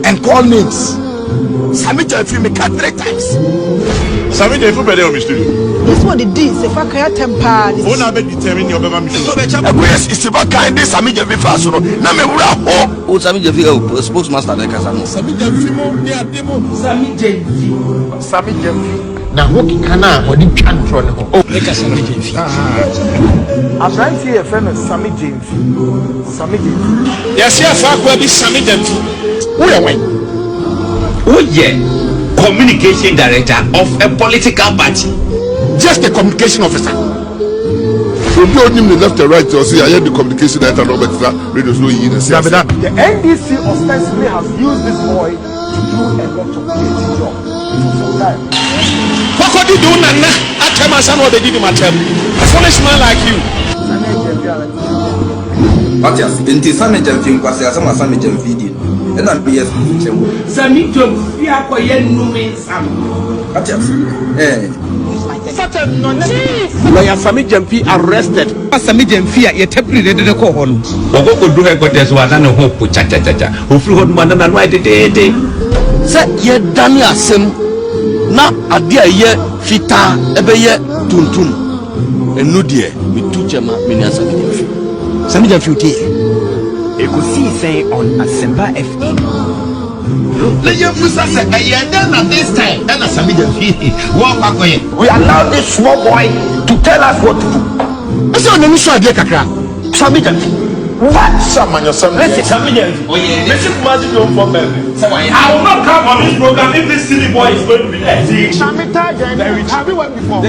and call names. Sami Jamfi me cut 3 times. Sami Jamfi better on studio. This one it is. If I can't temper. Who na be determine your baba mission? Yes, it's about kind this Sami Jamfi fast no. Na me wura ho. O Sami Jamfi spokesmaster na kasa no. Sami Jamfi mo ni ademo. Sami Jamfi. Na hoki kana odi twantro ne ho. Oh, make Sami Jamfi. I'm trying to hear friend Sami Jamfi. Sami Jamfi. Yes, yeah, fa kwa bi Sami Jamfi. Who ya wen? Oh yeah, communication director of a political party. Just a communication officer. From the only left and right, you see, I heard the communication director Robert radio slow in the The NDC ostensibly has used this boy to do a lot of creative job for some time. What could you do, Nana? I tell my son what they did in my term. A foolish man like you. Matias, inti Sami Jamfi kwasi asema Sami Jamfi di. Ena BS chemo. Sami Jamfi akoye nume Sam. Matias. Lawyer Sami Jamfi arrested. Sami Jamfi ya tepri de ko hon. Wako do headquarters wa na ho po cha. Ofri ho ma na no de. Say ye dani asem na ade aye fita ebe ye tuntun. Enu de mi tu chema mi ni Sami Jamfi. Sami Jamfi uti. Ekusi say on Asemba FM. Leje Musa say na this time na Sami Jamfi. Wo kwakoye. We allow this small boy to tell us what to do. Ese onemi so ade kakra. Sami Jamfi. What? Listen, Sami Jamfi. Oh yeah. Listen, magic don't for me. I will not come on this program if this silly boy is going to be there. Sami Jamfi. Have you went before?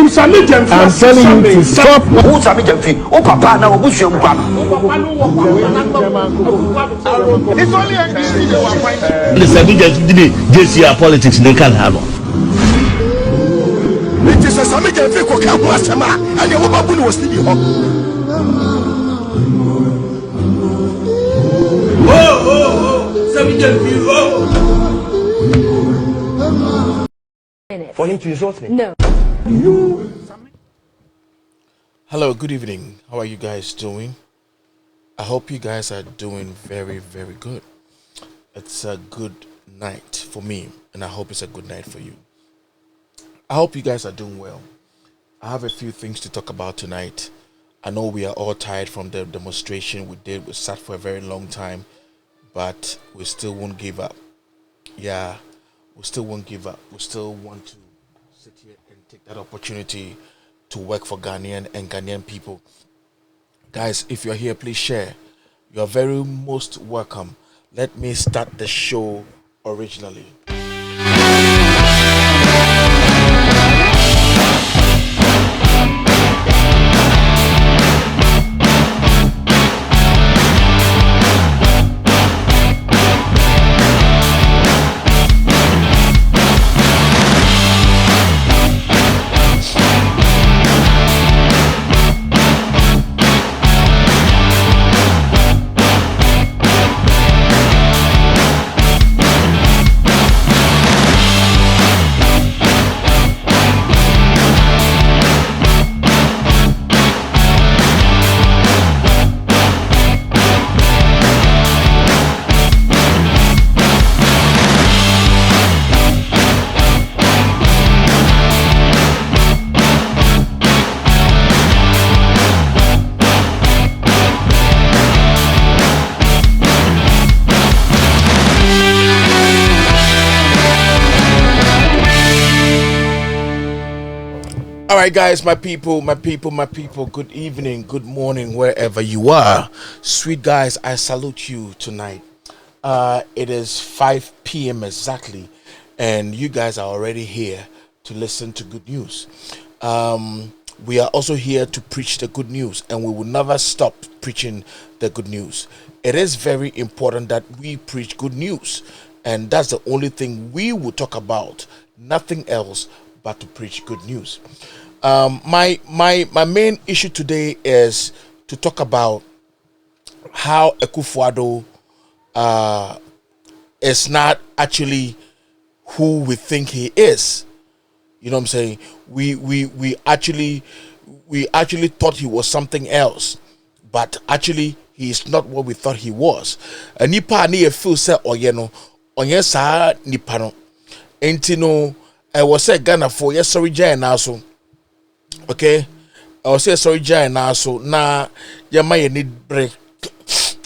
Sami Jamfi. I'm telling you to stop. Who Sami Jamfi? Oh papa na obusu mpa. It's only NDC they were fighting. The Sami Jamfi JCR politics they can't have. It is a Sami Jamfi ko ka ho asema and you babu no studio ho. Sami Jamfi. For him to insult me? No. Hello, good evening. How are you guys doing? I hope you guys are doing very, very good. It's a good night for me, and I hope it's a good night for you. I hope you guys are doing well. I have a few things to talk about tonight. I know we are all tired from the demonstration we did. We sat for a very long time, but we still won't give up. Yeah, we still won't give up. We still want to sit here and take that opportunity to work for Ghanaian and Ghanaian people. Guys, if you're here, please share. You're very most welcome. Let me start the show originally. All right, guys, my people, good evening, good morning, wherever you are. Sweet guys, I salute you tonight. It is 5 p.m. exactly, and you guys are already here to listen to good news. We are also here to preach the good news, and we will never stop preaching the good news. It is very important that we preach good news, and that's the only thing we will talk about, nothing else but to preach good news. My main issue today is to talk about how Akufo Addo is not actually who we think he is. You know what I'm saying? We actually thought he was something else, but actually he is not what we thought he was. Nipa ni feel say oyeno onye saa nipa no enti no was say Ghana for yes sorry jay na so okay I was say sorry jay na so na yama ye need bre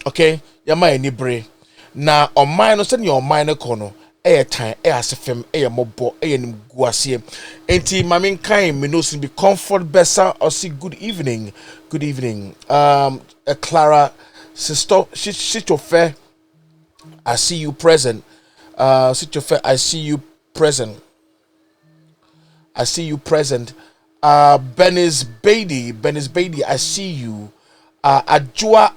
okay yama ye need bre na on mine no send your mine kono e time e asefem e mobo e nim guasie enti mamin kan me no sin be comfort besa or see good evening Clara sister Sitofe I see you present Sitofe I see you present Benis Beatty I see you Ajua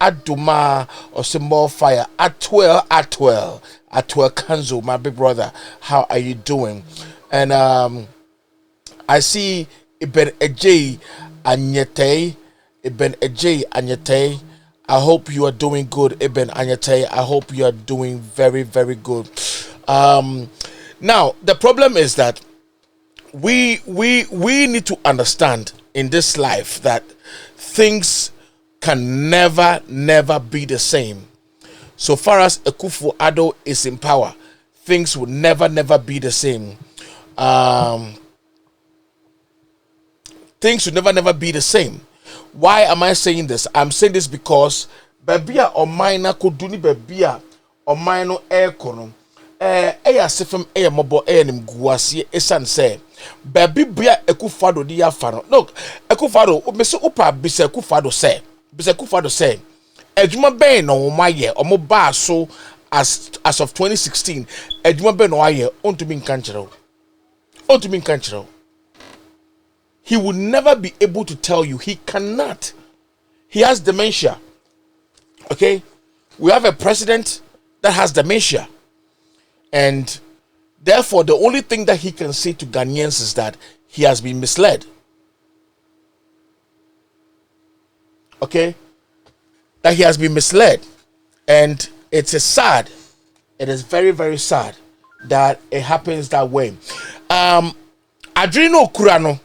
Aduma or some more fire Atwell Kanzo, my big brother, how are you doing? And I see Ibn Ej Anyete I hope you are doing good, Ibn Anyete. I hope you are doing very, very good. Now the problem is that we need to understand in this life that things can never be the same. So far as Akufo Addo is in power, things will never be the same. Things will never be the same. Why am I saying this? I'm saying this because babia or minor could do ni babia or minor air kono eya sefem eya mobo eya nim guasie esan say baby bia Akufo di afano. Look, Akufo Addo me se upa bisa Akufo Addo say edwuma ben no maye omo ba so as of 2016 edwuma ben no aye ontumi nkanchero he would never be able to tell you. He cannot. He has dementia. Okay, we have a president that has dementia, and therefore the only thing that he can say to Ghanaians is that he has been misled. Okay, that he has been misled, and it is sad. It is very, very sad that it happens that way. Adreno Kurano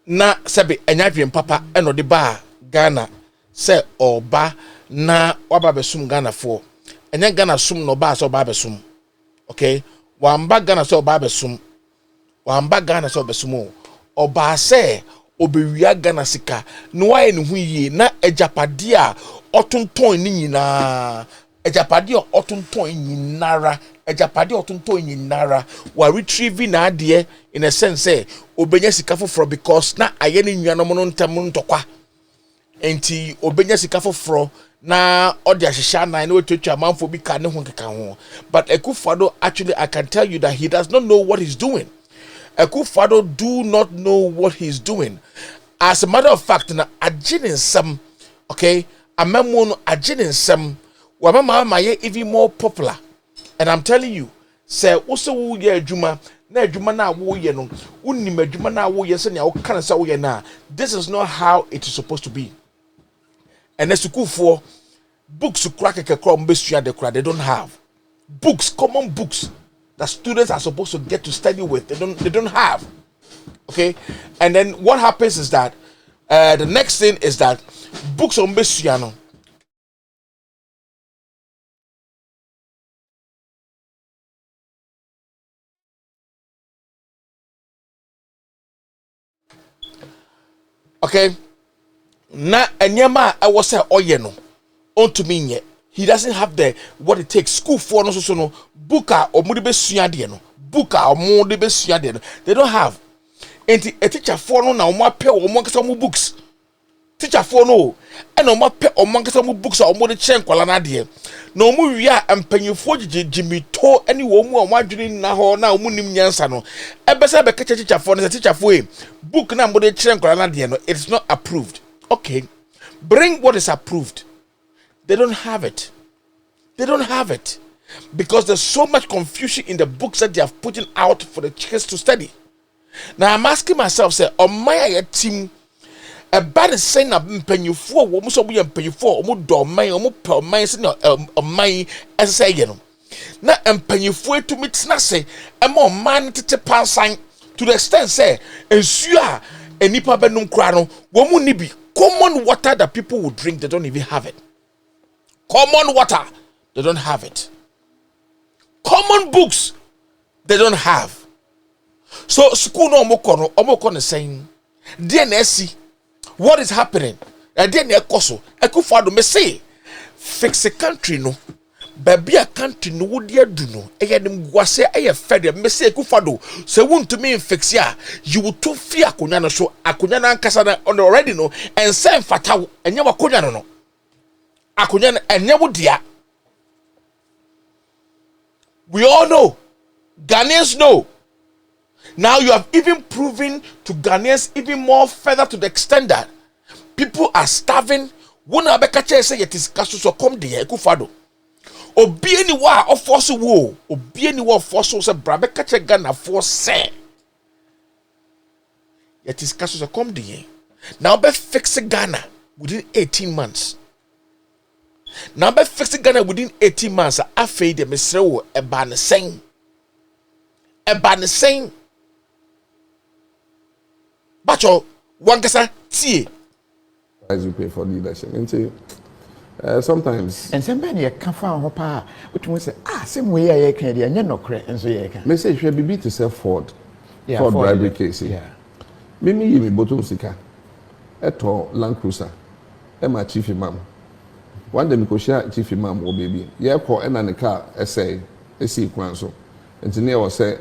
na sebe enyadwen papa eno de ba Ghana se oba na waba besum Ghana for enya Ghana sum no ba so ba besum. Okay, wamba Ghana so ba besum, wamba Ghana so besum oba se obewia Ghana sika no waye ne hu yie na ejapade a otonton ni nyina ejapade a otonton nyinara wa retrieve na ade in a sense say obenya sika foforo because na aye ne nnuanom no ntam ntokwa enti obenya sika foforo na odi ahihya na na otwetwa manfo bi ka ne ho keka ho. But Akufo Addo, actually I can tell you that he does not know what he's doing. Akufo Addo do not know what he's doing. As a matter of fact, na aginin some, okay, amemo no aginin some wa mama even more popular. And I'm telling you, say also wo ye adwuma na adwuma na wo ye no unnim adwuma na wo ye se na wo kan say wo ye na. This is not how it is supposed to be. And the school for books to crack a crumb they don't have books, common books that students are supposed to get to study with. They don't have. Okay, and then what happens is that the next thing is that books on Besuano. Okay, na enyama I was say oyeno onto me nye. He doesn't have the what it takes. School for no so no booker or mudi besua de no booker or mudi besua de no. They don't have. And a teacher for no na omo pay omo kasa mu books. Teacher for no and omo pay omo kasa mu books or mudi chen kwala na de. Na omo wia empanyefo jimi to any wo mu omo adwene na ho na omo nim nyansa no. Ebesa be kacha teacher for no teacher for book na mudi chen kwala na de no. It's not approved. Okay, bring what is approved. They don't have it. They don't have it because there's so much confusion in the books that they have put out for the kids to study. Now I'm asking myself, say, on my team, a bad is saying I'm paying you for what so we pay you for, do my per my my as say you know. Now I'm paying you for to meet say a more man to pass sign to the extent say and sure and nipa benum krano womu nibi common water that people would drink, they don't even have it. Common water, they don't have it. common books they don't have. So school no omo saying DNSC, what is happening? DNA koso Akufo Addo me say fix a country no. Baby a country no would you do no? Nim guase fed me say Akufo Addo so won't to me fix ya. You would too fear Akunyana so Akunyana Kasana on already no and send fata and you Akunyana no. Akunyana and you dear. We all know. Ghanaians know. Now you have even proven to Ghanaians even more further to the extent that people are starving. One abekache say it is kasu so come there Akufo Addo. Obi any wa of force wo. Obi any wa force so brabekache Ghana for say. It is kasu so come there. Now be fix Ghana within 18 months. Now be fix Ghana within 18 months. Afei de mesre wo eba ne sen. Eba ne sen. Bacho, one kasa tie. As you pay for leadership, sometimes. And somebody a can find hopa, which we say, same way I can, and you're not correct, and so you can. Message should be to sell Ford. Yeah, Ford bribery yeah. case. Yeah. Mimi yimi bottom sika. Eto Land Cruiser. Emma chief imam. One day me share chief imam o baby. Yeah, call ena ne car essay. Esi kwan so. Engineer was say.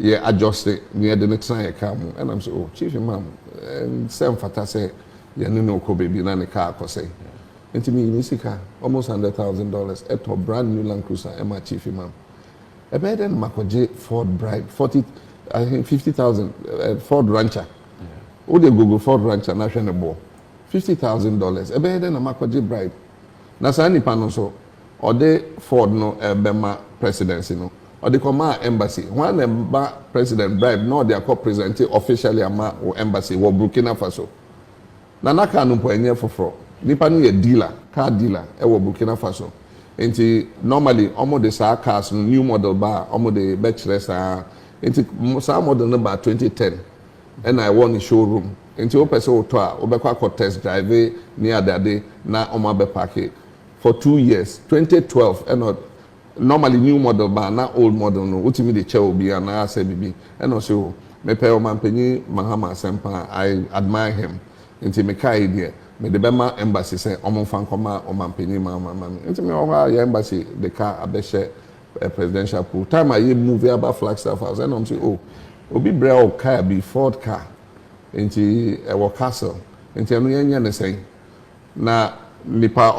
Yeah, adjust it near the next time I come. And I'm so, oh, chief imam, and Sam Fata say, yeah, no, baby, na car, say. And to me, in this car, almost $100,000 at a brand new Land Cruiser, and my chief imam. A better than Makoje Ford bribe, 50,000 Ford Rancher. Oh, they Google Ford Rancher, national ball. $50,000. A better than a Makoje bribe. Nasani Panoso, or they Ford no Bema presidency no. Or the command embassy. One president bribe, no, they are co-presenting officially or embassy or Burkina Faso. Nanaka no poenye for nipa no a dealer, car dealer, Burkina Faso. And normally, almost the SAR cars, new model bar, almost the bachelor's SAR model number 2010. And I won the showroom. And to open so to test drive near that day, na omabe park for 2 years, 2012, and not. Normally new model but not old model no ultimately the chair will be and I say bibi and also me pay o man penny Mahama Sempa I admire him into me kai idea me the Bema embassy say omo fan koma o man penny mama into me over your embassy the car abeshe presidential pool time I move about Flagstaff house and I'm say oh obi bra o car be Ford car into a castle into no yen ne say na nipa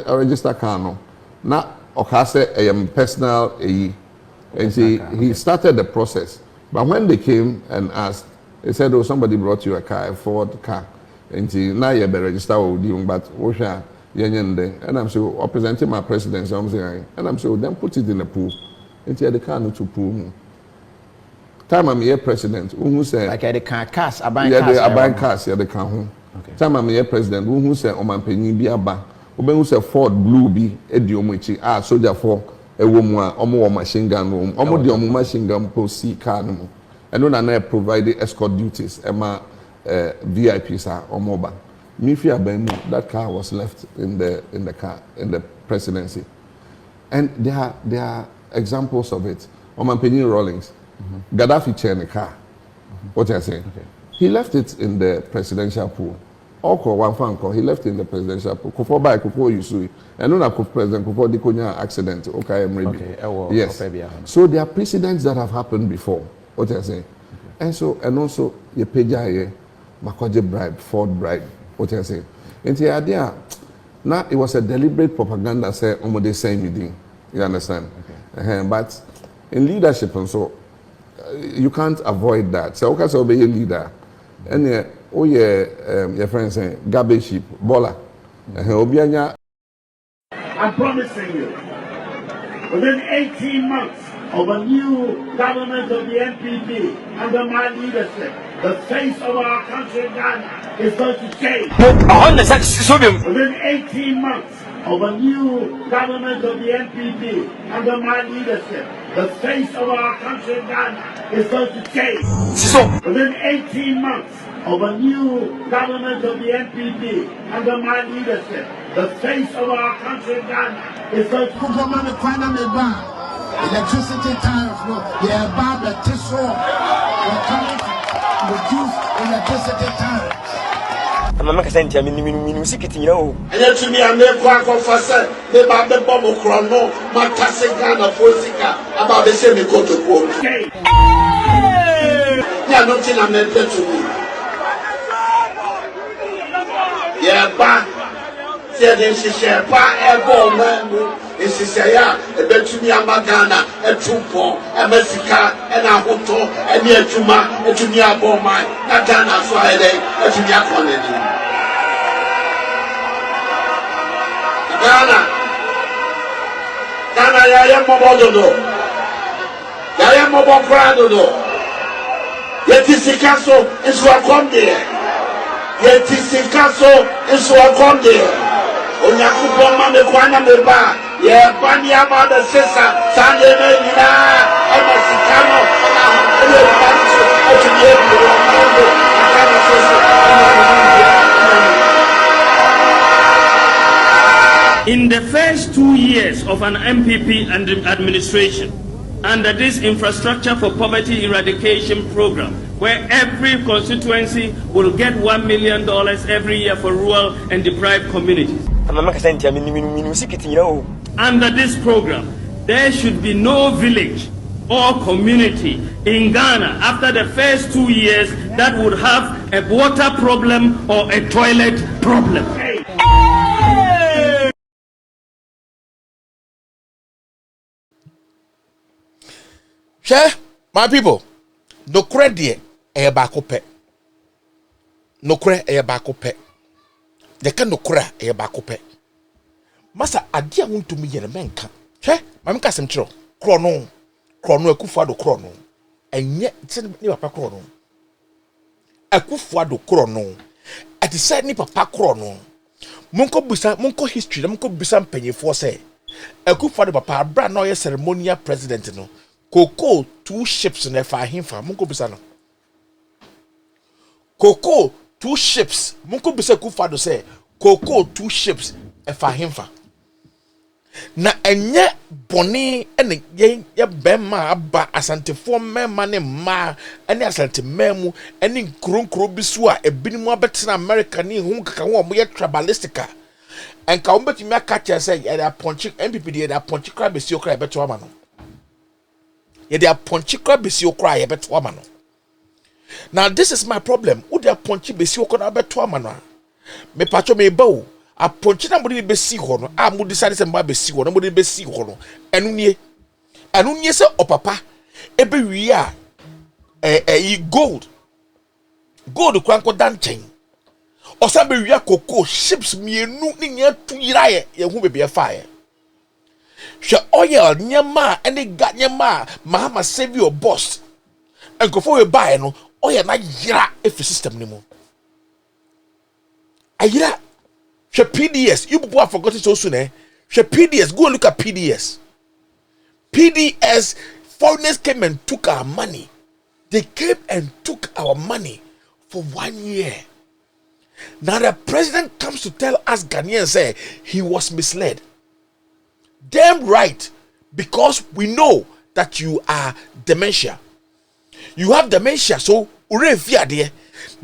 register car no na Okase personal and he started the process. But when they came and asked, they said, oh, somebody brought you a car, a Ford car. And now you better register with you, but Osha, and I'm so representing my presidency, I'm saying, and I'm so then put it in the pool. And the car no to pool. Time I'm here president, who said, like the car cars, I buy cars, yeah, the car home. Time I'm here president, who said, oh, man, penny be a bar. Oben say Ford Blue bi ediomochi soldier for ewo mu a omo machine gun no omo de omo machine gun posi car no eno na provide escort duties ema VIPs are omo ba me fear ben that car was left in the presidency and there are examples of it Oman Penny Rawlings Gaddafi chair in the car what you are saying he left it in the presidential pool. Oko one fan call, he left in the presidential pool. Kufo by Kufo Yusui. And no President Kufo Dikonya accident. Okay, I'm ready. Okay, yes. So there are precedents that have happened before. What I say. And so and also you pay Makoje bribe, Ford bribe. What I say. And the idea now it was a deliberate propaganda say almost the same meeting. You understand? Okay. But in leadership and so you can't avoid that. So okay, so be a leader. And oh yeah, your friend saying garbage ship, bola. I'm promising you, within 18 months of a new government of the NPP under my leadership, the face of our country Ghana is going to change. Within 18 months of a new government of the NPP under my leadership, the face of our country Ghana is going to change. Within 18 months of a new government of the NPP under my leadership, the face of our country Ghana is going to electricity tariff, no, yeah, bad the tissue, we're coming to reduce electricity tariffs. I'm not saying to me, secret, you know. And yet to me, I may quack off for say, the Babel Bobo Chrono, my Tassican of Fosica, about the same go to quote. Yeah, nothing I'm meant to me. Yeah, but, said then she share by a ball man, and she say, yeah, a bet to me, a Magana, a Trupo, a Messica, and a Hoto, and near Juma, and to me, a ball mine, not done as Friday, and to me, a quantity. Ghana, yaya mobododo, yaya mobobradodo. Yeti sikaso is welcome there. Yeti sikaso is welcome there. Onyakubo mame kwana meba, ye banya mada sesa, sande menina, ema sikano, ema panso, otuye mwondo, akana sesa, In the first 2 years of an MPP administration, under this Infrastructure for Poverty Eradication program, where every constituency will get $1 million every year for rural and deprived communities. Under this program, there should be no village or community in Ghana after the first 2 years that would have a water problem or a toilet problem. Share, my people. No credit a bacope. No credit a bacope. The can no credit a bacope. Massa, I dear want to me a menka. Share, my cousin Tro, Chrono, Akufo Addo Chrono, and yet send me papa Chrono. Akufo Addo Chrono, at the side ni papa Chrono. Munko history, Munko Bisam penny for say. Akufo Addo papa, brand no ceremonial president no. Cocoa 2 ships in the fire him for Munko Bisano. Cocoa 2 ships. Munko Bisa Akufo Addo say Cocoa 2 ships a fire him for. Na enye boni ene ye bema aba asante fo mema ne ma ene asante memu ene nkronkro bisu a ebinimu abetena America ni hu kaka wo mo ye tribalistica. Enka wo betimi aka say ye da ponchi MPP de da ponchi kra besi okra beto ama no. Ye dey ponchi kra besi okra ye beto ama no. Now this is my problem. Who dey ponchi besi okra beto ama no? Me pacho me ba a ponchi na mudi besi ho no. A mudi sare se mba besi ho no. Mudi besi ho no. Enu nie se opapa ebe wi a gold kwanko dan chen. Osambe wi a cocoa ships mienu ni nya tu iraye ye hu bebe fa ye. She oil nyama any gat nyama mahama save your boss and go for you buy no oil na yira every system ni mo ayira she PDS you people have forgotten so soon she PDS go and look at PDS foreigners came and took our money. They came and took our money for 1 year. Now the president comes to tell us Ghanaians say he was misled. Damn right, because we know that you are dementia. You have dementia, so ure fear there.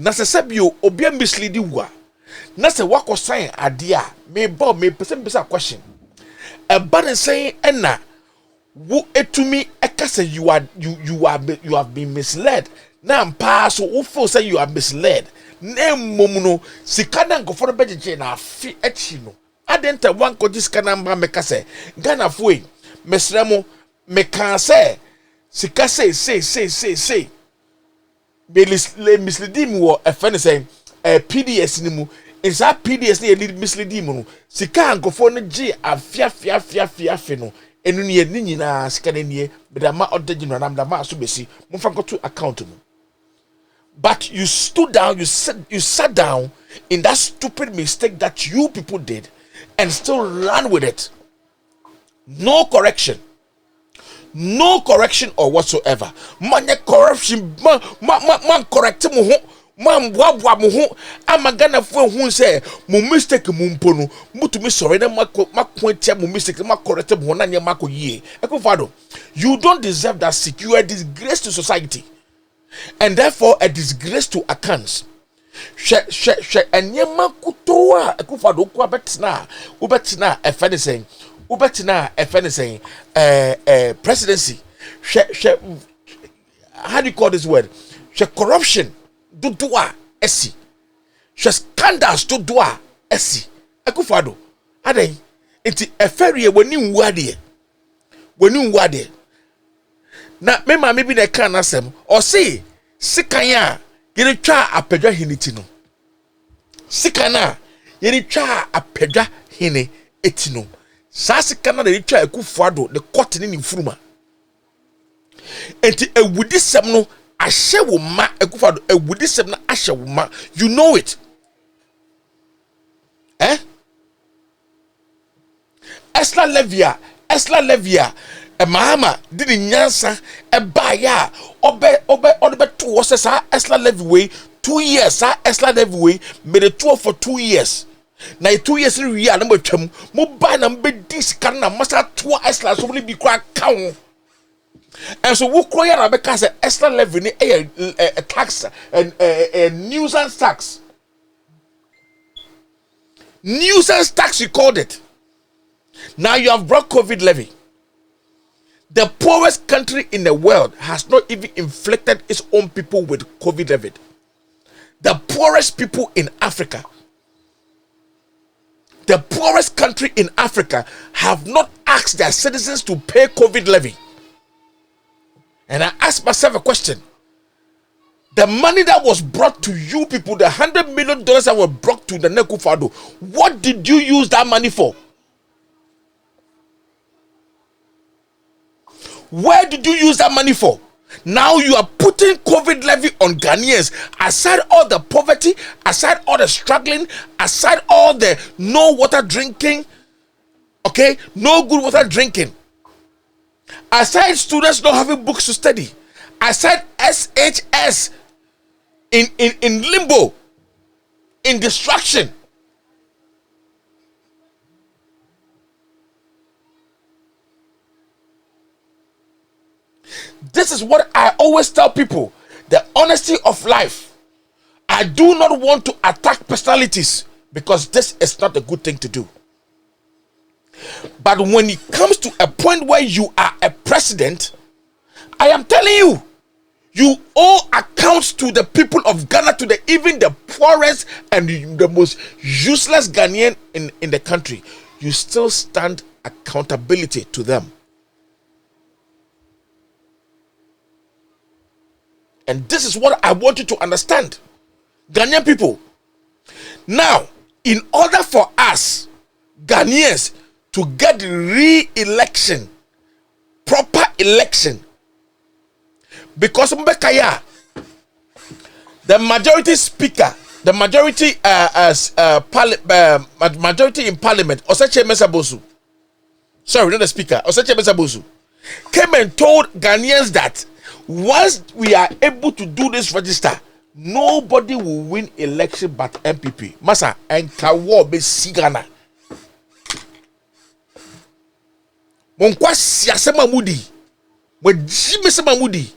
Nasa sabio obia misleading wa. Nasa wako saying adia me person question. A bad saying enna wo etumi ekase you have been misled. Na mpa so wo feel say you are misled. Na momuno sikana go for beje na afi echi no. Adenta one kodis kanamba mekase Ghana foi mesremo mekase sikase say misleading wo efene say PDS ni mu insa PDS ni lead misleading mu sika ankofo no gi afia no enu ne ni nyina sika ne nie bedama odagi no na mdama so besi mfa nkoto account mu. But you stood down, you sat down in that stupid mistake that you people did and still ran with it. No correction or whatsoever. Man corruption man correct mu Mam boaboa mo ho ama Ghana fo hu say mo mistake mo mpo no mutumi sorry na mako tia mo mistake ma correct mo na nya mako yie. Akufo Addo, you don't deserve that seat. You are a disgrace to society and therefore a disgrace to accounts. She enyema kutoa Akufo Addo ko betina efene saying presidency. How do you call this word? Corruption do doa esi. Scandals do doa esi. Akufo Addo adai enti eferie wani nwade na me ma me bi na kan asem o say sikan a yene twa apedwa hiniti no sikan a yene twa apedwa hine etino sa sikan na yene twa Akufo Addo the court ni mfuruma enti ewudisem no ahye wo ma Akufo Addo ewudisem na ahye wo ma, you know it Esla Levia Mahama did nyansa ba ya obe to was Esla Levy way 2 years Esla Levy way made a tour for 2 years. Now 2 years in real number chum mo buy number this can na masa tour Esla so really be crack count. And so we cry out because Esla Levy a tax and a nuisance tax. Nuisance tax you called it. Now you have brought COVID levy. The poorest country in the world has not even inflicted its own people with COVID levy. The poorest people in Africa, the poorest country in Africa have not asked their citizens to pay COVID levy. And I ask myself a question. The money that was brought to you people, the $100 million that were brought to the Akufo Addo, what did you use that money for? Where did you use that money for? Now you are putting COVID levy on Ghanaians. Aside all the poverty, aside all the struggling, aside all the no water drinking, okay, no good water drinking, aside students not having books to study, aside SHS in limbo, in destruction. This is what I always tell people, the honesty of life. I do not want to attack personalities because this is not a good thing to do. But when it comes to a point where you are a president, I am telling you, you owe accounts to the people of Ghana, to even the poorest and the most useless Ghanaian in the country. You still stand accountability to them. And this is what I want you to understand, Ghanaian people. Now, in order for us, Ghanaians, to get re-election, proper election, because Mbekaya, the majority speaker, the majority majority in parliament, Osache Mesabosu, sorry, not the speaker, Osache Mesabosu, came and told Ghanaians that once we are able to do this register, nobody will win election but MPP. Masa and Kawo be Sigana. Monkwa siasema mudi. Mwe jime sema mudi.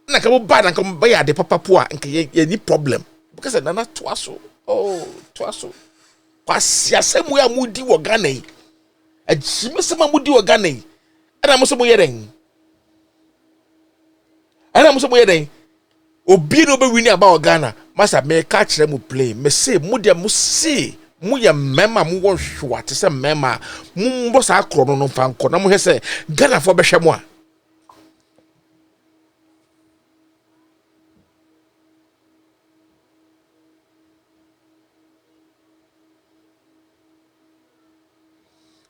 Na kamo bad na kamo baya de papa poa nke ye ni problem. Because nana twaso. Oh, twaso. Kwa siasema ya mudi wo Ghana yi. E jime sema mudi wo Ghana yi. Ana mo so mo yeren. And I'm so weird. Obi no be winning about Ghana. Master me catch them mu play. Me say mu dia mu see mu ya mema mu won hwa te say mema mu mbo sa akro no fa nko na mu he say Ghana for be hwe mu a.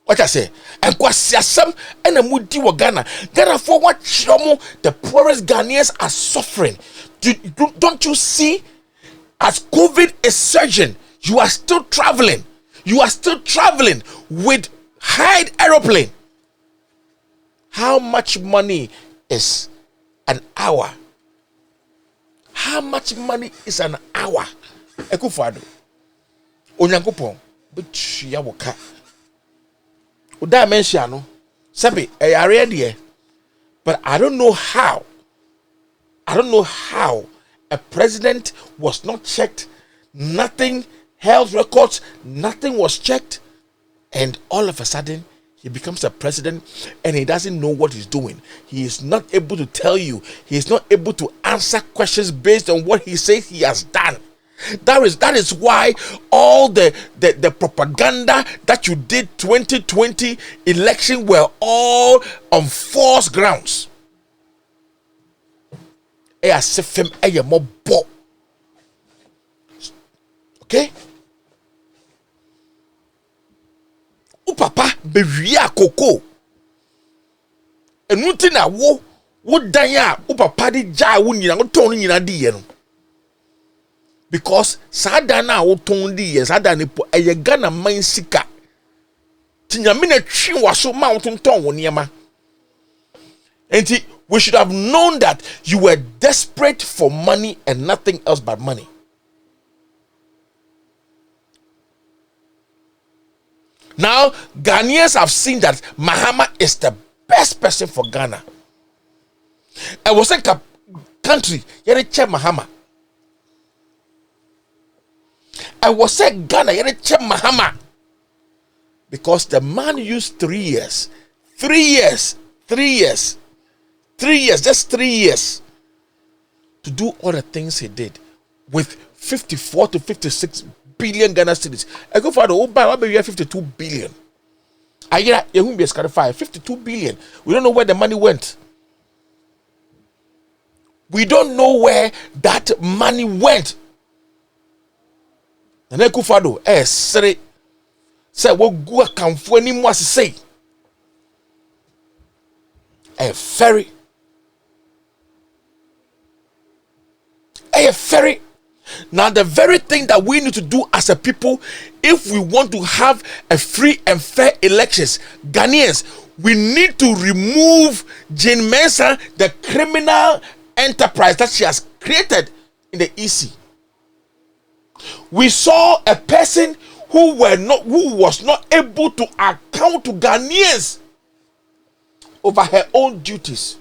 What I say, and kwasiasam and a mudi wa Ghana. Ghana for what chomo the poorest Ghanaians are suffering. Don't you see? As COVID is surging, you are still traveling. You are still traveling with hired aeroplane. How much money is an hour? How how much money is an hour? Akufo Addo. Onyankopon, but ya woka. Uda mention no. Sabi, but I don't know how. I don't know how a president was not checked, nothing, health records, nothing was checked, and all of a sudden he becomes a president and he doesn't know what he's doing. He is not able to tell you. He is not able to answer questions based on what he says he has done. That is why all the propaganda that you did 2020 election were all on false grounds. Okay? Papa bewia koko enuti na wo dan ya papa di ja wo nyina wo ton nyina di ye no because sada na wo ton di ye sada ne po eye Ghana man sika tinyame na twi waso ma wo ton wo niema enti we should have known that you were desperate for money and nothing else but money. Now, Ghanaians have seen that Mahama is the best person for Ghana. I was in a country, yere che Mahama. I was in Ghana, yere che Mahama. Because the man used 3 years. 3 years. 3 years. 3 years, just 3 years. To do all the things he did with 54 to 56 billion Ghana cedis. I go for the whole buy, we have 52 billion. I hear you won't be scarified. 52 billion. We don't know where the money went. We don't know where that money went. And Akufo Addo, say what go account for any more say. A ferry. A ferry. Now, the very thing that we need to do as a people, if we want to have a free and fair elections, Ghanaians, we need to remove Jane Mensah, the criminal enterprise that she has created in the EC. We saw a person who was not able to account to Ghanaians over her own duties.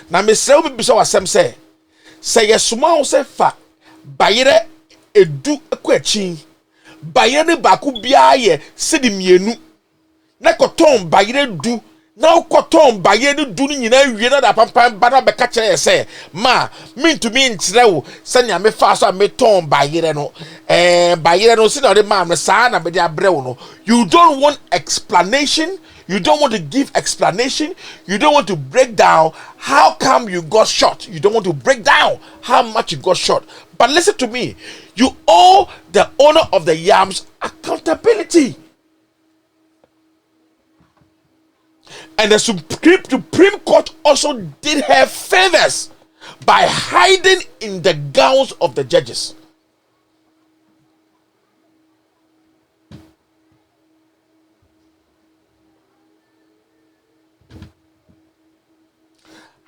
Now, me say we be so asem say yesuma say fa bayere edu ekwachi bayere baku bia ye sedi mienu na koton bayere du na koton bayere du ni nyina wie na da pampan ba na be ka kire say ma me to me ntire wo sanya me fa so me ton bayere no si na de ma me sa na be de abre wo no. You don't want explanation. You don't want to give explanation. You don't want to break down how come you got shot. You don't want to break down how much you got shot. But listen to me. You owe the owner of the yams accountability. And the Supreme Court also did her favors by hiding in the gowns of the judges.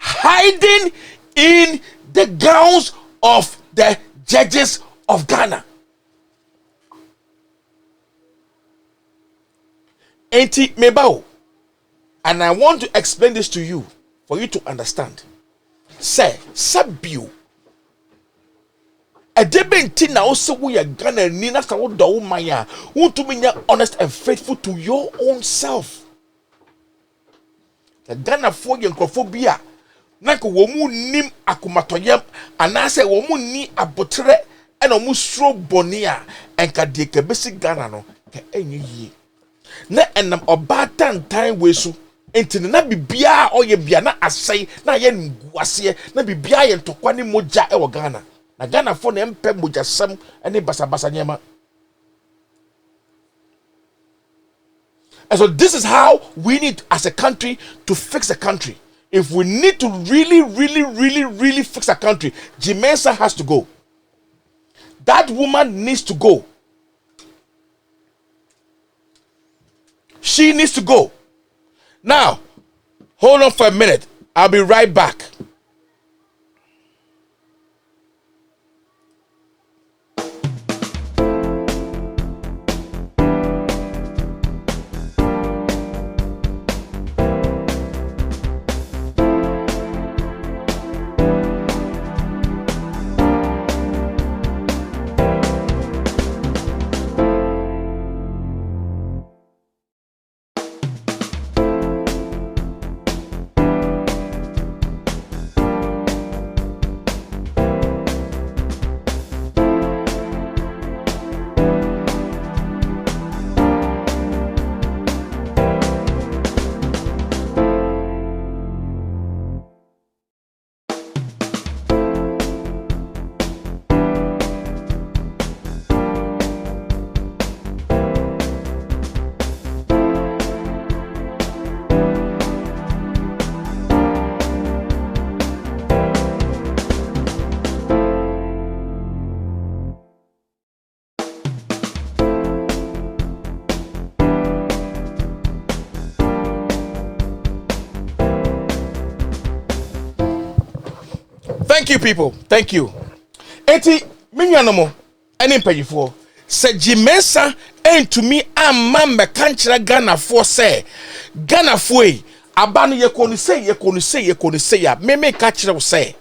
Hiding in the gowns of the judges of Ghana. Enti mebao. And I want to explain this to you for you to understand. Say, sabiu. A debenti na also we are Ghana ni na sa wo do maya. Want to be honest and faithful to your own self. The Ghana for yenkophobia. Nako womu nim akumatoyem anase womu ni abotre ena omu stro bonia enka de ke besi Ghana no ke enye yie na enam obatan time wesu enti na bibia oye bia na asai na ye nguase na bibia ye ntokwa ni moja e wo Ghana na Ghana fo na empe moja sam ene basabasa nyema. And so this is how we need as a country to fix the country. If we need to really fix a country, Jane Mensah has to go. That woman needs to go. She needs to go. Now, hold on for a minute. I'll be right back. Thank you, people. Thank you. Eti minyanamo ene mpanyifo se Jimensa entumi amma meka nkyere Ghana for say Ghana foi aba no yekonu say ya me ka kyere wo say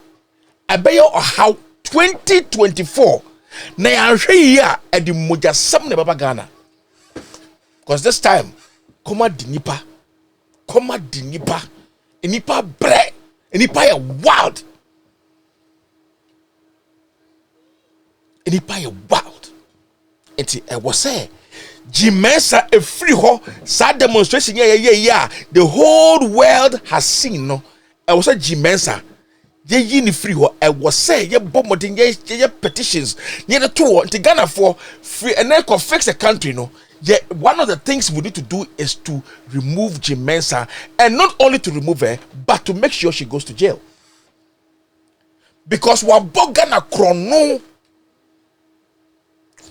abeyo ohaw 2024 na ya hwe yi a edi mogasam ne baba Ghana, because this time koma di nipa bre nipa ya wild. Nipa ye wild. Enti was say Jimensa a free ho sad demonstration yeah the whole world has seen no. I was say Jimensa ye ni free ho. I was say ye bomodin ye petitions near the tour to Ghana for free and then fix the country no. Yeah, one of the things we need to do is to remove Jimensa, and not only to remove her but to make sure she goes to jail, because we Ghana chrono.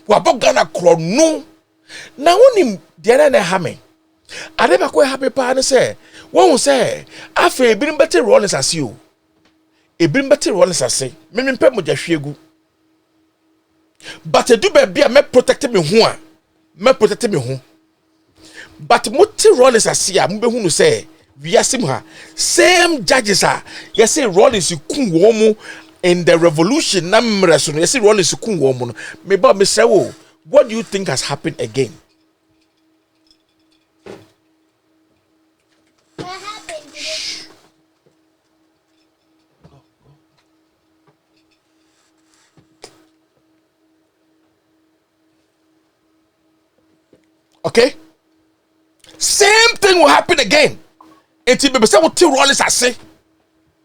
Wabogana krono na wonim de na ha me ade ba ko happy pa ne say won say afa ebirim bete rollins ase o ebirim bete rollins ase me mpe mo jahwegu but edu ba bia me protect me ho but mo ti rollins ase a mo be hunu say wiasim ha same judges are yes say rollins kun wo mu in the revolution na mreso no yesi Rollins kun wo mu no me ba me say wo, what do you think has happened again? What happened? Okay, same thing will happen again. Enti be say what Rollins ase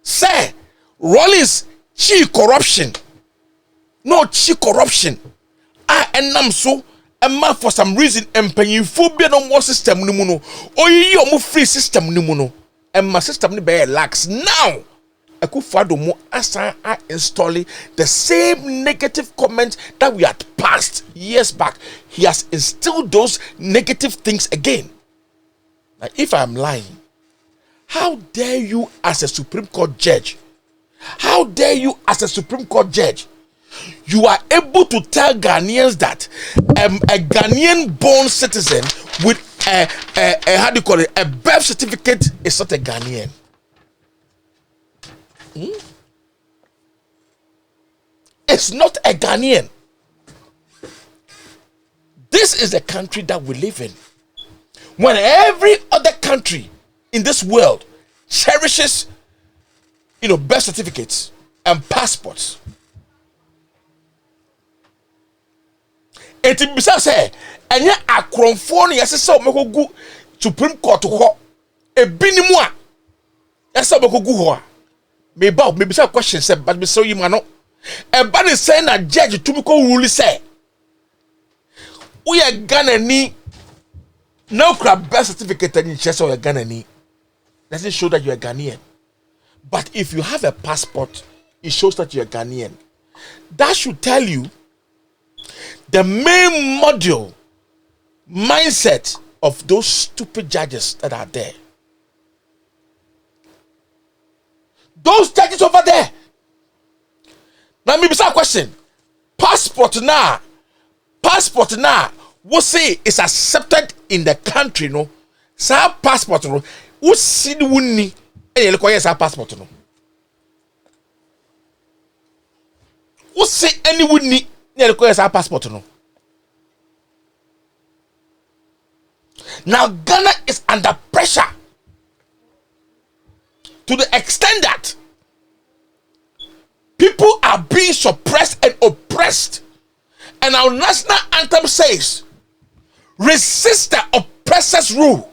say Rollins chi corruption. No chi corruption. Enam so emma for some reason empanyinfo bi no more system ni mu no. Oyiyi omo free system ni mu no. Emma system ni be lax now. Akufo Addo mo asa installing the same negative comment that we had passed years back. He has instilled those negative things again. Now, if I'm lying, how dare you as a Supreme Court judge? How dare you as a Supreme Court judge? You are able to tell Ghanaians that a Ghanaian born citizen with a how do you call it, a birth certificate is not a Ghanaian. It's not a Ghanaian. This is the country that we live in. When every other country in this world cherishes birth certificates and passports. Eti bisa say enye akronfo no yese say omekogu Supreme Court ho ebinimu a yese omekogu ho a me bisa question say but me say you ma no eba ne say na judge to me ko rule say we are Ghana ni no crab birth certificate and you say Ghana ni doesn't show that you are Ghanaian. But if you have a passport, it shows that you're Ghanaian. That should tell you the main model mindset of those stupid judges that are there. Those judges over there. Now, maybe some question. Passport now, we say is accepted in the country, no? Sa passport, no? We see the winning. E require sa passport no. Who say anyone ni require sa passport no. Now Ghana is under pressure to the extent that people are being suppressed and oppressed, and our national anthem says, "Resist the oppressor's rule."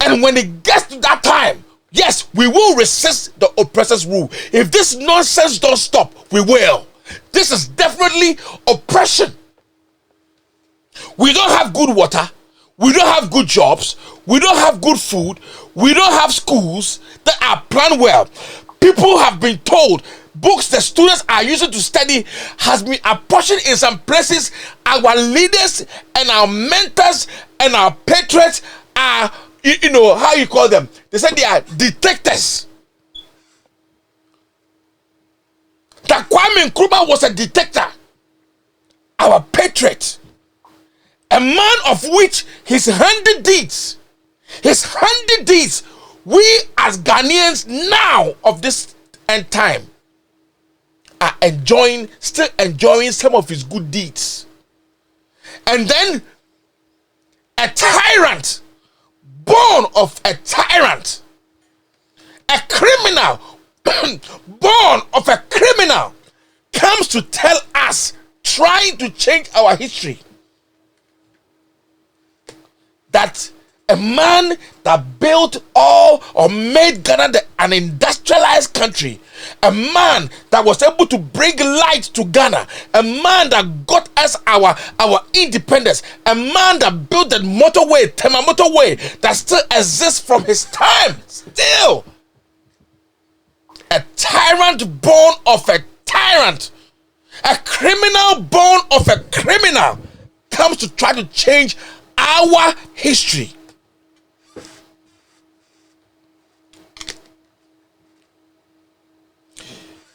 And when it gets to that time, yes, we will resist the oppressor's rule. If this nonsense don't stop, we will. This is definitely oppression. We don't have good water. We don't have good jobs. We don't have good food. We don't have schools that are planned well. People have been told books the students are using to study has been apportioned in some places. Our leaders and our mentors and our patriots are, how you call them? They said they are detectors. that Kwame Nkrumah was a dictator, our patriot, a man of which his handy deeds, we as Ghanaians now of this end time are still enjoying some of his good deeds. And then a tyrant, born of a tyrant, a criminal, born of a criminal, comes to tell us, trying to change our history, that a man that built or made Ghana an industrialized country, a man that was able to bring light to Ghana, a man that got us our independence, a man that built the motorway, Tema motorway, that still exists from his time, still. A tyrant born of a tyrant, a criminal born of a criminal, comes to try to change our history.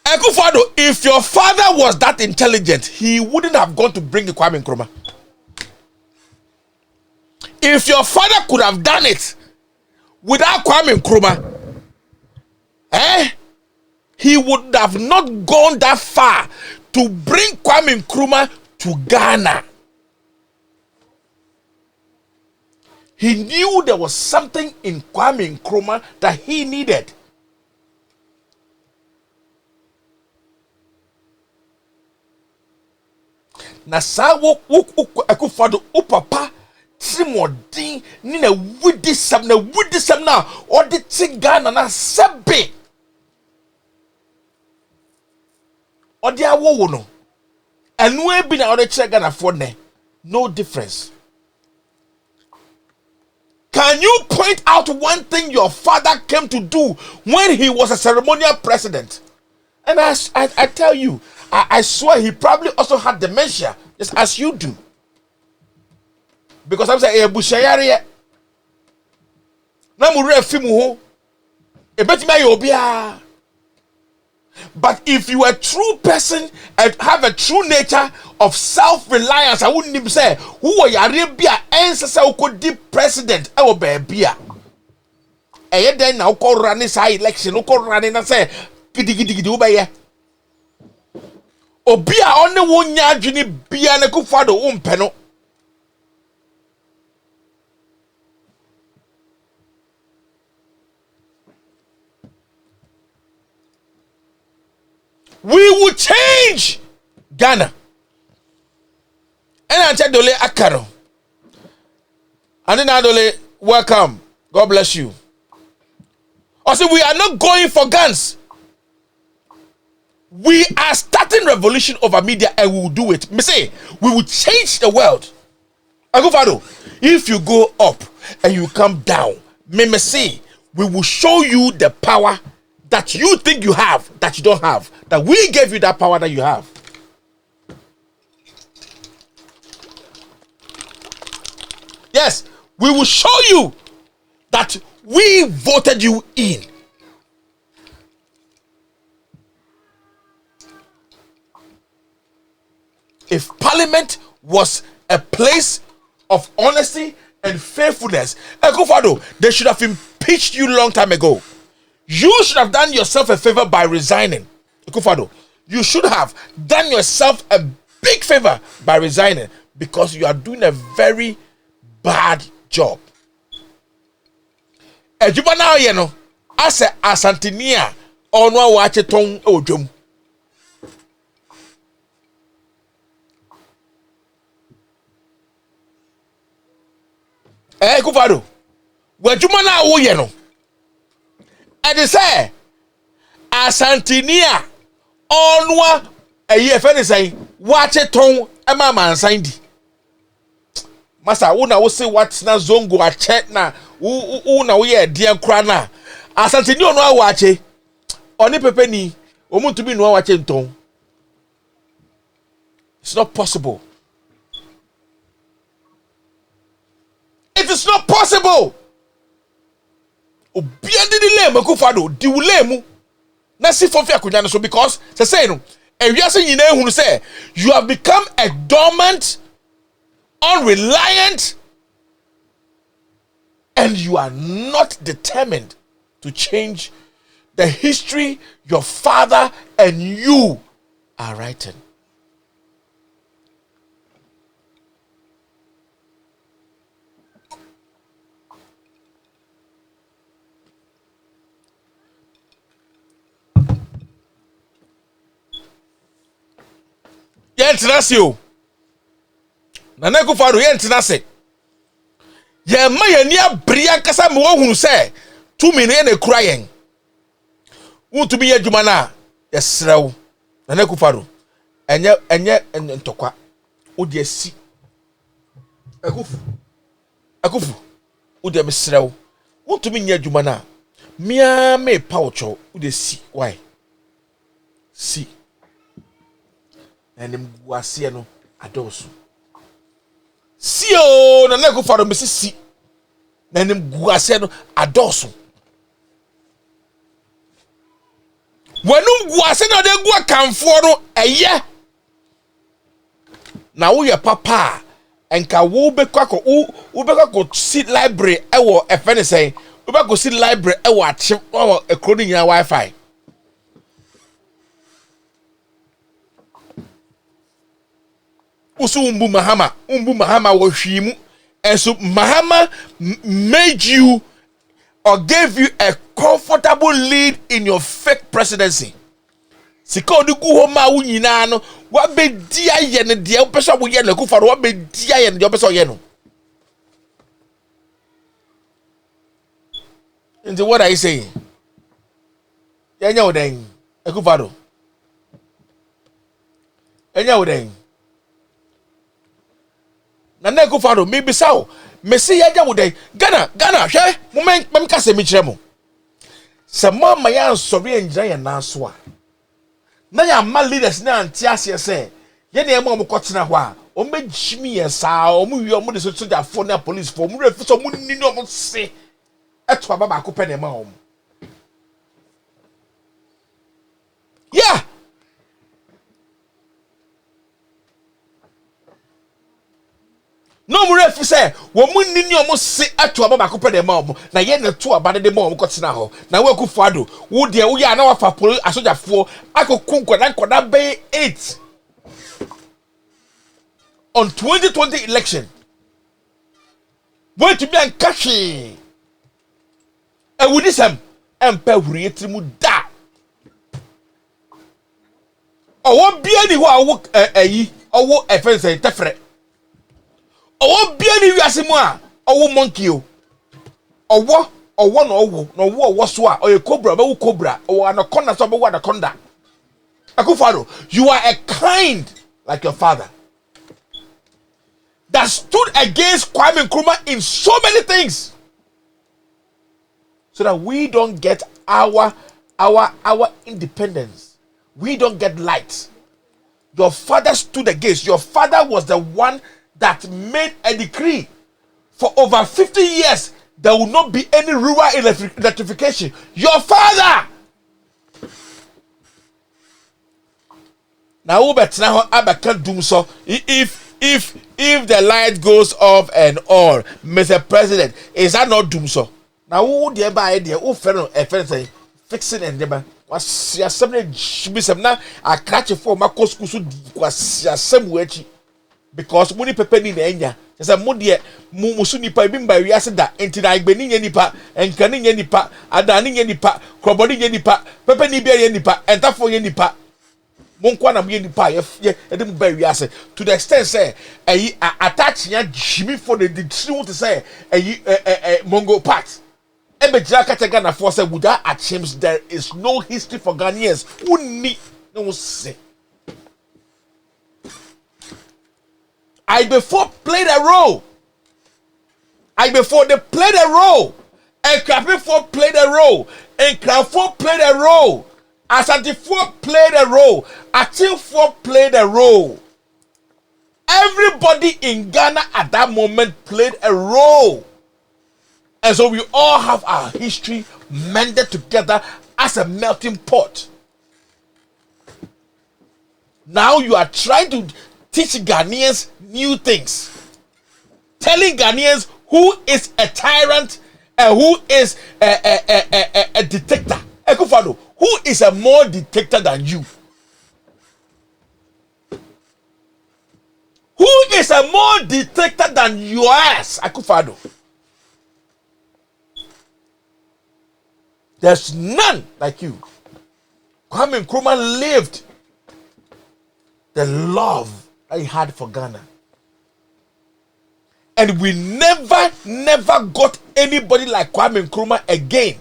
Akufo Addo, if your father was that intelligent, he wouldn't have gone to bring the Kwame Nkrumah. If your father could have done it without Kwame Nkrumah, he would have not gone that far to bring Kwame Nkrumah to Ghana. He knew there was something in Kwame Nkrumah that he needed. Na sa wo Akufo Addo papa trimodin ni na wudisam na odi ti Ghana na sebe odi awo no enu ebi na odi kire Ghana for ne, no difference. Can you point out one thing your father came to do when he was a ceremonial president? And I tell you, I swear he probably also had dementia, just as you do. Because I'm saying, but if you are a true person and have a true nature of self-reliance, I wouldn't even say, who are you, Arabia, ancestor who could be president, I will be a and then now call running side election, no call running and say, giddy, Obia on the one ya juni bia na Akufo Addo umpeno. We will change Ghana. And I tell Dole Akaro. And then Adole, welcome. God bless you. Also, we are not going for guns. We are starting revolution over media and we will do it. Me say, we will change the world. Akufo Addo, if you go up and you come down, me say, we will show you the power that you think you have, that you don't have. That we gave you that power that you have. Yes, we will show you that we voted you in. If Parliament was a place of honesty and faithfulness, Akufo Addo, they should have impeached you long time ago. You should have done yourself a favor by resigning. Akufo Addo, you should have done yourself a big favor by resigning because you are doing a very bad job. Ejuba na ye no, ase asantinia onwa wa cheton odwom. Akufo Addo, wejuma na wo ye no. E dey say asantinia onwa eye fe ne say wa cheton e ma mansan di. Masa wo na wo say what na zongo a che na wo na wo ye de nkra na asanteni onu awo ache oni pepe ni omuntu bi no awo ache nton. It's not possible. It is not possible. Obiande di lem Akufo Addo di wulemu na si fofia kunya no so because say no And we are saying who say you have become a dormant, unreliant, and you are not determined to change the history your father and you are writing. Yentinase o. Nana Akufo Addo yentinase. Ye ma ye ni abri ankasa me wo hunu se tumi ne na kura yen. Wutumi ye dwuma na ye srew. Nana Akufo Addo. Enye ntokwa. Wo de asi. Akufo. Wo de me srew. Wutumi nya dwuma na mia me paucho wo de si. Why? Si. And him guasie no adosu. Si o na Nana Akufo Addo me si. Na him guasie no adosu. Wanu guasie no de gua kanfo no eye. Na wo ye papa enka wo bekwa sit library ewo efene say wo bekwa sit library ewo ache wo ekroni nya wifi. Usu umbu Mahama wo hwimu. And so Mahama made you or gave you a comfortable lead in your fake presidency. Sika odi gu ho ma wo nyina no wa be dia ye ne de wo pesa wo ye no Akufo Addo wa be dia ye ne de wo pesa wo ye no. And what are you saying? Enya wo den Akufo Addo. Enya wo den. Nana Akufo Addo me bisawo me se yaja wo den Ghana hwe mem kase me kire mo se mama ya nsori enjira ye nanso a na ya ma leaders na anti ase se ye na emo mkotena ho a o megimi ye sa o mu wi o mu de soja fo na police fo mu refi so mu ni no mo se eto baba akopɛ na ma o mu. Yeah. No more if you say, woman in your most say at to about Cooper de Mom, na yen the two about the mom got now. Now, we could fado, would dear, we are now for police, I soldier for, I could cook and could that bay 8 on 2020 election. Wait to be and catching. And with this, and Pewrietimu da. Or what be any who I work or what a fence a different. Owo bia ni wiase mu a owo monkey o owo no wo so a oye cobra be wo cobra o anaconda so be wo anaconda. Akufo Addo, you are a kind like your father that stood against Kwame Nkrumah in so many things so that we don't get our independence, we don't get light. Your father stood against. Your father was the one that made a decree for over 50 years there will not be any rural electrification. Your father. Now so if the light goes off and all, Mr. President, is that not doom so? Now who the by idea who say fixing and deba was ya some na a catch for my cost was ya some wechi. Because money pepe ni na enya say mo de musu nipa bi mba wiase da enti na igbeni nya nipa enkani nya nipa adani nya nipa krobodi nya nipa pepe ni bia nya nipa entafo nya nipa monkwa na mo nya nipa ye de mba wiase to the extent say attach nya jimi for the true to say mongo part ebe jira kacha Ghana for say without achievements there is no history for Ghanaians unni no say. I before played a role. And Krapifo played a role. And Krafo played a role. Asantifo played a role. Atinfo played a role. Everybody in Ghana at that moment played a role. And so we all have our history mended together as a melting pot. Now you are trying to teach Ghanaians new things. Telling Ghanaians who is a tyrant and who is a dictator. Akufo Addo, who is a more dictator than you? Who is a more dictator than your ass, Akufo Addo? There's none like you. Kwame Nkrumah lived the love that he had for Ghana. And we never got anybody like Kwame Nkrumah again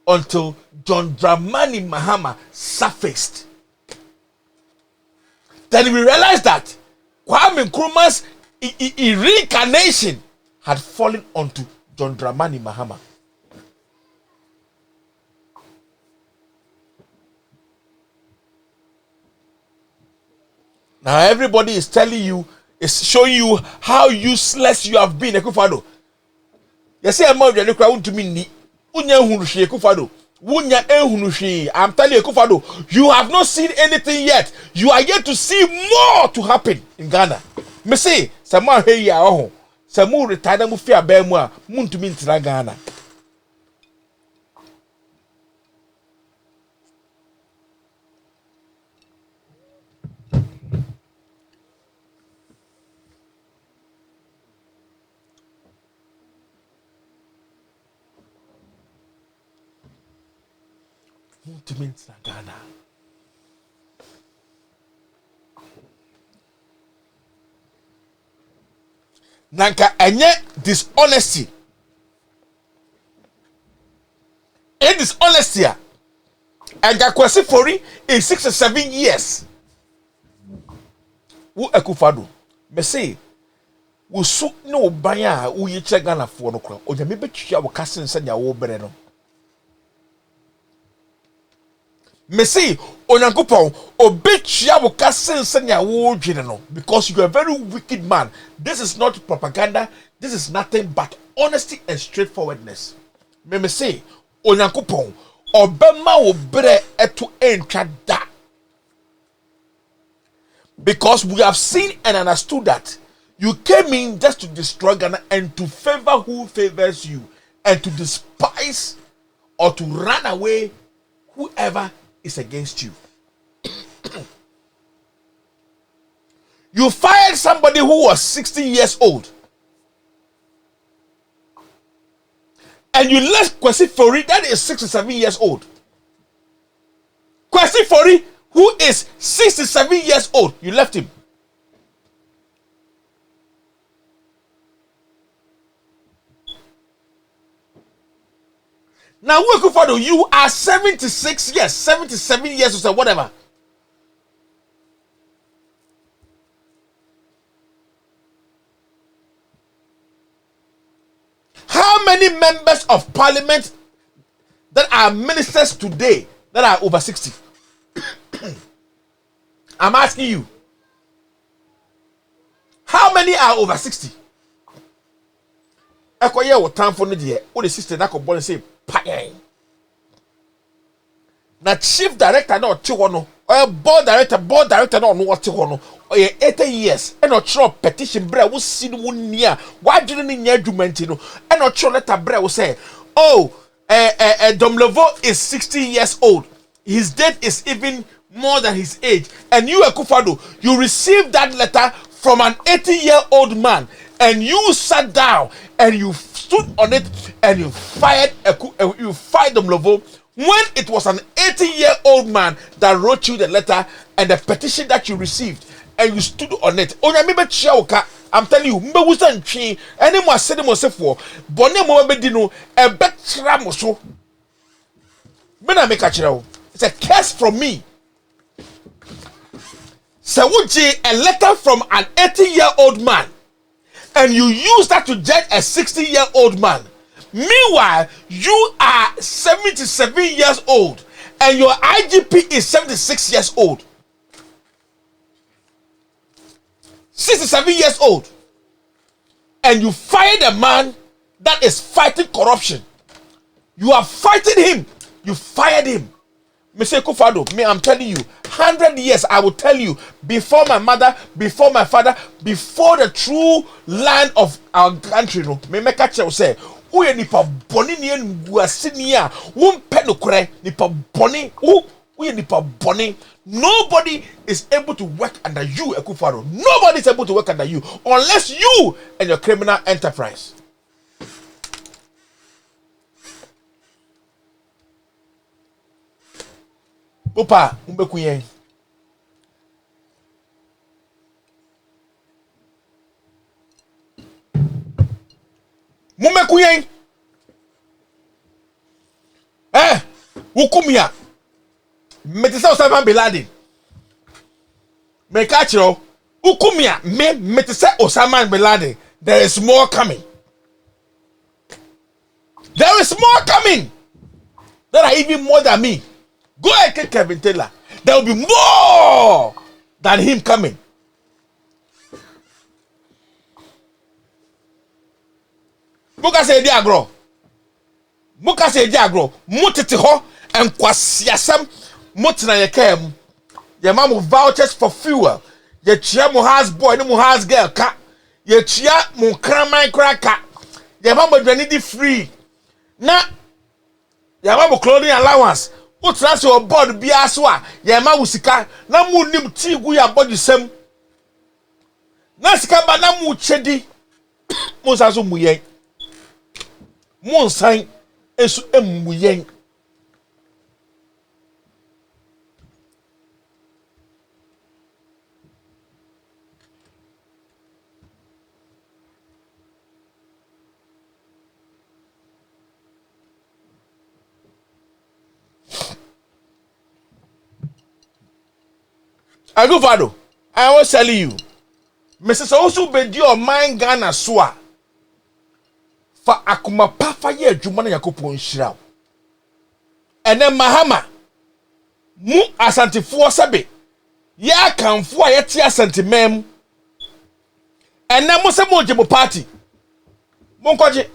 until John Dramani Mahama surfaced. Then we realized that Kwame Nkrumah's reincarnation had fallen onto John Dramani Mahama. Now everybody is telling you, is showing you how useless you have been, Akufo Addo. You say I'm not going to mean unya hunushi, Akufo Addo. Unya hunushi. I'm telling you, Akufo Addo, you have not seen anything yet. You are yet to see more to happen in Ghana. Me say, someone here ya oh, someone retired mu fear bear mu to mean to Ghana. To mean Ghana. Nanka enye dishonesty. Dishonesty. Ega kwesi fori in 6 or 7 years. Wo Akufo Addo. Me say wo so no banya wo ye che Ghana fo no kra. Onya me betwa wo kasen se nya wo bere no. Me say Onyankopon obetua wo kasen se nya wo dwene no, because you are a very wicked man. This is not propaganda. This is nothing but honesty and straightforwardness. Me say Onyankopon obema wo bere eto entwa da. Because we have seen and understood that you came in just to destroy Ghana and to favor who favors you, and to despise or to run away whoever is against you. You fired somebody who was 60 years old, and you left Kwesi Fori, that is 67 years old. Kwesi Fori, who is 67 years old, you left him. Now, Akufo Addo, you are 76 years, 77 years, or so, whatever. How many members of parliament that are ministers today that are over 60? I'm asking you. How many are over 60? Ekoye wo time for no de o the sister na ko born say payen. Na chief director na o te ho no, or board director na no o te ho no, or 80 years and o throw petition bre wo si no ni a, wa dwene ni nya adwumanti no, and o throw letter bre wo say, "Oh, Domlevo is 60 years old. His date is even more than his age." And you, Akufo Addo, you received that letter from an 80-year-old man, and you sat down and you stood on it and you fired Domlevo when it was an 80-year-old man that wrote you the letter and the petition that you received, and you stood on it. I'm telling you, mbe wusan twi ene mo asede mo sefo bone mo be di no e betra mo so. Me na make a kire. It's a curse from me. So would a letter from an 80-year-old man, and you use that to judge a 60-year-old man. Meanwhile, you are 77 years old and your IGP is 76 years old. 67 years old. And you fired a man that is fighting corruption. You are fighting him. You fired him. Mr. Akufo Addo, me, I'm telling you, 100 years I will tell you, before my mother, before my father, before the true land of our country, no, me make a child say, uye nipa boni ni nguasini ya, umpe no kure, nipa boni, uye nipa boni. Nobody is able to work under you, Akufo Addo. Nobody is able to work under you unless you and your criminal enterprise. Opa, umbekuyen. Mumbekuyen. Wukumia. Metisa Osama bin Laden. Mekachiro. Wukumia. Metisa Osama bin Laden. There is more coming. There is more coming. There are even more than me. Go and get Kevin Taylor. There will be more than him coming. Muka se diagro. Muka se diagro. Mutiti ho and kwasiasam mutina yekem. Ye mamu vouchers for fuel. Ye chia mu house boy, no mu house girl ka. Ye chia mu kraman kraka. Ye mamu dwanidi free. Na ye mamu clothing allowance. Utra se board bia so a ye ma wusika na mu nim ti gu ya body sem na sika ba na mu chedi mu sa so mu yen mu nsan esu emu yen. Akufo Addo, I was telling you, Mrs. Also be your mind Ghana soa. For akuma pafa ye adwuma na Yakopon nhira. Ene mahama mu asantefoɔ sebe ya kanfo a yete asantemam. Ene mo se mo je mo party. Mo nkoje.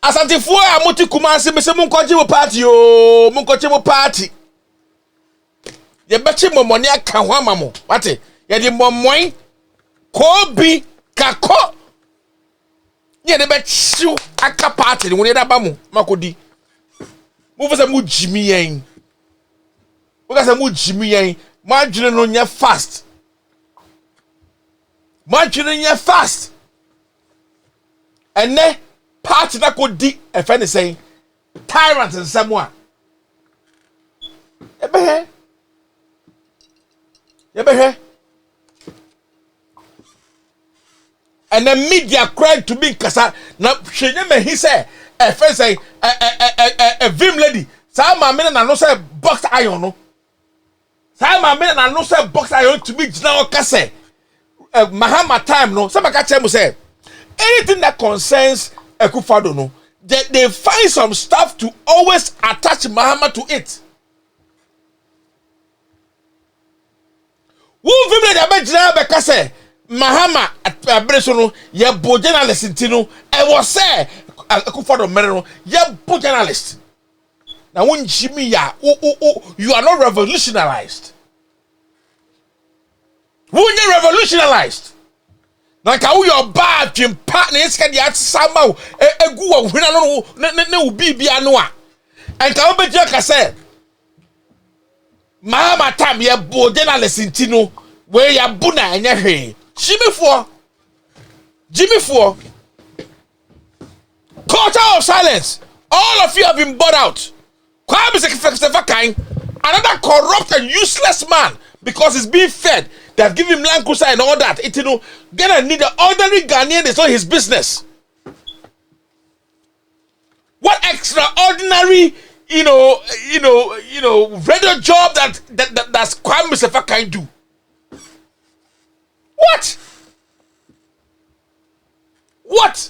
Asantefoɔ a moti Kumasi me se mo nkoje mo party o, mo nkoje mo party. Ye bechi momoni aka ho amamo wate ye de momon ko bi kako ye de bechi aka party ni woni da ba mu makodi mu fese mu jimi yen wo ka se mu jimi yen ma adwene no nya fast ene party na kodi e fe ne say tyrant nsemo a ebe he Yebehwe. And the media cried to me kasa na hwenye me he say e fe say vim lady sa ma me na no say box iron no sa ma me na no say box iron to me gina o kase mahama time no say maka tell me say anything that concerns Akufo Addo no they find some stuff to always attach Mahama to it. Who vimle da be jina be ka say Mahama abreso no ye bo journalist ntino e wo say Akufo Addo mere no ye bo journalist na won jimi ya you are not revolutionized. Who you revolutionized? Na ka wo your bad twimpa na yeska dia tsama egu wo hwena no ne wo bibia no a enka wo be jia ka say Mahama tam ye bo journalist ntino we ya bu na anya hwe Jimmy for culture of silence. All of you have been bought out. Another corrupt and useless man because he's being fed. They have given him Land Cruiser and all that. It gonna need an ordinary Ghanaian. It's not his business. What extraordinary radio job that's Kwame Sefa can do? What?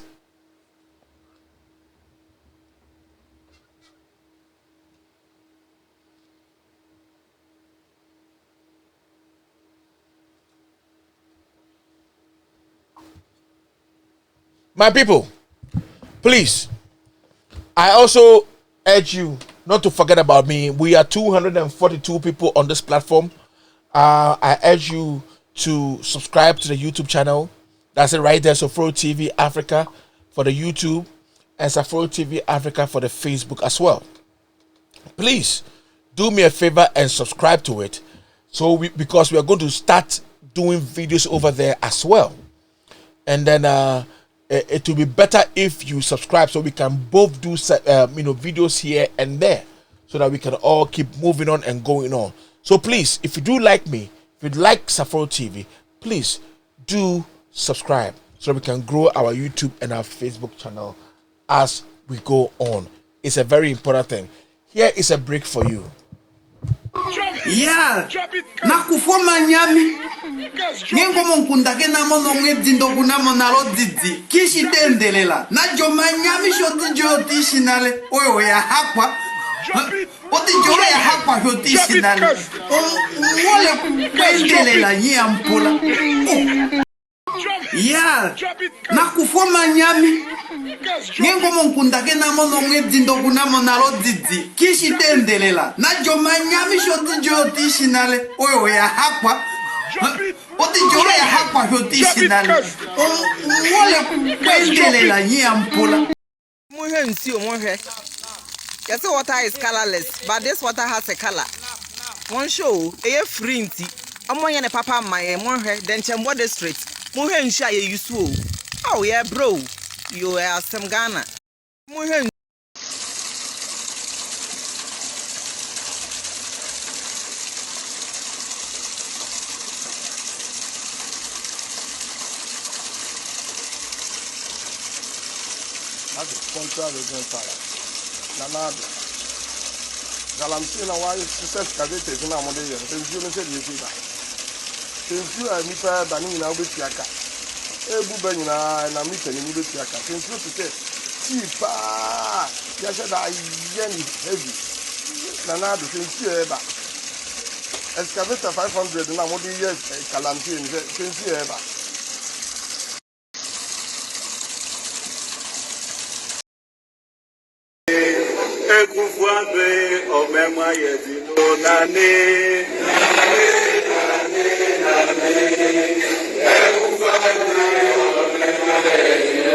My people, please, I also urge you not to forget about me. We are 242 people on this platform. I urge you to subscribe to the YouTube channel. That's it right there. Safro TV Africa for the YouTube and Safro TV Africa for the Facebook as well. Please do me a favor and subscribe to it. Because we are going to start doing videos over there as well. And then it will be better if you subscribe so we can both do videos here and there so that we can all keep moving on and going on. So please, if you do like me, if you like Safro TV, please do subscribe so we can grow our YouTube and our Facebook channel as we go on. It's a very important thing. Here is a break for you. Yeah, Akufo manyami. Nyengo monkundake na mono mwedindo kuna monalo didi. Kishi tendelela. Na jo manyami shoti joti shinale. Oyo ya hakwa. Oti joro ya hakwa shoti shinale. Wole kwendelela nyampula. Yeah, Akufo manyami. Nyengo monkundake na mono mwedindo kuna monalo didi. Kishi tendelela. Na jo manyami shoti joti shinale. Oyo ya hakwa. Oti joro ya hakwa shoti shinale. Wole kwendelela nyampula. Muhe nsio muhe. You see, water is colorless, but this water has a color. One show, a free inti. Amoya ne papa my muhe, then Chembo district. Muhe nsha ye yusu. Oh yeah, bro. You are some Ghana. Muhe. Contrary against fire. Nanado. Galamsey na why success cadet na mo dey. Since you say you see that. Since you are nipa bani na obetiaka. Ebu bani na meet ni obetiaka. Since you say cheaper. Ya said that yen is heavy. Nanado since you ever. Excavator 500 na mo dey yes Galamsey since you ever. Akufo Addo omema yedino nane Akufo Addo omema yedino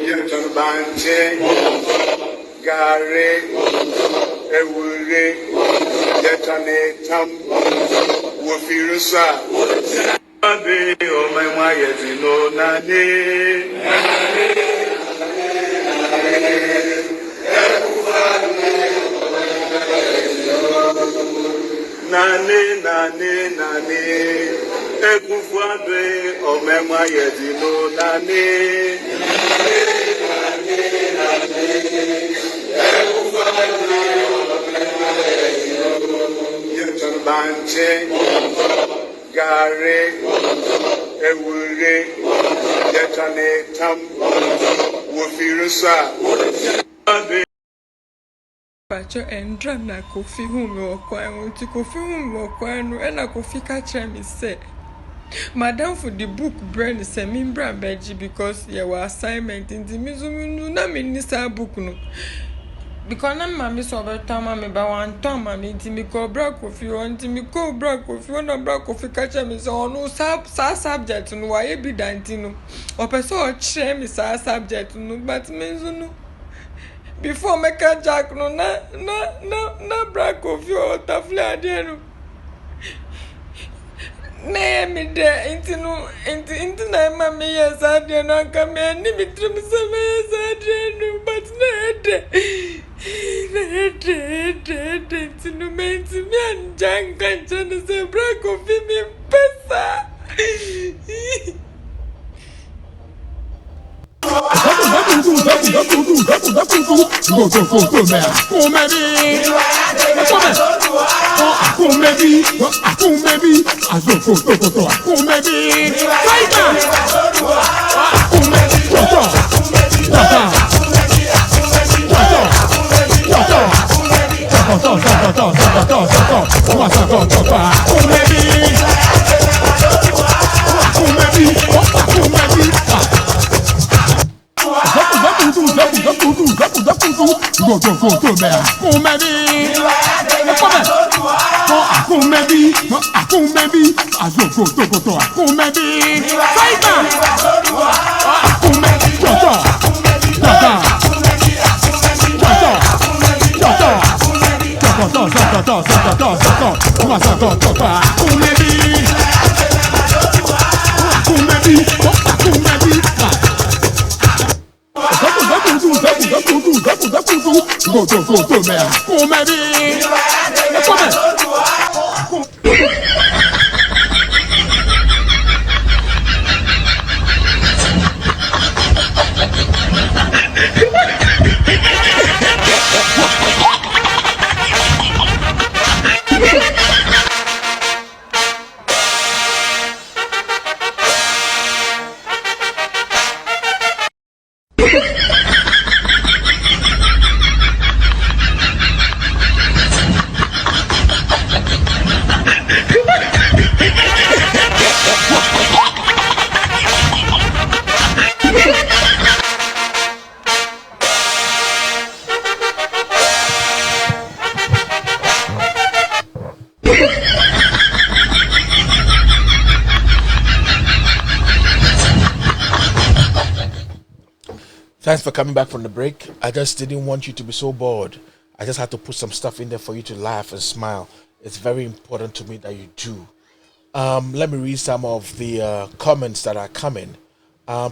yeton banche gare ewure yetane tam wofirusa Addo omema yedino nane Nane Akufo Addo omema yedino nane Akufo Addo omema yedino yeton banche gare ewure yetane tam wofirusa Pacho endra na Kofi hume wakwan ti Kofi hume wakwan no na Kofi ka kire me say madam for the book brain say me bra beji because ye were assignment in the mizumunu na me ni sa book no because na mama so be tama me ba wan tama me ti me ko bra Kofi on ti me ko bra Kofi on na bra Kofi ka kire me say ono subject no wa ye bi danti no o person o kire me sa subject no but me zunu before make a jack no na bra Kofi o tafle ade no na me de inti na ma me yes ade no aka me ni me trim se me yes ade no but na ade tinu me inti me anjan kan chane se bra Kofi me pesa Thanks for coming back from the break. I just didn't want you to be so bored. I just had to put some stuff in there for you to laugh and smile. It's very important to me that you do. Let me read some of the comments that are coming.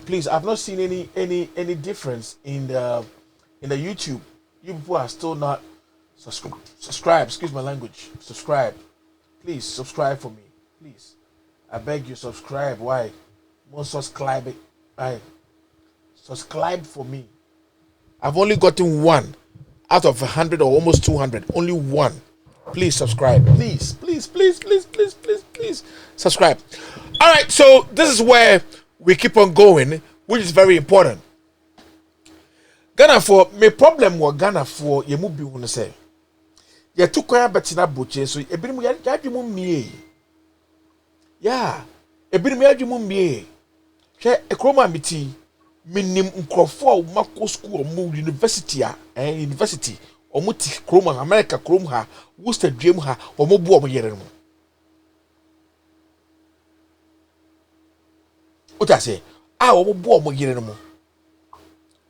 Please, I've not seen any difference in the YouTube. You people are still not subscribe. Excuse my language. Subscribe. Please subscribe for me. Please, I beg you, subscribe. Why? More subscribe. Why? Subscribe for me. I've only gotten one out of 100 or almost 200. Only one. Please subscribe. Please subscribe. All right, so this is where we keep on going, which is very important. Ghana for me problem with Ghana for ye mu bi hu no say. Ye to kwaya betina boche so ebinim ya adwemu mie. Yeah. Ebinim ya adwemu mie. Hwe ekroma miti minim nkrofo mako school mu university university omuti kroma America krom ha Worcester dwem ha omobu omyere no. Ota say omobu omyere no.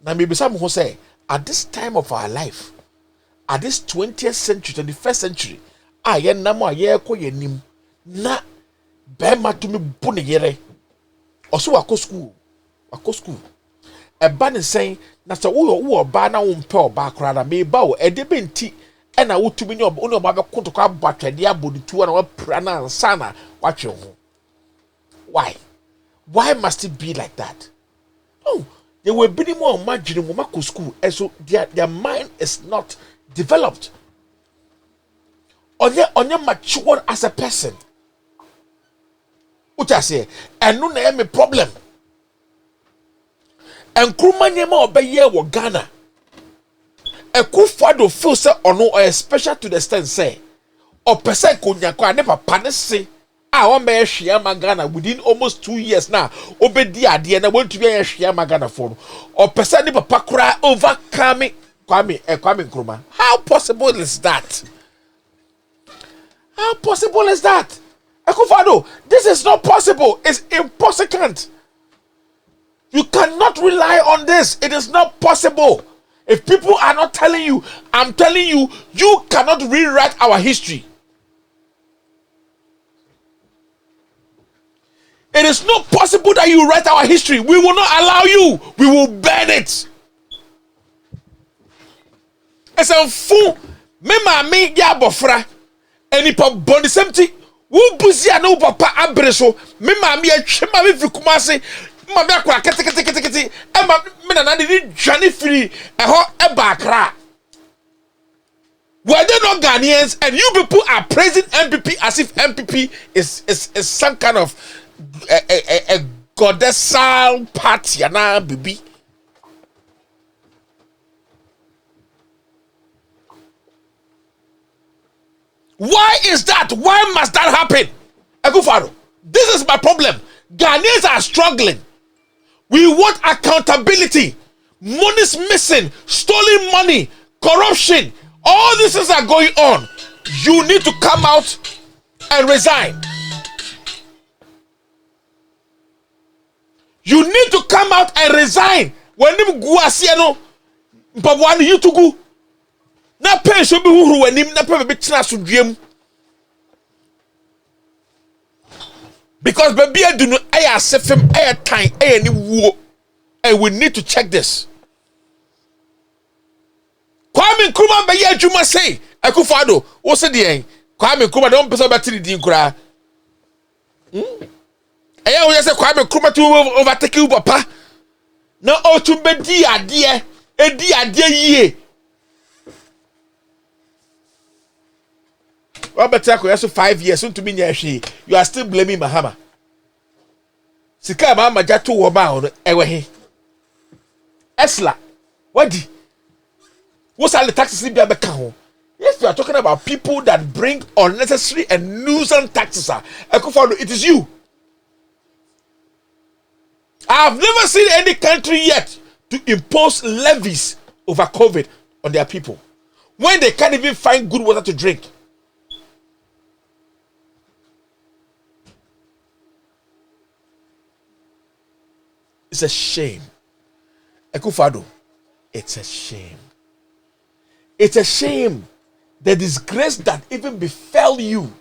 Na me bisa mo say at this time of our life, at this 20th century, 21st century, ye nam ye koyenim na be matumi bu ne yere. Oso wako school. Eba ne sen na se wo ba na wo mpe oba kra na me ba wo edebe nti e na wo tumi ne oba be kontoko abatwede aboditu na wa pra na ansa na wa twe ho. Why must it be like that? Oh, they were being more imagining Mako school, and so their mind is not developed. Or you're mature as a person. What I say, and no name a problem. And Krumanyama obey wa Ghana. Akufo Addo feel say or no or special to the extent say or person kunyako never panese. I be share Ghana within almost 2 years now. Obedi ade na want to be share Ghana for or person ni papa kura overcome Kwame Nkrumah. How possible is that? How possible is that? Akufo Addo, this is not possible. It's impossible. You cannot rely on this. It is not possible. If people are not telling you, I'm telling you, you cannot rewrite our history. It is not possible that you write our history. We will not allow you. We will burn it. It's a fool. Me mami ya bofra. Eni pa boni semti. Wu buzi anu papa abreso. Me mami ya chema mi fi kumase. Mami akwa kete. Ema me na di jani free. Eho eba Accra. Were they not Ghanaians? And you people are praising MPP as if MPP is some kind of a goddessal party, baby. Why is that? Why must that happen? Akufo Addo, this is my problem. Ghanaians are struggling. We want accountability. Money's missing, stolen money, corruption. All these things are going on. You need to come out and resign. You need to come out and resign. When you go asiano, mpabwani you to go. Na pay so be huru when him na pay be tina so dwem. Because baby I do no aya sefem aya time aya ni wo. And we need to check this. Kwame Nkrumah be ye adwuma say Akufo Addo wo se de Kwame Nkrumah don pese battery din kura. Eya wo say Kwame Nkrumah to overtake you papa. Na o tun be di ade yie. Roberta ko yeso 5 years so to me nya hwe. You are still blaming Mahama. Sika ma jato wo ma ho ewe he. Esla, what di? What's all the taxes be able to? If you are talking about people that bring unnecessary and nuisance taxes, it is you. I have never seen any country yet to impose levies over COVID on their people when they can't even find good water to drink. It's a shame. Akufo Addo, it's a shame. It's a shame the disgrace that even befell you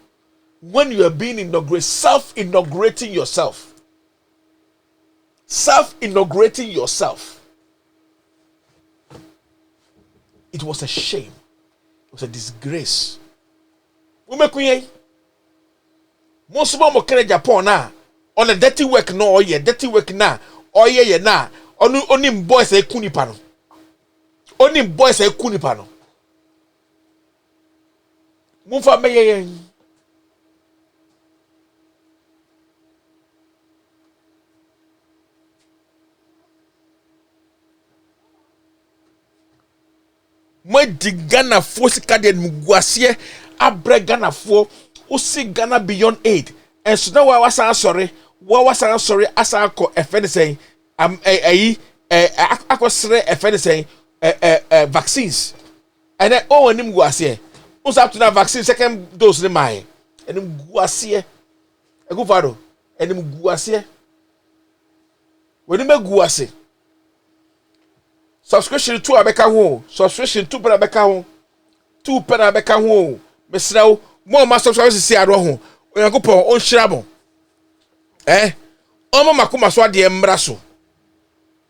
when you are being inaugurated, self-inaugurating yourself. Self-inaugurating yourself. It was a shame. It was a disgrace. Most of them are Japan now. On a dirty work no, dirty work now. Na. Only boys say kunipano. Only boys say kunipano. Mufa meye. Moi di Ghana fo sika de muguasie abre Ghana fo usi Ghana beyond aid. And so now wa sorry asa ko efene say akosre efene say vaccines. And then onim guasie. Who's up to that vaccine second dose ni mai. Enim guasie. Akufo Addo. Enim guasie. When you make guasie. Subscription 2 abeka ho. Subscription 2 pera abeka ho. 2 pera abeka ho. Mesrawo mo ma subscribe si ado ho. Onyankopon on hyirabo. Omo makoma so ade embra so.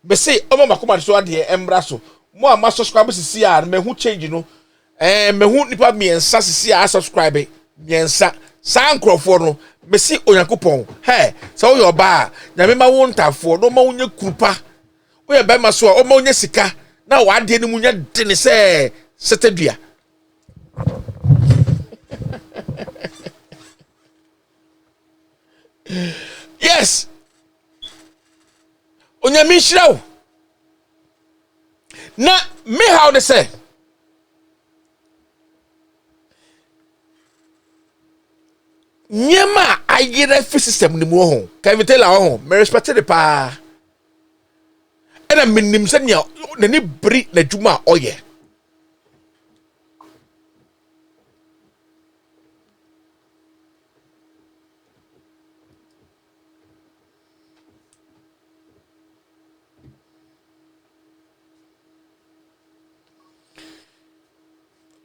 Be say omo makoma so ade embra so. Mo ama subscribe si a me hu change no. Me hu nipa miensa si a subscribe miensa. Sa nkrofo no be say onyankopon. So your ba na me ma won tafo no ma wonye kurupa. We be ma so o ma wonye sika na wa ade ni munya de ne se setadua. Yes. Onyami shiraw. Na me how they say. Nyema ayire fi system ni mu ho. Can you tell ho? Me respect the pa. Ena minim se nya na ni bri na djuma oye.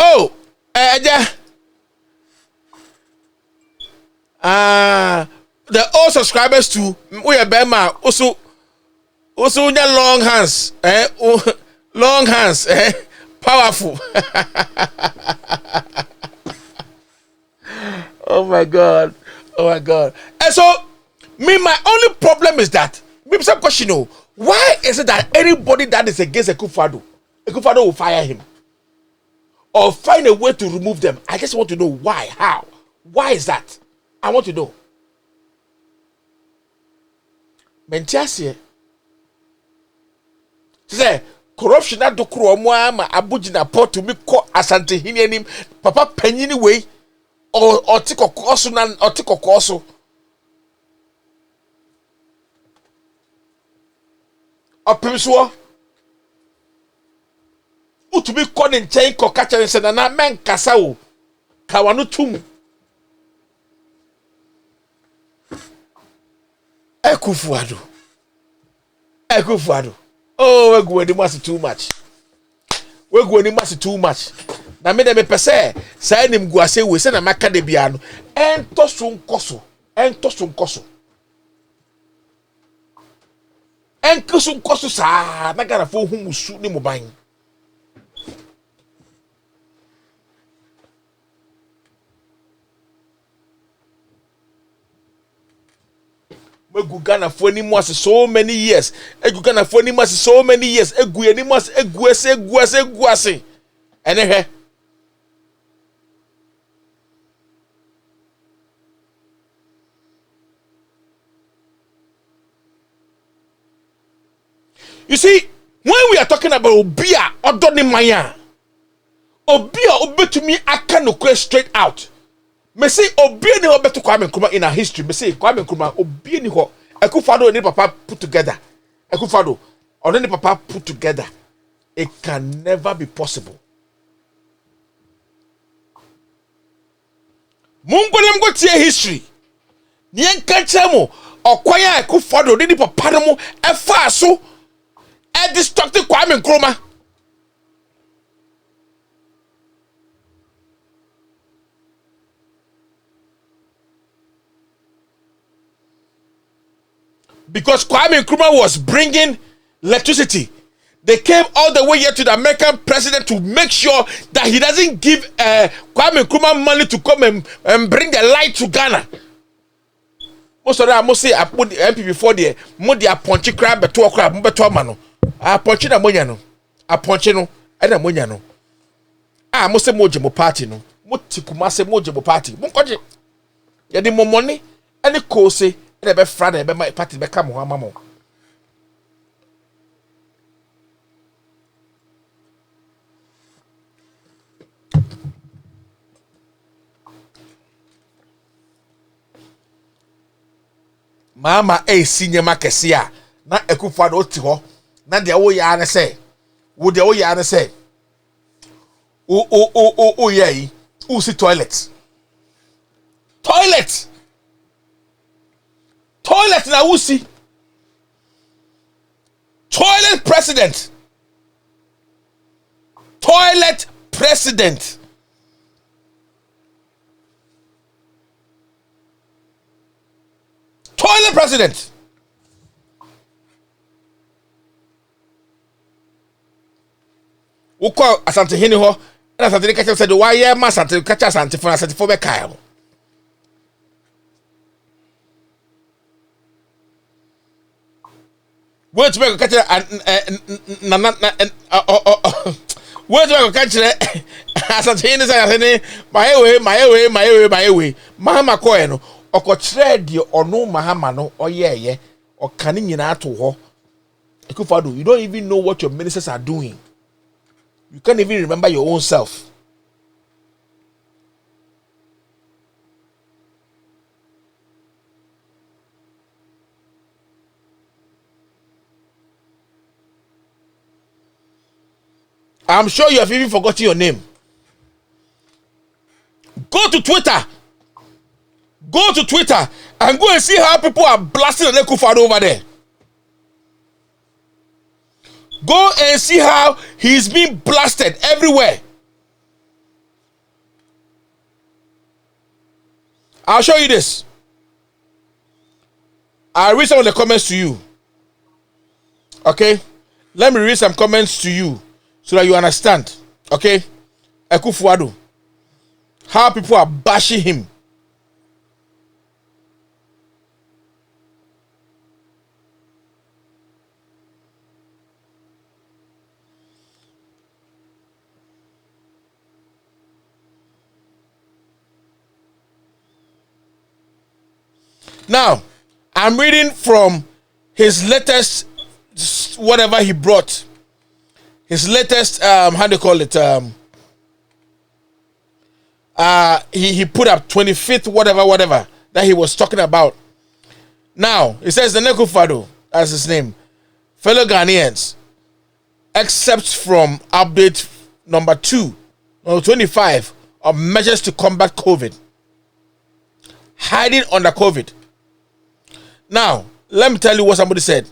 Oh, the old subscribers to we are Bema also long hands, long hands, powerful. Oh my God. And so my only problem is that some question, why is it that anybody that is against Akufo Addo will fire him? Or find a way to remove them. I just want to know why, how. Why is that? I want to know. Mentiasie. Say corruption na do kro omo ama abugina port to me ko asante hini anim papa panyini we or otikokoso na otikokoso. Opimso to be called in chain ko catcher and said na men kasa o kawanu tum Akufo Addo oh we go any mass too much na me dem pe say say nim go ase we say na maka de bia no ento so nkoso sa na gara fo hu musu ni mo ban egu Ghana for any more so many years egu Ghana for any more so many years egu any more egu ase ene he you see when we are talking about obia odoni maya obia obetumi aka no straight out me say obia ni obeto Kwame Nkrumah in our history me say Kwame Nkrumah obia ni ho Akufo Addo ni papa put together Akufo Addo or ni papa put together it can never be possible mungo tie history ni enka chamo okwaya Akufo Addo ni papa no mu efa so e destructive Kwame Nkrumah because Kwame Nkrumah was bringing electricity. They came all the way here to the American president to make sure that he doesn't give Kwame Nkrumah money to come and bring the light to Ghana. Most of them, I must say, I put the MP before there. Mo dia ponchi crab, beto crab, mo beto mano. I ponchi na monya no. I ponchi no. Ena monya no. Ah, mo se moje mo party no. Mo tikuma se moje mo party. Mo koje. Ya di mo money. Any kose. Ena be frada, ebe my party be come ho amamo. Mama senior makesia na Akufo Addo oti ho na de wo ya ne say wo de wo ya ne say o ye o si toilet na wo si toilet president Uko asante hini ho na asante ni kacha said why ye ma asante kacha asante for be kai ho wait me kacha na wait me kacha asante hini say asante my way mahama ko e no okochire de ono mahama no oyeye okane nyina ato ho Akufo Addo, you don't even know what your ministers are doing. You can't even remember your own self. I'm sure you have even forgotten your name. Go to Twitter and go and see how people are blasting Akufo Addo over there. Go and see how he's being blasted everywhere. I'll show you this. I'll read some of the comments to you. Okay? Let me read some comments to you so that you understand. Okay? Akufo Addo. How people are bashing him. Now, I'm reading from his latest, whatever he brought. His latest, how do you call it? He put up 25th, whatever, that he was talking about. Now, it says the Akufo Addo, that's his name. Fellow Ghanaians, except from update number 2, or 25 of measures to combat COVID. Hiding under COVID. Now, let me tell you what somebody said.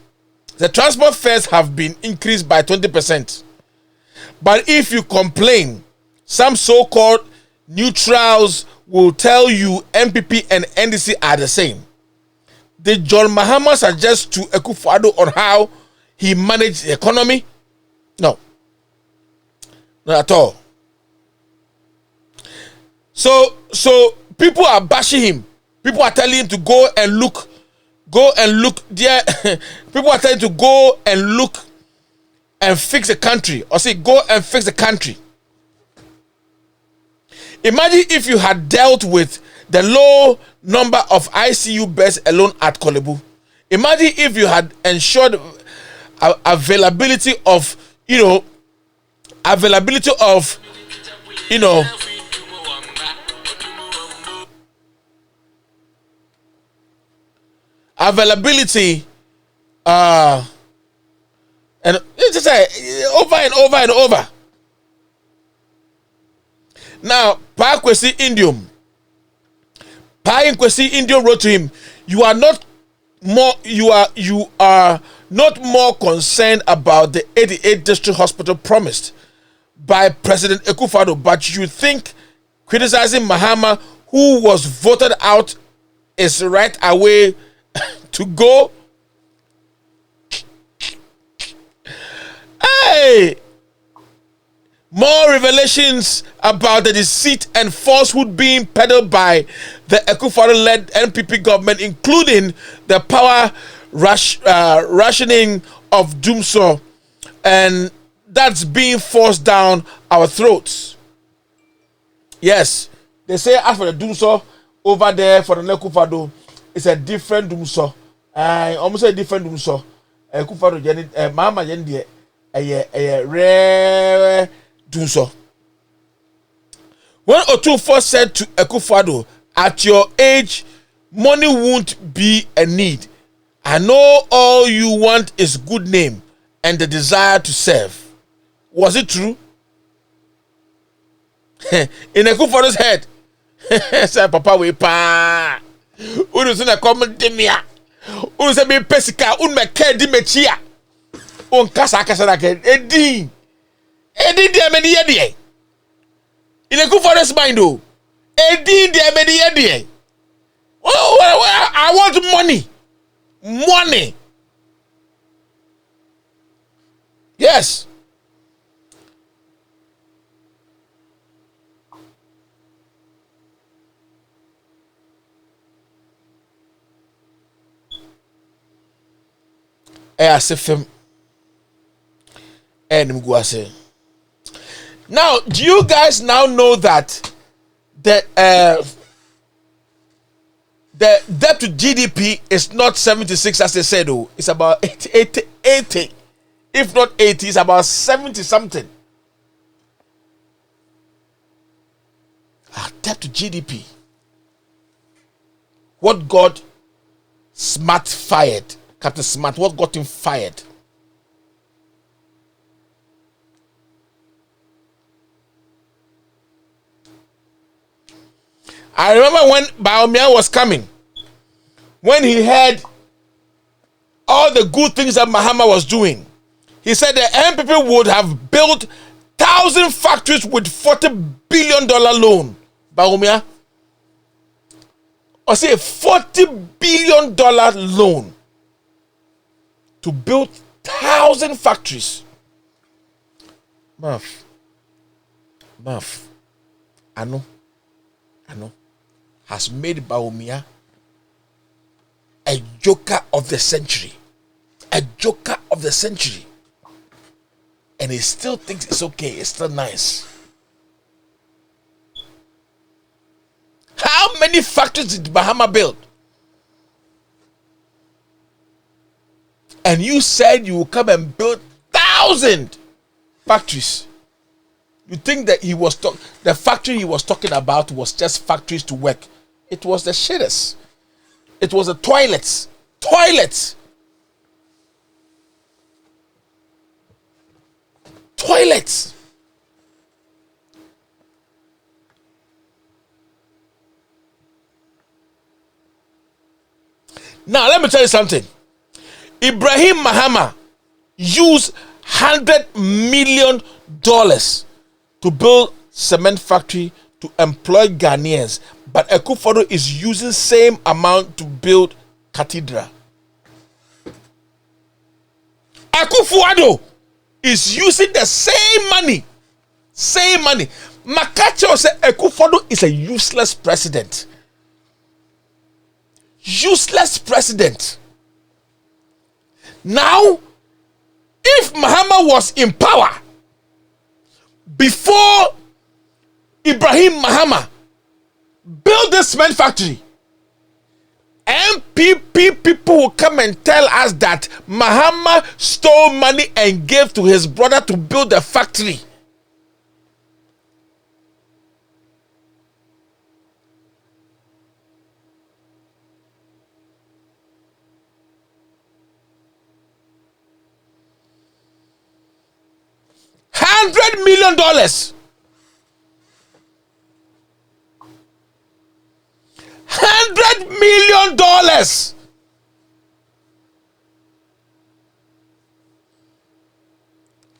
The transport fares have been increased by 20%. But if you complain, some so-called neutrals will tell you MPP and NDC are the same. Did John Mahama suggest to Akufo Addo on how he managed the economy? No. Not at all. So people are bashing him. People are telling him to go and look there. People are telling him to go and look and fix the country, or say go and fix the country. Imagine if you had dealt with the low number of ICU beds alone at Kolebu. Imagine if you had ensured availability of and it's just over and over and over. Now, Pa Kwesi Indium wrote to him, you are not more concerned about the 88 district hospital promised by President Akufo Addo, but you think criticizing Mahama, who was voted out, is right away to go. Hey, more revelations about the deceit and falsehood being peddled by the Akufo Addo-led NPP government, including the power rationing of Dumso, and that's being forced down our throats. Yes, they say as for the Dumso over there for the Akufo Addo, it's a different Dumso. Almost a different Dumso. Akufo Addo, Mama Yendi, a rare Dumso. When Otunfo said to Akufo Addo, at your age, money won't be a need. I know all you want is good name and the desire to serve. Was it true? In Akufo Addo's head, say Papa we pa. Unu sina common demia. Unu se me pesika. Unu me ke di me chia. Un kasa na ke edi de me di yedi. In Akufo Addo's mind though, edi de me di yedi. I want money. Yes. Now, do you guys now know that the debt to GDP is not 76 as they said, though. It's about 80. If not 80, it's about 70 something. Debt to GDP. What got Smart fired? Captain Smart, what got him fired? I remember when Baumia was coming, when he heard all the good things that Mahama was doing, he said the MPP would have built 1,000 factories with $40 billion loan. Baumia, or say $40 billion loan to build 1,000 factories. Maf, I know, has made Baumia a joker of the century. A joker of the century. And he still thinks it's okay, it's still nice. How many factories did Bahama build? And you said you will come and build 1,000 factories. You think that the factory he was talking about was just factories to work? It was the shitters. It was the toilets. Toilets. Now let me tell you something. Ibrahim Mahama used $100 million to build cement factory to employ Ghanaians, but Akufo Addo is using same amount to build cathedral. Akufo Addo is using the same money. Makacho said Akufo Addo is a useless president. Useless president. Now, if Mahama was in power before Ibrahim Mahama built this cement factory, MPP people will come and tell us that Mahama stole money and gave to his brother to build the factory. $100 million. $100 million.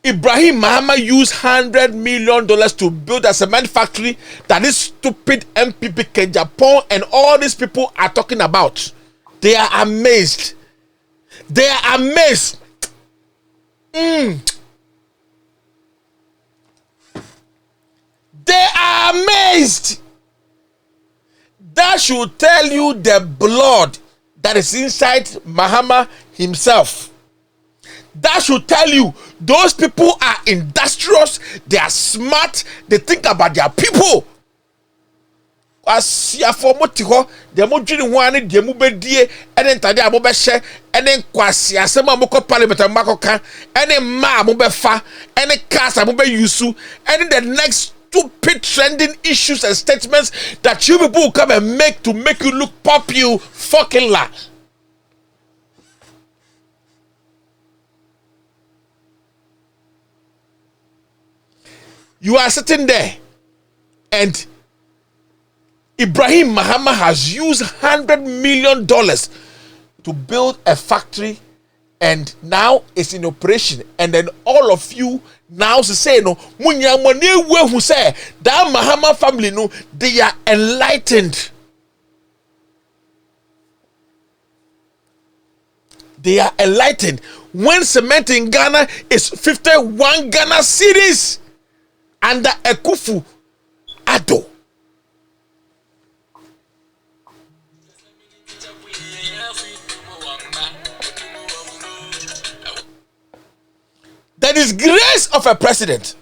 Ibrahim Mahama used $100 million to build a cement factory that this stupid MPP Japan and all these people are talking about. They are amazed. They are amazed. They are amazed. That should tell you the blood that is inside Mahama himself. That should tell you those people are industrious, they are smart, they think about their people. Asia for motiho, the mojini one, the mubedie, and then Tadia Mobeshe, and then Quasia, some Moko Parliament and Makoka, and then Ma Mobefa, and then Casa Mobe Yusu, and then the next stupid trending issues and statements that you people will come and make to make you look pop you fucking lie. You are sitting there and Ibrahim Mahama has used $100 million to build a factory and now it's in operation, and then all of you now say no munyamone who say that Mahama family no, they are enlightened. They are enlightened. When cement in Ghana is 51 Ghana cedis under Akufo Addo. The disgrace of a president.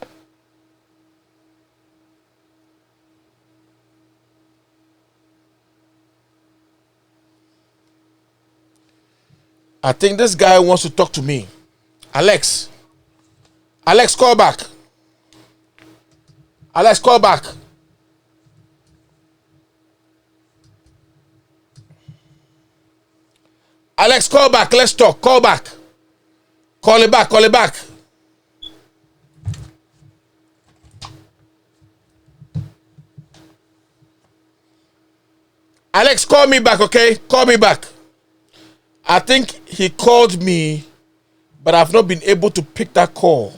I think this guy wants to talk to me. Alex, call back. Alex, call back. Alex, call back. Let's talk. Call back. Call it back. Call it back. Alex, call me back, okay? Call me back. I think he called me, but I've not been able to pick that call.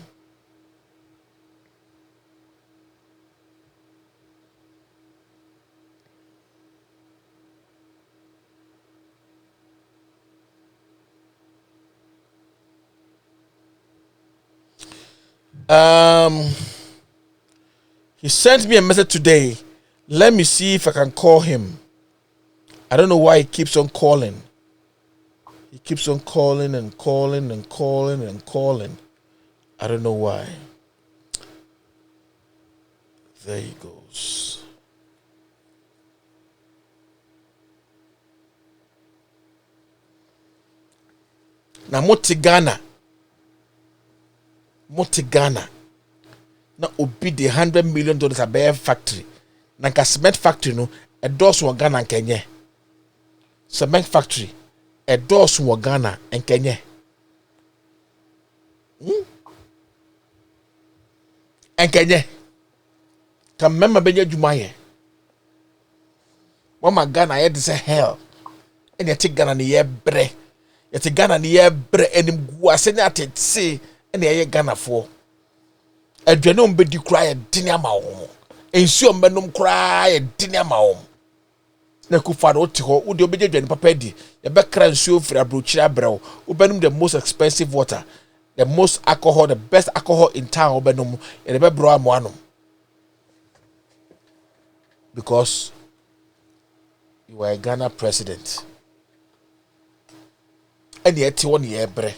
He sent me a message today. Let me see if I can call him. I don't know why he keeps on calling. He keeps on calling and calling and calling and calling. I don't know why. There he goes. Now, Motigana. Now, obi the $100 million a bear factory. Nanka cement factory no, a doors wa Ghana and Kenya. Cement factory, a doors wa Ghana and Kenya. And Kenya. Can remember Benja Jumaye. Mama Ghana, I had to say hell. and you take Ghana near bre. You take Ghana near bre and him guase na tete and you Ghana for. Adwanom be di cry dinner ma wo. Ensuo mbenum cry dinner ma wo. Na Akufo Addo oti ho wo de obeje dwane papa di. You be kra nsuo firi abrochira brew. Wo benum the most expensive water. The most alcohol, the best alcohol in town wo benum. You be bro am anom. Because you are a Ghana president. And yet you want your bre.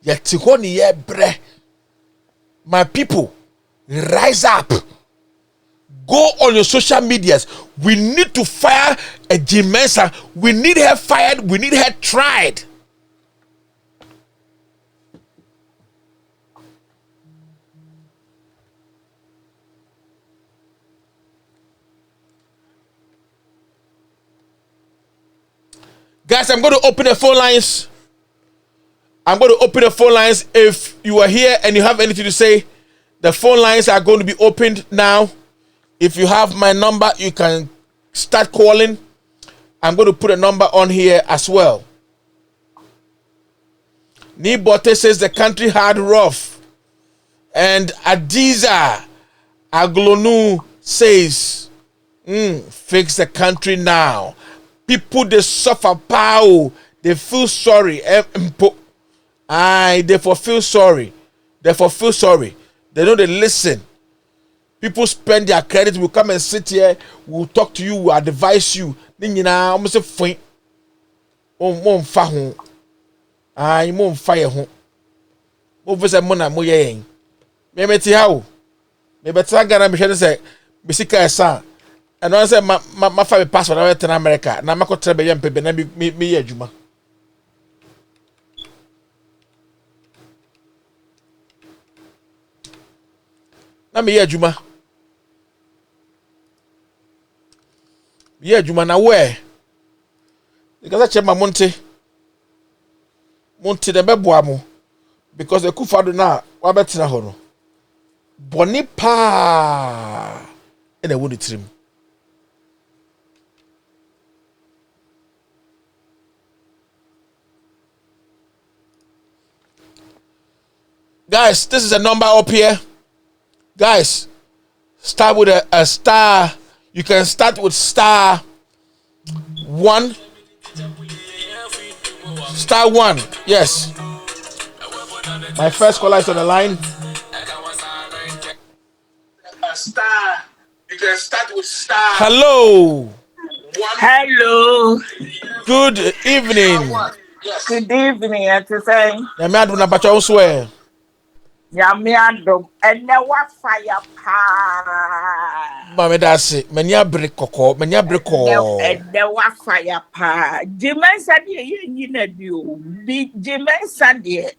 Yet you want your bre. My people, rise up. Go on your social medias. We need to fire a Jimensa. We need her fired. We need her tried. Guys, I'm going to open the phone lines. I'm going to open the phone lines. If you are here and you have anything to say, the phone lines are going to be opened now. If you have my number, you can start calling. I'm going to put a number on here as well. Nibote says the country had rough. And Adiza Aglonu says, fix the country now. People, they suffer power. They feel sorry. They feel sorry. They feel sorry. They know they listen. People spend their credit. We'll come and sit here. We'll talk to you. We'll advise you. Then you know, I'm say fine. Mom fire. Mom fire home. Mom say mona mo yen. Me meti how. Me better Ghana me share say bisika esa. And I say my family passport I went to America. Na mako trebe yam pebe na me adwuma. Na me adwuma. Yeah, Juma na where? Because I check my Monte the beboamo. Because the Akufo Addo na wabetina hono. Boni pa ene woni trim. Guys, this is a number up here. Guys, start with a star. You can start with *1. *1. Yes. My first caller is on the line. You can start with *. Hello. Hello. Good evening. Good evening, everything. Yami adu na bacha uswe. Yami adu. And now what fire pa? Mame dasi. Menya break koko. Menya break ko. And now what fire pa? Jimensa die yina dio. Jimensa die.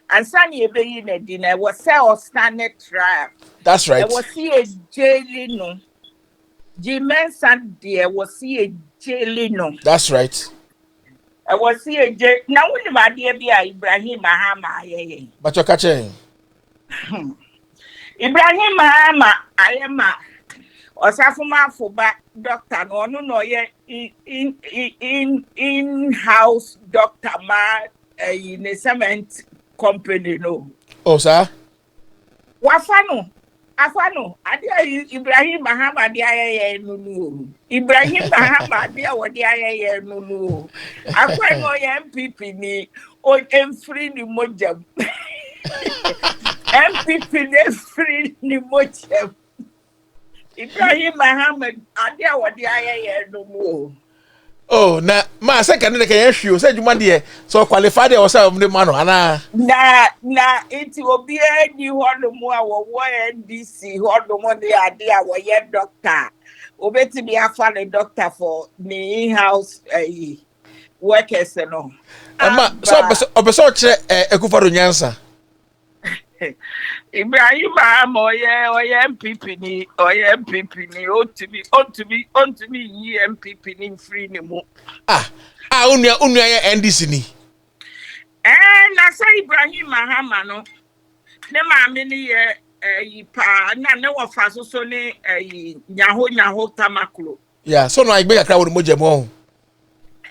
And Sunny be in a dinner was sell standard trial. That's right. I was see a jailing no. Jimensa die was see a jailing no. That's right. I was see a jail. Now when my dear be Ibrahim Mahama. But you're catching. Ibrahim Mahama, I am a Osafuma for back doctor, no, in-house doctor, in a cement company, no. Oh, sir. Wafano, Adia Ibrahim Mahama, dear, no. Ibrahim Mahama, dear, what dear, no. I quite know MPP ni, or free the mojab. MPP free ni mojab. Ibrahim Mahama, Adia, what dear, no. Oh, na ma second the can issue said you man so qualified yourself the man ana na it will be any one more NDC one more the idea where ye doctor obeti be a doctor for the in-house workers no ma so obeso che Akufo Addo nyansa Ibrahim oye MPP ni on to me MPP ni free ni mo unya ya NDC ni na say Ibrahim Mahama no ne maame ni ye pa na ne wo fa so ni nyaho tamaklo Yeah, so no I be kakra wo moje mo.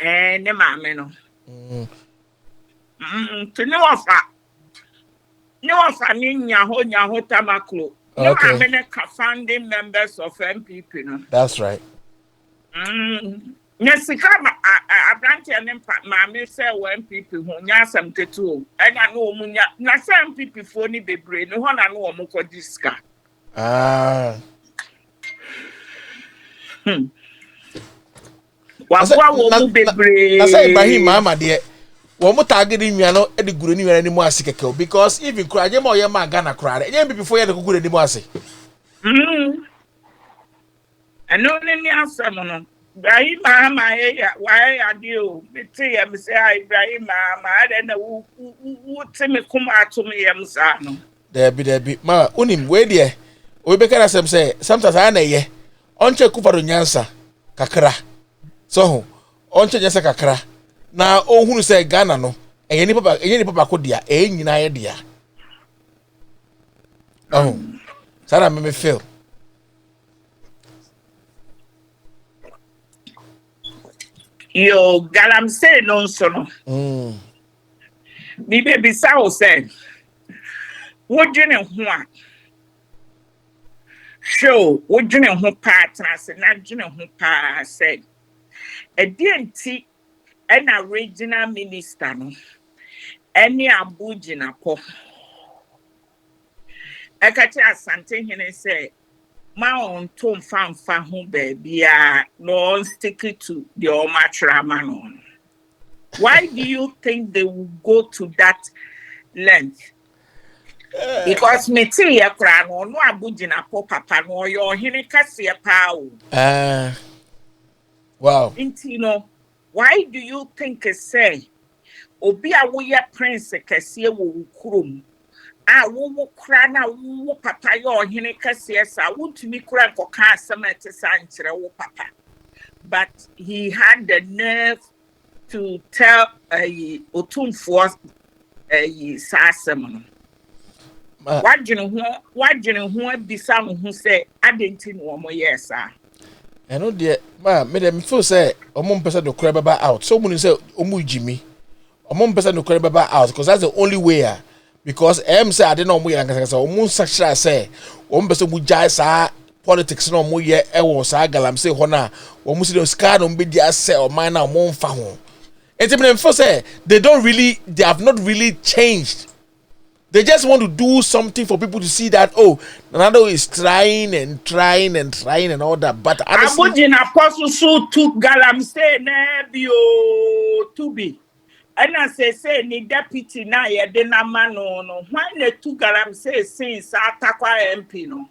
Ne maame no. To no offer. No offer ni nya ho tamaklo. No Okay. maame ne ka founding members of MPP no. That's right. Nyesika abranche ne maame say MPP ho nya asem tetu. Ena no omunya na say MPP fo ni bebre no ho na no omo ko diska. Wabua wo mu bebre. Na say Ibrahim Mama de wo mu target nwa no e de guru ni nwa ni mu ase keke because even kura je ma oye ma Ghana kura e MPP fo ye de guru ni mu ase. Eno ni asem no. Ibrahim Mama ya why adio me te ya me say Ibrahim Mama ade na wo te me kuma ato me yam sa no. There be ma unim we de we be kana say sometimes I na ye onche Akufo Addo nyansa kakra so onche nyansa kakra na ohunu say Ghana no enye ni papa ko dia nyina ye dia sara me feel Yo galamsey no so no. Mi baby sao say wodwene ho a show wodwene ho partner say na dwene ho pa say edienti ena regional minister no eni abugina po ekachi asante hene say ma on tom fanfa ho baby no stick to the omatrama no. Why do you think they will go to that length? Because me tea ya kra no abugina po papa no yo hene kase pa o. Wow. Inti no, why do you think say obi a wo ye prince kase wo kurom wo kra na wo papa yo hene kase sa wontumi kra nkoka asem etesa nkyere wo papa, but he had the nerve to tell otumfo sasem no. Wajene ho abisa mo ho say adenti no mo yesa. Eno de ma me dem feel say omo mpesa do kra baba out. So mo say omo jimi. Omo mpesa do kra baba out because that's the only way. Because say I didn't know mo yan kasa omo sakra say omo mpesa mu jai sa politics no mo ye e wo sa galam say ho na omo si do ska no be dia say o man na omo mfa ho. Enti me feel say they have not really changed. They just want to do something for people to see that, oh, Nando is trying and all that. But honestly, Abujin apostle so took galamsey nebio to be. And I say ni deputy na ye de na mano no. Why ne took galamsey since atakwa MP no?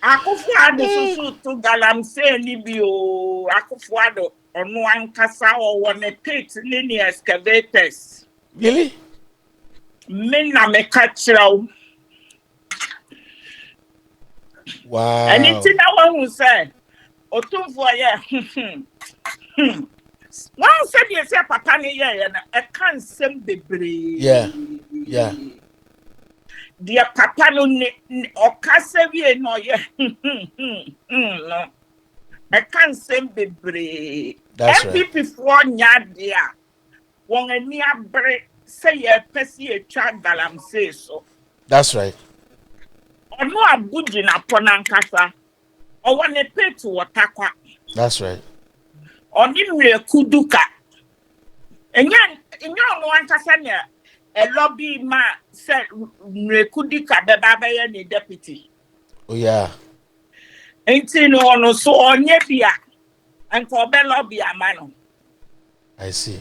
Akufo Addo so took galamsey ni bio. Akufo Addo onu ankasa o won a pit linear excavators. Really? Me na me kachiraw. Wow. And it's in our who say otumfo ye one said you say papa ni ye na e kan sem bebre. Yeah. Dear papa no okase wie no ye no. I can't send bebre. That's right. MPP for Nyadia. Wong a near break say a pessy a child galam say so. That's right. Or no a budging upon Ankasa. Or one a pay to Watakwa. That's right. Or Nimre Kuduka. And yan, in your one Casania, a lobby ma said Rekudika, the Baba and the deputy. Oh, yeah. Ain't no so on Yebia and for Bella be a man. I see.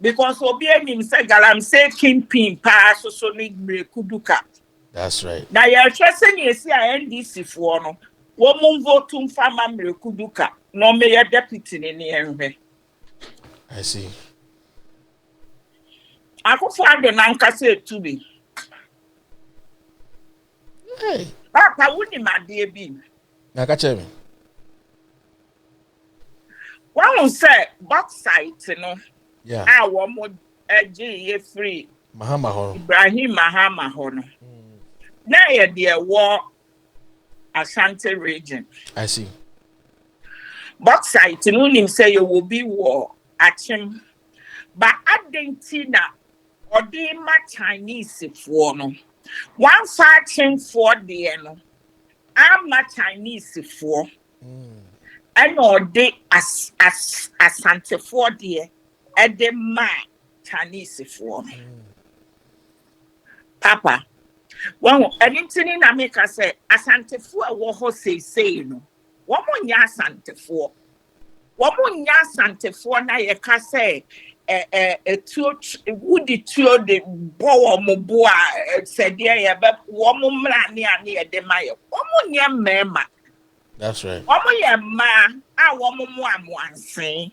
Because Obi him say galam say kingpin pass so need Kuduka. That's right. Now you're trusting you see a NDC for no. Woman vote to farmer Kuduka. No mayor deputy in the end. I see. Akufo Addo nanka say to be. Hey. Papa wouldn't my dear be. Now catch me. One say box site, you know. Yeah. I want more G free. Mahama Hono. Ibrahim Mahama Hono. Now, dear war Ashanti region. I see. Bauxite, no him say you will be war at him. But Argentina or the Chinese for no. One fighting for the no. I'm not Chinese for. And or they as Asante for the and the ma Chinese for. Papa. Well, anything in America say Asante for what say no. One more nya Asante for. Woman ya Asante for na ye ka say tuo woody tuo de bow mo boa said ye but woman mra ne ane de maye. Woman ya mema. That's right. Woman ya ma a woman mo amwansen.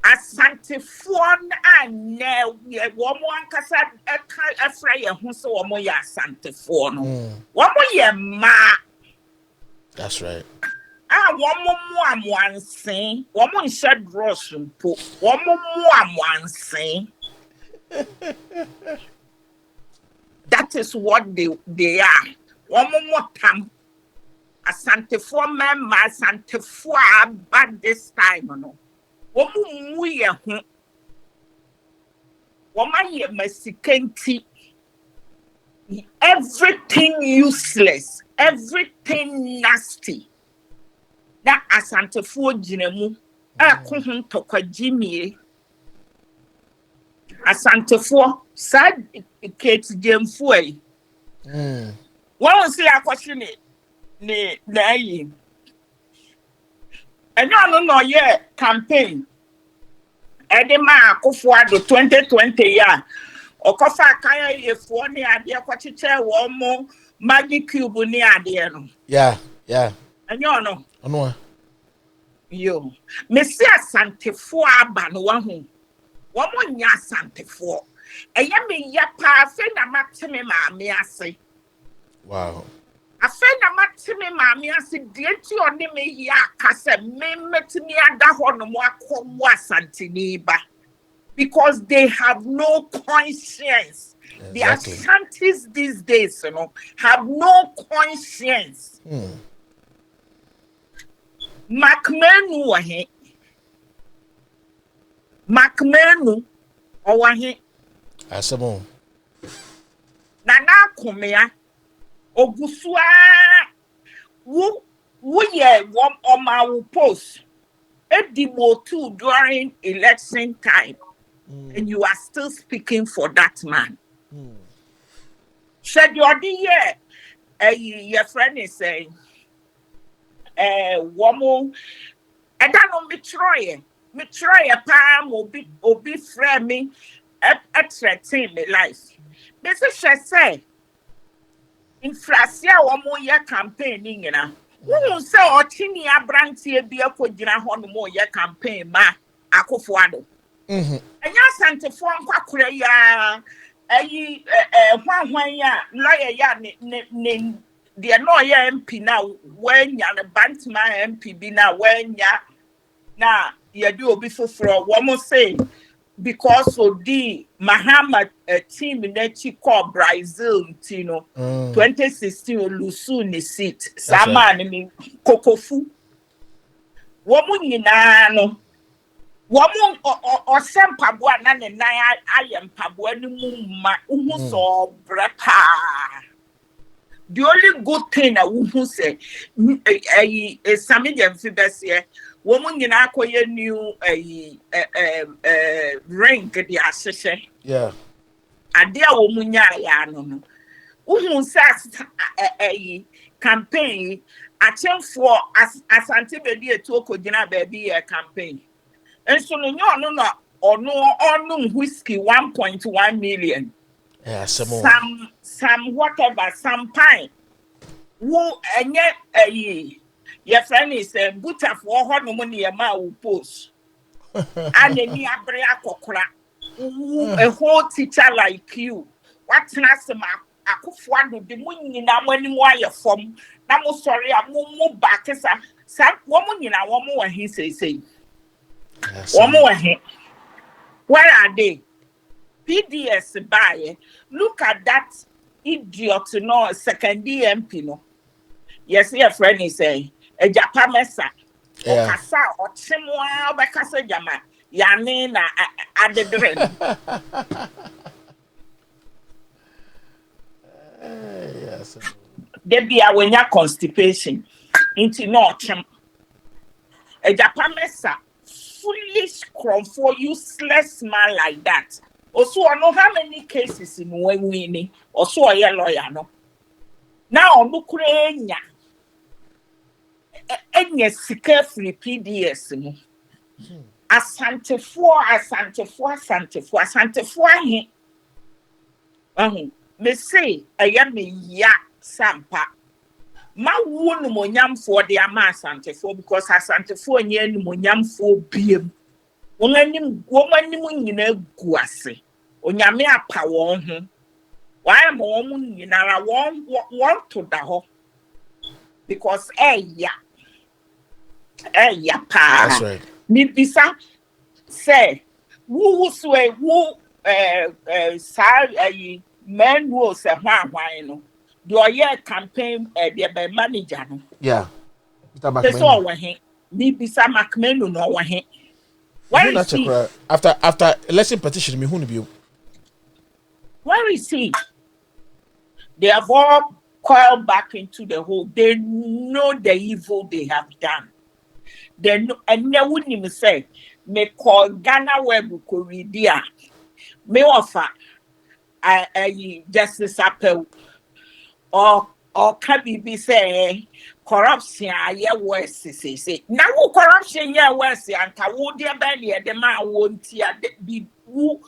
Asante for na ne woman kasa afra ye ho so woman ya Asante for no. Woman ya ma. That's right. Woman sing, woman shed dross and put woman sing. That is what they are. Woman more time. Asante for men, Asante for bad this time, no. Woman, we are woman, ye Mexican tea. Everything useless, everything nasty. That Asante for Jinemu, couldn't talk a Jimmy. Asante for sad Kate Jim Fue. One will say a question it, nay. And no, campaign. Edema Akufo Addo 2020 year. Okofa kaya ye for ni ade kwachiche wo mo Maggie Cube ni ade no. Yeah. And you know. Ano. Yo. Me see Asante for aba no wa hu. Wo mo nya Asante for. Eye me ya pa fe na mateme ma me ase. Wow. Afe na mateme ma me ase de ti oni me ya ka se me metimi ada ho no mo akomo Asante ni ba. Because they have no conscience. Exactly. The Ashantis these days, have no conscience. Macmenu wahe. Macmenu owahe. Asamo. Nana kumea. Ogusua. Wo ye wom oma post. Edibo too during election time. And you are still speaking for that man. Said your dear, your friend is saying, woman, I don't know, me try a palm or be framing at threatening me life. This is she say, inflation woman your campaigning, you know. Who say or tini abranti be a kojina hon more your campaign, ma, Akufo Addo. And Asante for Quacra ya ya lawyer ya the annoyer MP now when ya the Bantma MP be now when ya na ya do before for one more say because of the Muhammad team in that called Brazil Tino 2016 Lusu ni seat Sama ni Kokofu woman no woman or some pabua nan and I am pabua ma so brepa. The only good thing I would say a Samidian fibers here, woman in Aqua new rank the assassin. Yeah. A dear woman ya no. Who says a campaign attempt for Asante Baby to Kodina baby a campaign. And so no whiskey 1.1 million. Yeah, some whatever, some pine. Who and yet your friend is a butcher for her money a ma will post. And a near brea cocra. A whole teacher like you. What's Nasama? Akufo Addo the moon in our money wire from. Namo sorry, I'm more back as a some woman in our more he say. One more here. Where are they? PDS buy. Look at that idiot, second MP, no. Yes, your friend is saying a Japamesa. Yeah. Okasa or Chimwa Bakasa Jama. Yanina at the drain. Yes. There be a when constipation. Into Northam. A Japamesa. Foolish crumb for useless man like that. Also, I know how many cases in when winning, or so a lawyer. No. Now, look, Enya sika free PDS mu. Asantefo ahe. Me say aya me ya sampa. Ma wo no monyamfo de ama asantefo because asantefo nye no monyamfo biem. Womanim nyina gu ase. Onyame apa won ho. Why mo won nyinara won to da ho. Because yeah, pa. That's right. Me bisa say who swear who men will say why no. Do a campaign the manager no. Yeah. Mr. That's McMahon. all we me bisa McMahon no we. Where is he? After election petition, me who be? Where is he? They have all coiled back into the hole. They know the evil they have done. They know, and they wouldn't even say, me call Ghana Web Korea. Me offer justice appeal or can be say corruption yeah worse say. Now corruption yeah worse and ka wo dear belly the man won't be who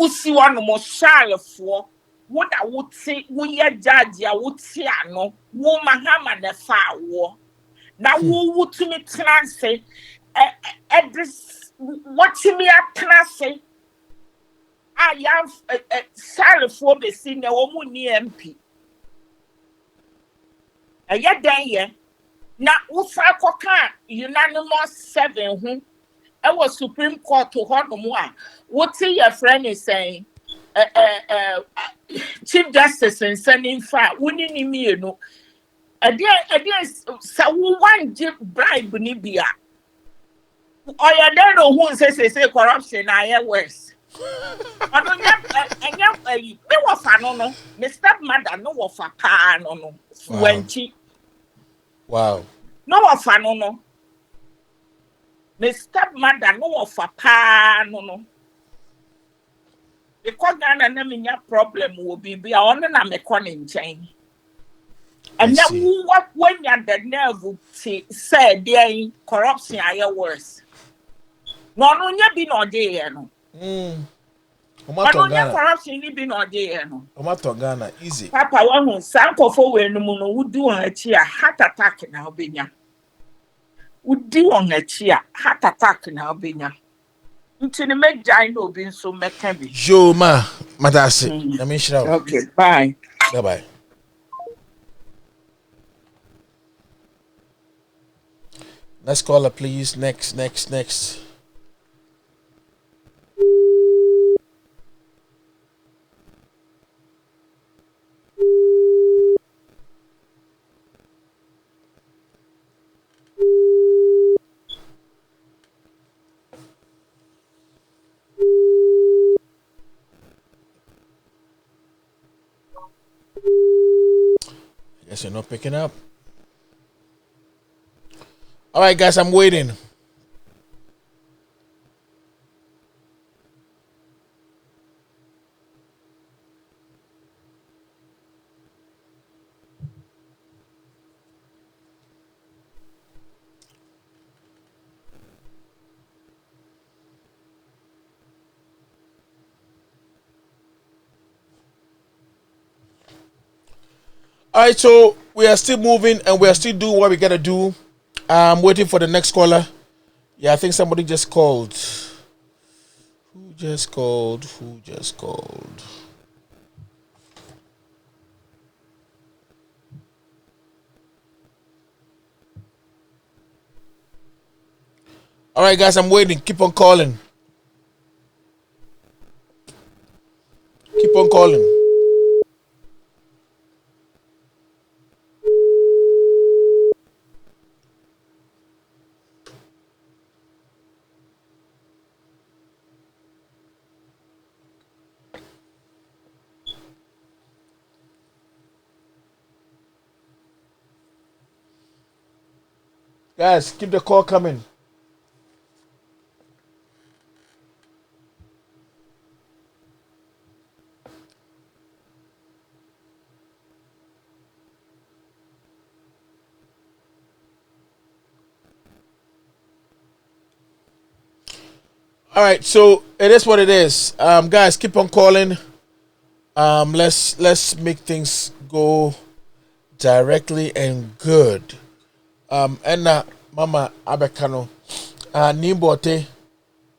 see one more shall for. What I would say, we are judge, I would say, no, woman, hammer the far war. Now, who would to me translate this? What to me a translate? I have a salary for the senior woman MP. A yet day, now, Ufa Coca, unanimous 7 whom I was Supreme Court to Honor. What your friend is saying? Chief Justice and sending fire, wouldn't me, you know. So one bribe Nibia. Or you don't know who says say corruption, I am worse. I don't have me was a no, my stepmother no of a pa no, when she. Wow. No of a no. My stepmother no of a pa no. Because Ghana na problem will be on na me calling chain. And now what when you the nerve say there corruption are worse. No be no there no. Corruption be no there no. Omato Ghana easy. Papa one sankofo we no mu no wudi on achi a heart attack na obenya. Wudi on achi a heart attack na obenya. Ntini megya no obi nso meka bi. Yo ma, madase. I mean shira. Okay, bye. Bye. Let's call her, please. Next. Guess you're not picking up. All right, guys, I'm waiting. All right, so we are still moving and we are still doing what we gotta do. I'm waiting for the next caller. Yeah, I think somebody just called. Who just called? All right, guys, I'm waiting. Keep on calling. Keep on calling. Guys, keep the call coming. All right, so it is what it is. Guys, keep on calling. Let's make things go directly and good. And Mama Abekano, Nimbote,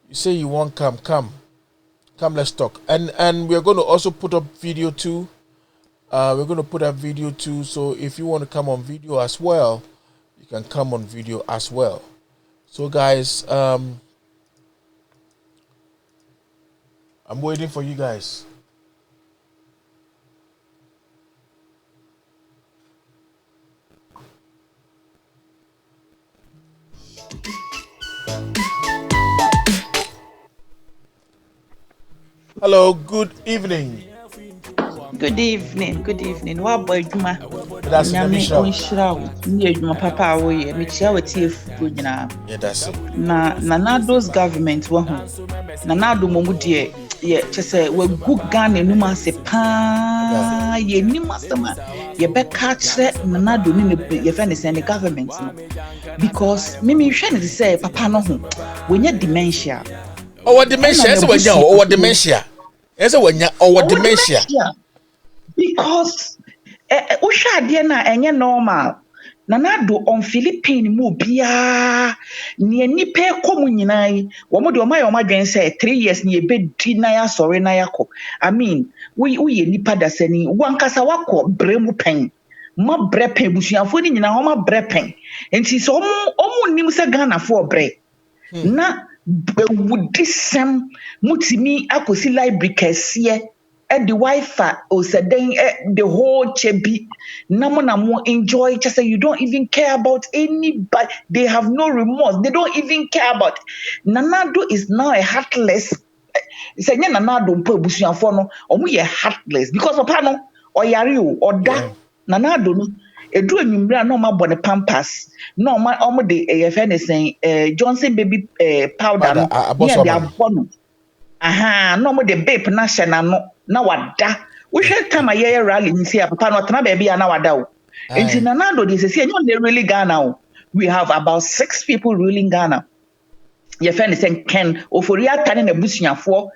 you say you won't come. Let's talk. And we're going to also put up video too. We're going to put up video too. So if you want to come on video as well, you can come on video as well. So guys, I'm waiting for you guys. Hello, good evening. Good evening. What boy Juma? That's Nyame onhyira wo. Ni adwuma papa a wo ye. Me chia wo tie fu nyina. Yeah, that's it. Na those government wo ho. Na do momu de ye chese we gu Ghana num ase pa ye nim asema ye be ka kire na do ni ye fe ne send the government no. Because me hwe ne say papa no ho. We nya dementia. What dementia? Yes, what dementia? Yes, what dementia? Because ushade na enye normal. Na do on Philippine mu bia ne nipa ekomu nyinai wo mo de o ma yo madwen say 3 years ne ebedi na ya sorry na yakọ. I mean we ye nipa dasani wankasa wakọ bremu pen ma bre pen busuafo ni nyina ho ma bre pen enti so omu nim se Ghana fo bre na wudisem mutimi akosi library kese the Wi-Fi or the whole chebi namo enjoy just say you don't even care about anybody. They have no remorse. They don't even care about Nanado is now a heartless. Say Nanado mpo busuafo no omu ye heartless because papa no oyare o oda Nanado no edu enwumra no ma bone pampas no ma omu de efe ne sen Johnson baby powder no ya de abono aha no mo de babe na hye na no na wada wo hwe time aye rally nsi a papa no tena ba bia na wada o enti na na do de sesi enyo de really Ghana o we have about 6 people ruling Ghana ye friend is saying Ken ofori atane na busuafo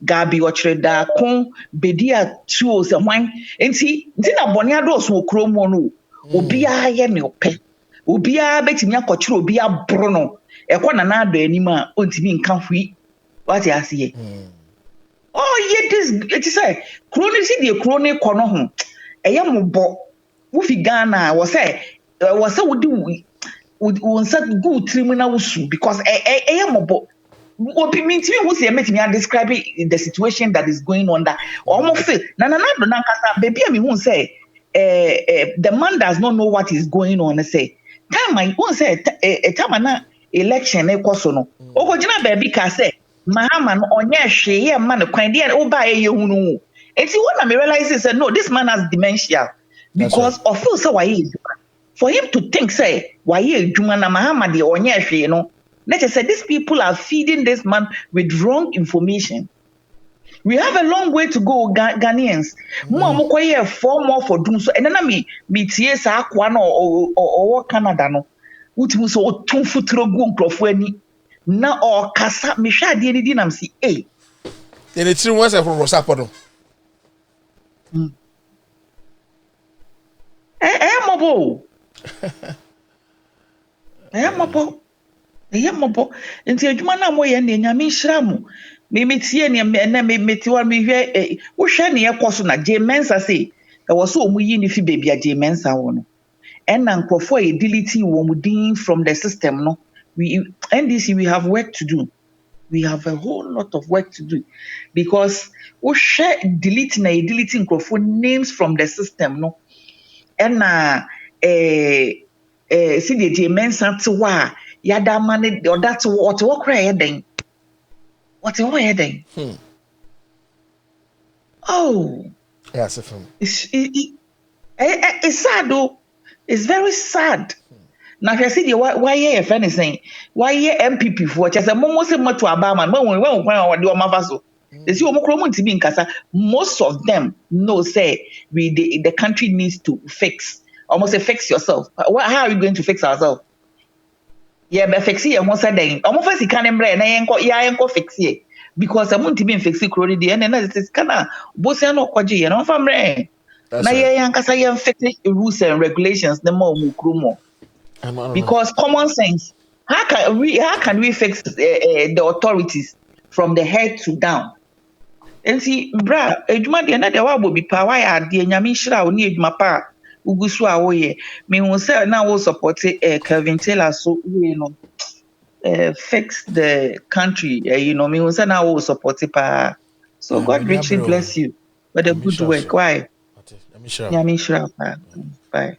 Gabi Ochreda kon bedia tuo se hwan enti na bone ado so okromo no obi a ye ne ope obi a betimi akọchire obi abro no ekọ na na do anima ontimi nka hwi what you see? Oh, it is a chronic the chronic corner home. A young bo Wufi Ghana was would do would set good criminal because a young bo what means me was me describing the situation that is going on that almost Nana baby I mean won't say the man does not know what is going on and say time I won't say a time election e koso no baby ka say Mahama no onye hwe ye man kwan de o ba ye hunu enti when I realize no this man has dementia because of feel so why for him to think say why ye adwuma na Mahama de onye hwe no let us say these people are feeding this man with wrong information. We have a long way to go Ghanaians mo amokoye 4 more for doom so enana me tie sa akwa no o Canada no utimu so otun futuro gu nkrofo ani na o kasa me hwa de ni nam si eh then it's three once from Rosapodo mobo mobo nti adwuma na mo ye na nyame nhira mo me tie ne na me tiwa me hwe wo hwe ne ekoso na je mensa say e wo so omu yi ni fi baby a je mensa wo no na nkrofo e delete wo mu din from the system no NDC we have work to do. We have a whole lot of work to do because we share deleting nkrofo names from the system no na see the je mensa to wa yada mane or that what kra ye den what ye den oh yes if it's sad though. It's very sad. na hwɛ si de why ye friend is saying why ye MPP for just a momo se moto abama when kwan de o mafa so they see omo kro mo ntimi nkasa most of them know say the country needs to fix almost say fix yourself. How are you going to fix ourselves? Yeah, be fix ye mo say den omo fa sika ne mre na yenko fix ye because amu ntimi fix kro ni de na sika na bosia no kwaje ye no fa mre na ye yankasa ye fix rules and regulations na mo mu kro mo. Because common sense, how can we fix the authorities from the head to down? And see, bra, edwuma de na de wa bobi pa wa ya de nyame hira oni edwuma pa ugusu a wo ye. Me hu say na wo support Kevin Taylor so we no fix the country, me hu say na wo support pa. So God richly bless you for the good work. Why? Nyame hira pa. Bye.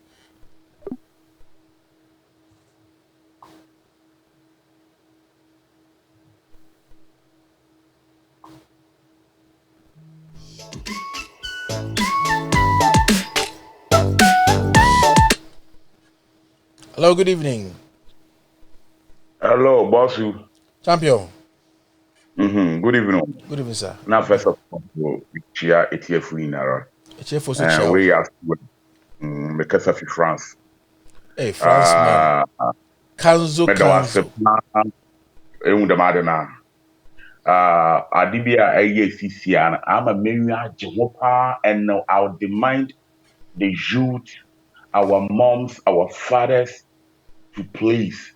Hello, good evening. Hello, Bossu. Champion. Good evening. Good evening, sir. Now, first of all, Chia ETF winner. We are because of France. Hey, France, man. Kanzo. Adibia ACCN. I'm a Maria Jehopa, and now I'll demand the youth, our moms, our fathers, to please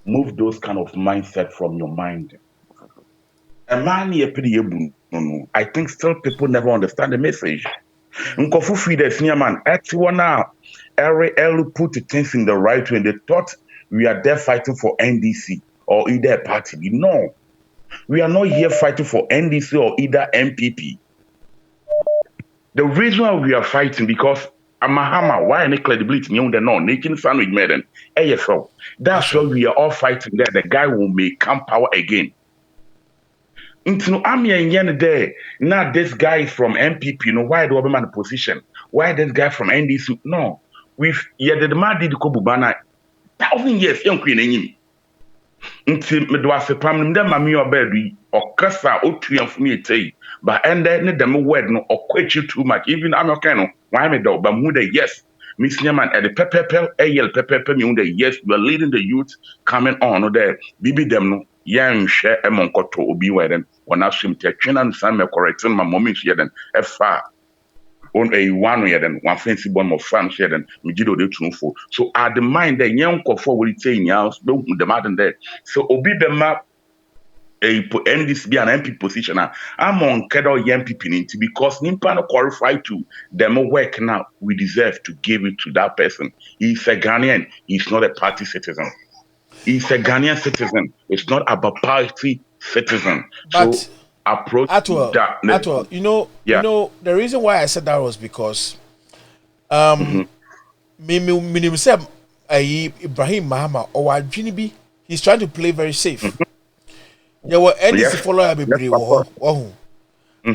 move those kind of mindset from your mind. I think still people never understand the message. Nkofu feeders near man, everyone now, every put things in the right way. They thought we are there fighting for NDC or either party. No, we are not here fighting for NDC or either MPP. The reason why we are fighting because Amahama, why any credibility? You know, making sandwich madden. AFL. That's why we are all fighting there. The guy will make come power again. Into Ami and there. Now this guy is from MPP. Why the man position? Why this guy from NDC? No, we've the man did Kobubana 1,000 years. Young Queen him. Into Medwase Pam, them Mammy or Berry or Cassa or Triumph for me say, but and then them word no or quit you too much. Even I'm okay. Why me dog? But yes. Miss Nyaman at the pepper, yes, we are leading the youth coming on there. Bibi them no, young share among Koto Obi Weden, when I swim to China and Sam correcting my mommy here then, far on a 1 year then, one fancy bomb of France here then, Mijido de Trunfo. So I demand the young Kofo will say in house, don't the madam there. So Obi the map. NDC be an MP position. I'm on Kedo MPP into because Nimpa no qualified to them work now. We deserve to give it to that person. He's a Ghanaian. He's not a party citizen. He's a Ghanaian citizen. It's not about party citizen. But so approach that. You know, the reason why I said that was because Ibrahim Mahama or Jinibi, he's trying to play very safe. There were NDC follower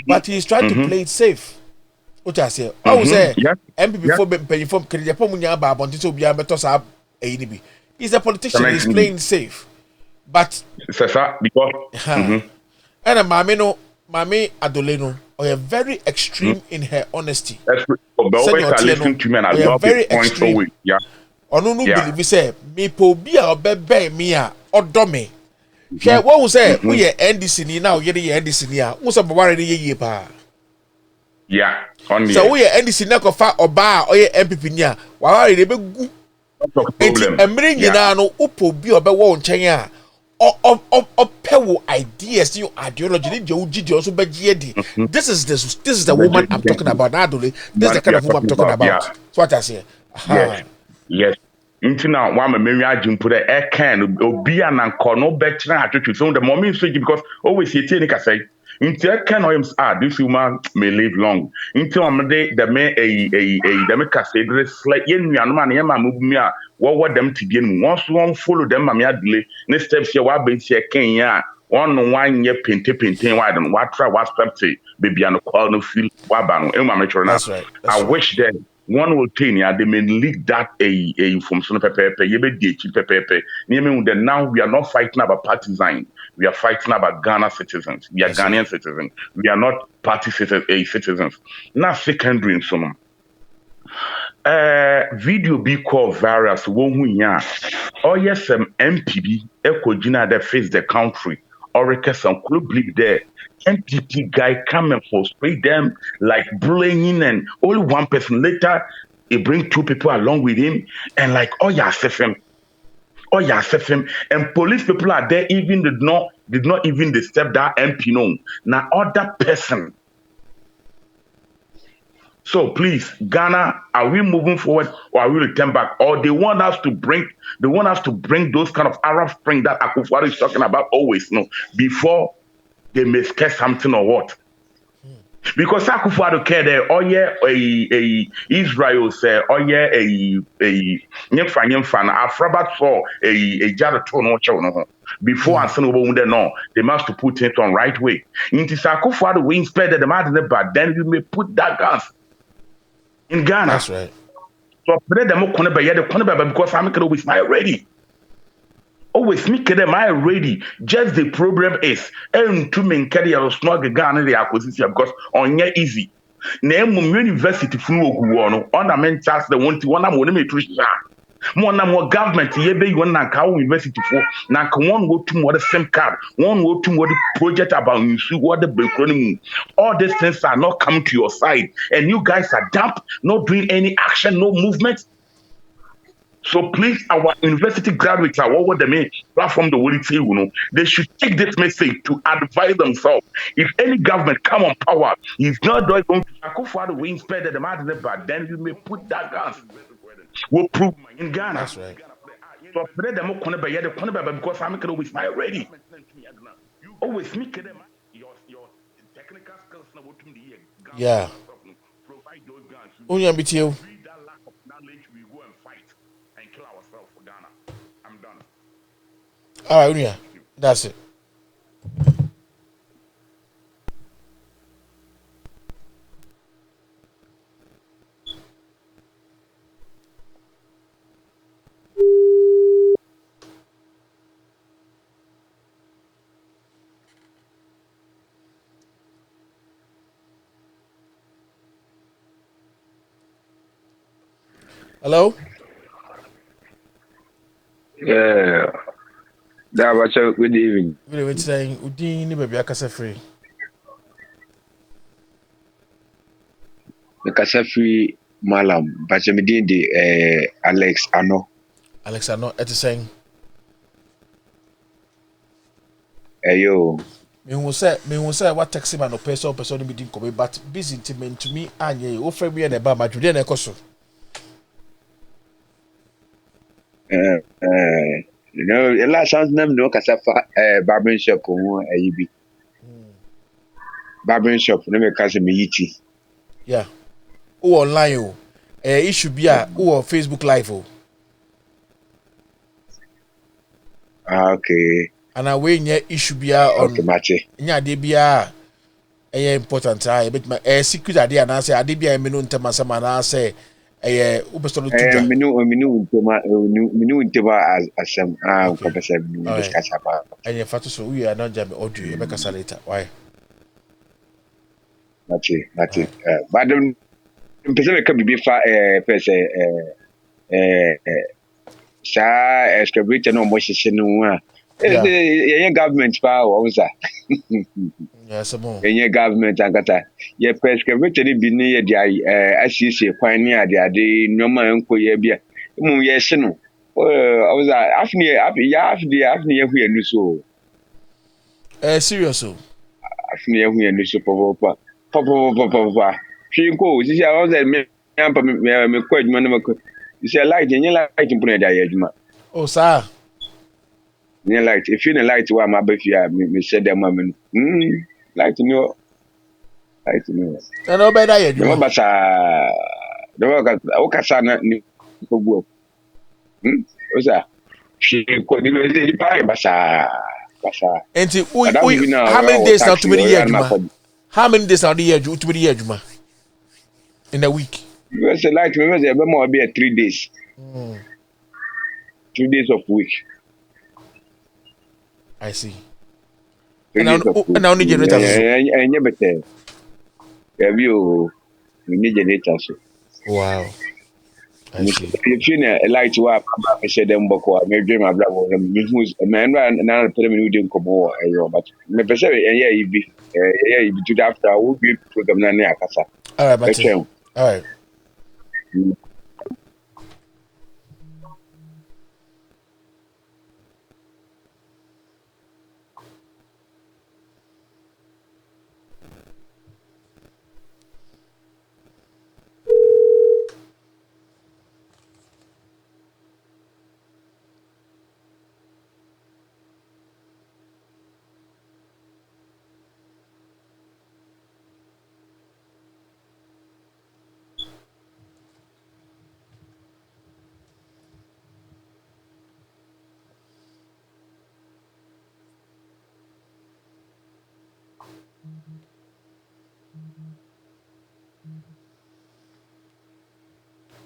but he's trying to play it safe. What I say, I was say MPP he's a politician, he's playing safe. But and a Mami Adoleno are very extreme in her honesty. Very extreme. Onu no believe say me po bi a obebe me a odome. Hwe wo say we NDC ni na o ye NDC ni a wo say baba re ye pa. Yeah, on so we NDC na ko fa oba a o ye MPP ni a wa re be gu. Enti emre nyina no upo bi obewo nchen a o pewo ideas you ideology ni je ugidi also be di. This is the woman I'm talking about now. This is the kind of woman I'm talking about. So what I say. Yes. Into now, one maybe I jump put a can be an anchor no better attribute. So the moment because always you take a say into a can of this woman may live long. Into a day the may a make a say like yen man yama move me what them to be once one follow them mamma delay next steps here what be here Kenya 1 year painting why don't what try what step baby and call no feel what ban I wish that one will tell you they may leak that a from some pepe pepe. Now we are not fighting about partisan. We are fighting about Ghana citizens. We are Ghanaian citizens. We are not party citizens. Now secondary in some. Video be called viral. So oh yes, MPB Ekojina that face the country. Or some club league there. MPP guy come and frustrate them like bullying, and only one person later he bring two people along with him and like safe him. And police people are there even did not even disturb that MP no. Now other person. So please, Ghana, are we moving forward or are we return back? Or they want us to bring those kind of Arab Spring that Akufo Addo is talking about always, before they may scare something or what? Because Akufo Addo care there, Israel say, nyemfa Afrabat for a jarato no chow before and no, they must put it on right way. Into Akufo Addo we inspected the matter, but then we may put that guns in Ghana. That's right. So because I'm always my ready. Always me them I ready. Just the problem is to maintain your snug Ghana the acquisition because on your easy. Name university funu oguwono ornamental the one to one am woni metrisha. Mo na mo government ye be you na ka university for na ka one go to what SIM card, one go to what project about you what the background. All these things are not coming to your side and you guys are damp, not doing any action, no movement. So please, our university graduates are what they mean from the world, they should take this message to advise themselves. If any government come on power, if not going to Akufo Addo we inspected the matter, but then you may put that gas. We'll prove in Ghana. That's right. So pray them because I'm always my ready. Always me your technical skills. Yeah. Unyambitio. All right, Unia. That's it. Hello? Yeah. Good evening. Good evening. Saying Udin baby akasa free. Akasa free malam. Bacha midin de Alex Ano. Alex Ano et saying. Ayo. Me who say what taxi man no person be din come but busy intimate to me anye wo frame me na ba madwede na ekoso. You know, the last sounds name no kasafa barbering shop won ayibi. Barbering shop no me kasa me yiti. Yeah. Who online o. It should be who on Facebook live o. Okay. And away nye issue bia on okay, match. Nya de bia important bit my secret ade and say ade bia me no ntama sama na say ubestolo tuja. Minu ntema asem ko pese minu discuss about. Fatu so we are not jam audio e be kasa later. Why? Match. But pese me ka bibi fa pese sa excavator no mo hihye no a yeah, government power was that. Yes, yeah, government and kata. Yeah, excavator bi ne ye asisi kwan ne ade no ma enko ye bia. Mu ye hye no. I was afni hu enu so. Serious so. Afni hu enu so papa. Hwe nko sisi I was me ampa me kwa adwuma na mako. You say light mpuna da ye adwuma. Oh sir. Yeah, light. If you light, why my baby? Me said them, man. Light no. No better yet. No, but the okasa na ni ko bu. Osa. She ko ni le buy basa. And how many days now to be the year? How many days now the year to be the year in a week? Because like remember say more be 3 days. 3 days of week. I see. 3 days of week. And now need generator so. And you better. Have you we need generator so. Wow. I see. If you know light to up, I said them boko. I dream my brother. Me man na tell me we didn't come over. But me person yeah you be to the after we be program na near kasa. All right, Matty. Okay. All right.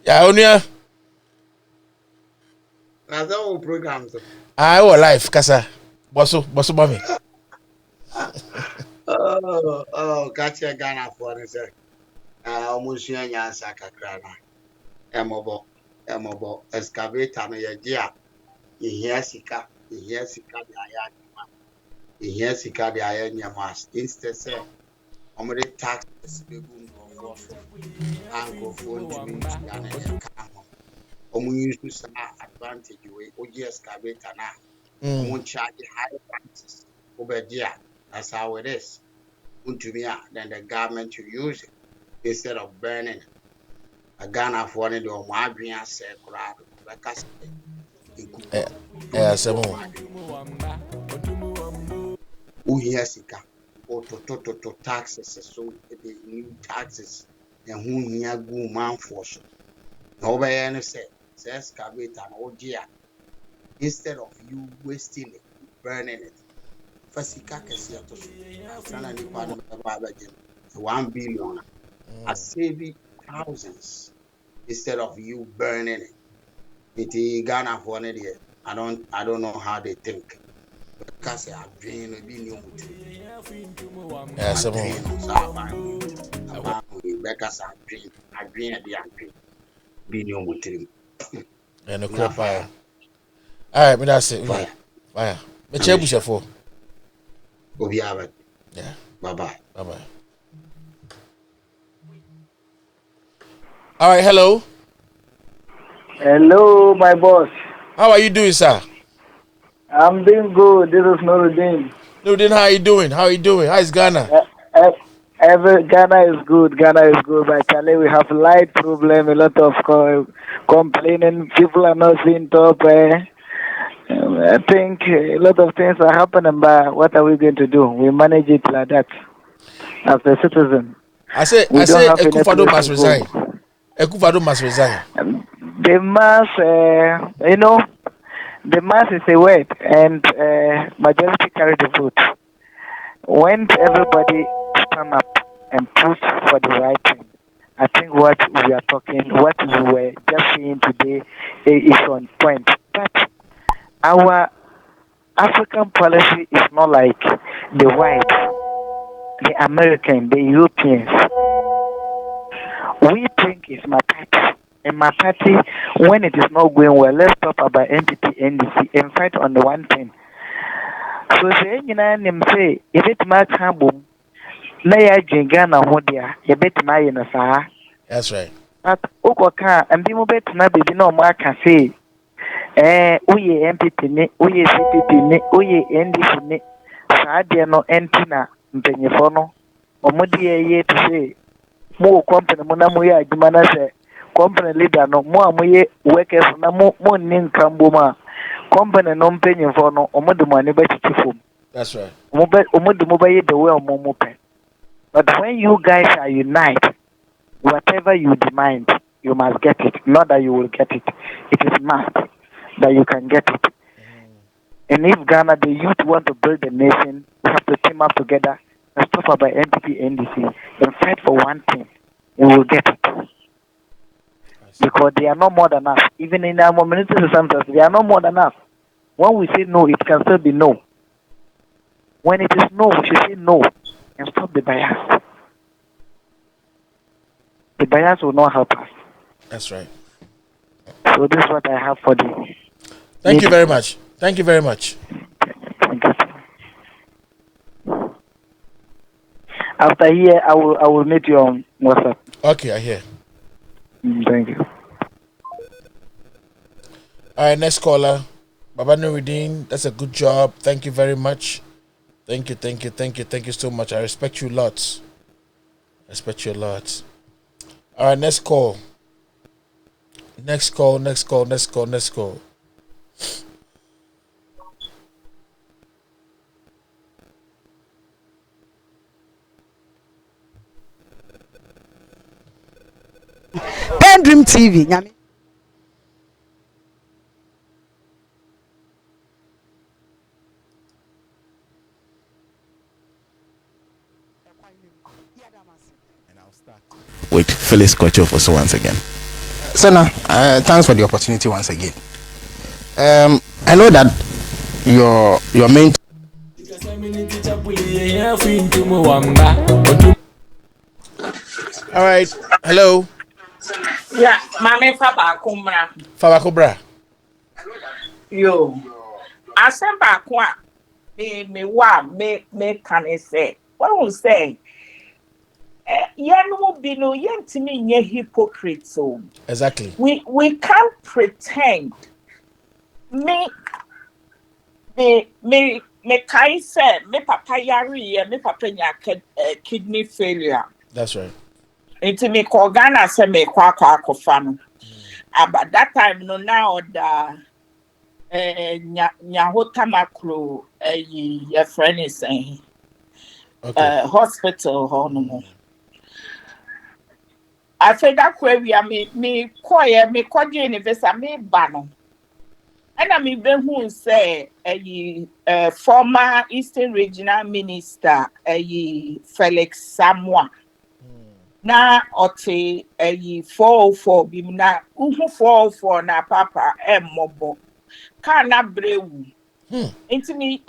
Yeah, Onya. Na that whole program so. I will life, Kasa. Bosso mommy. Gotcha Ghana for this. Almost your answer kakrana. Emobo excavator no ye dia. Ihia sika de aya nyama. Ihia sika de aya nyama. Instead say omre taxes be gu nkrofo so. Ankrofo ntumi ntia na ye ka ho. Omu use sa advantage we oji excavator na. Omu charge high prices. Obedia. That's how it is. Then the government to use it instead of burning it. A Ghana for the Omadrian Securado, because Uhiasika or to taxes, so the new taxes and who near go man for so. Nobody any says Cabit and Odia instead of you wasting it, burning it. Fasika Cassiato, Sana Nipan 1 billion. I save thousands instead of you burning it. It Ghana for an idiot. I don't know how they think. Because I dream of being new. Yeah, some because I dream being new with him. And the crop fire. All right, but that's it. Fire. The chair bush for. Yeah. Bye bye. All right, hello. Hello, my boss. How are you doing, sir? I'm doing good. This is Nuruddin. Nuruddin, how are you doing? How is Ghana? Ghana is good. But Charlie, we have light problem. A lot of complaining. People are not seeing top. I think a lot of things are happening. But what are we going to do? We manage it like that. As a citizen, I say Akufo Addo must resign. Akufo Addo must resign. The mass, the mass is a word, and majority carry the vote. When everybody stand up and push for the right thing, I think what we are talking, what we were just saying today, is on point. But our African policy is not like the whites, the American, the Europeans. We think it's my party. In my party, when it is not going well, let's talk about NPP, NDC, and fight on the one thing. So say, say, if it might come, na ya Ghana hodia, you bet my in a. That's right. But Okoka, and be bet na baby no more can say, uye NPP ne, uye CPP ne, uye NDC ne, Sadia no entina, mpenyefono, omudi ye to say, more company, monamuya, Jumana say, company leader no mo amoye workers na mo nin kamboma company no mpenyin for no omodo mani ba chichifom. That's right. Omodo mo ba ye the way omo pe. But when you guys are unite, whatever you demand, you must get it. Not that you will get it. It is must that you can get it. And if Ghana, the youth want to build a nation, we have to team up together and stop about NPP, NDC, and fight for one thing. We will get it. because they are not more than us. Even in our community sometimes they are not more than us. When we say no, it can still be no. When it is no, we should say no and stop the bias. The bias will not help us. That's right. So this is what I have for the. Thank you very much. Thank you very much. After here, I will meet you on WhatsApp. Okay, I hear. Thank you. All right, next caller. Baba Nuruddin, that's a good job. Thank you very much. Thank you so much. I respect you lots. All right, next call. Next call. Pen Dream TV. Nyame. With Phyllis Kochov also once again. Senna, thanks for the opportunity once again. I know that your main. All right. Hello. Yeah, Mame Fabakumra. Fabakobra. Yo. Asemba kwa me can say. What will say? Yen be no yen to me nye hypocrite so. Exactly. We can't pretend. Me kai say me papa yari me papa nya kidney failure. That's right. Into me call Ghana say me kwa no. But that time no now the nyahota macro your friend is saying hospital hono. I said that where we are me choir me kwaje university me bano. And I mean who say former Eastern Regional Minister Felix Samoa. Na ote 404 bim na uhu 404 na papa mobo ka na brewu intimi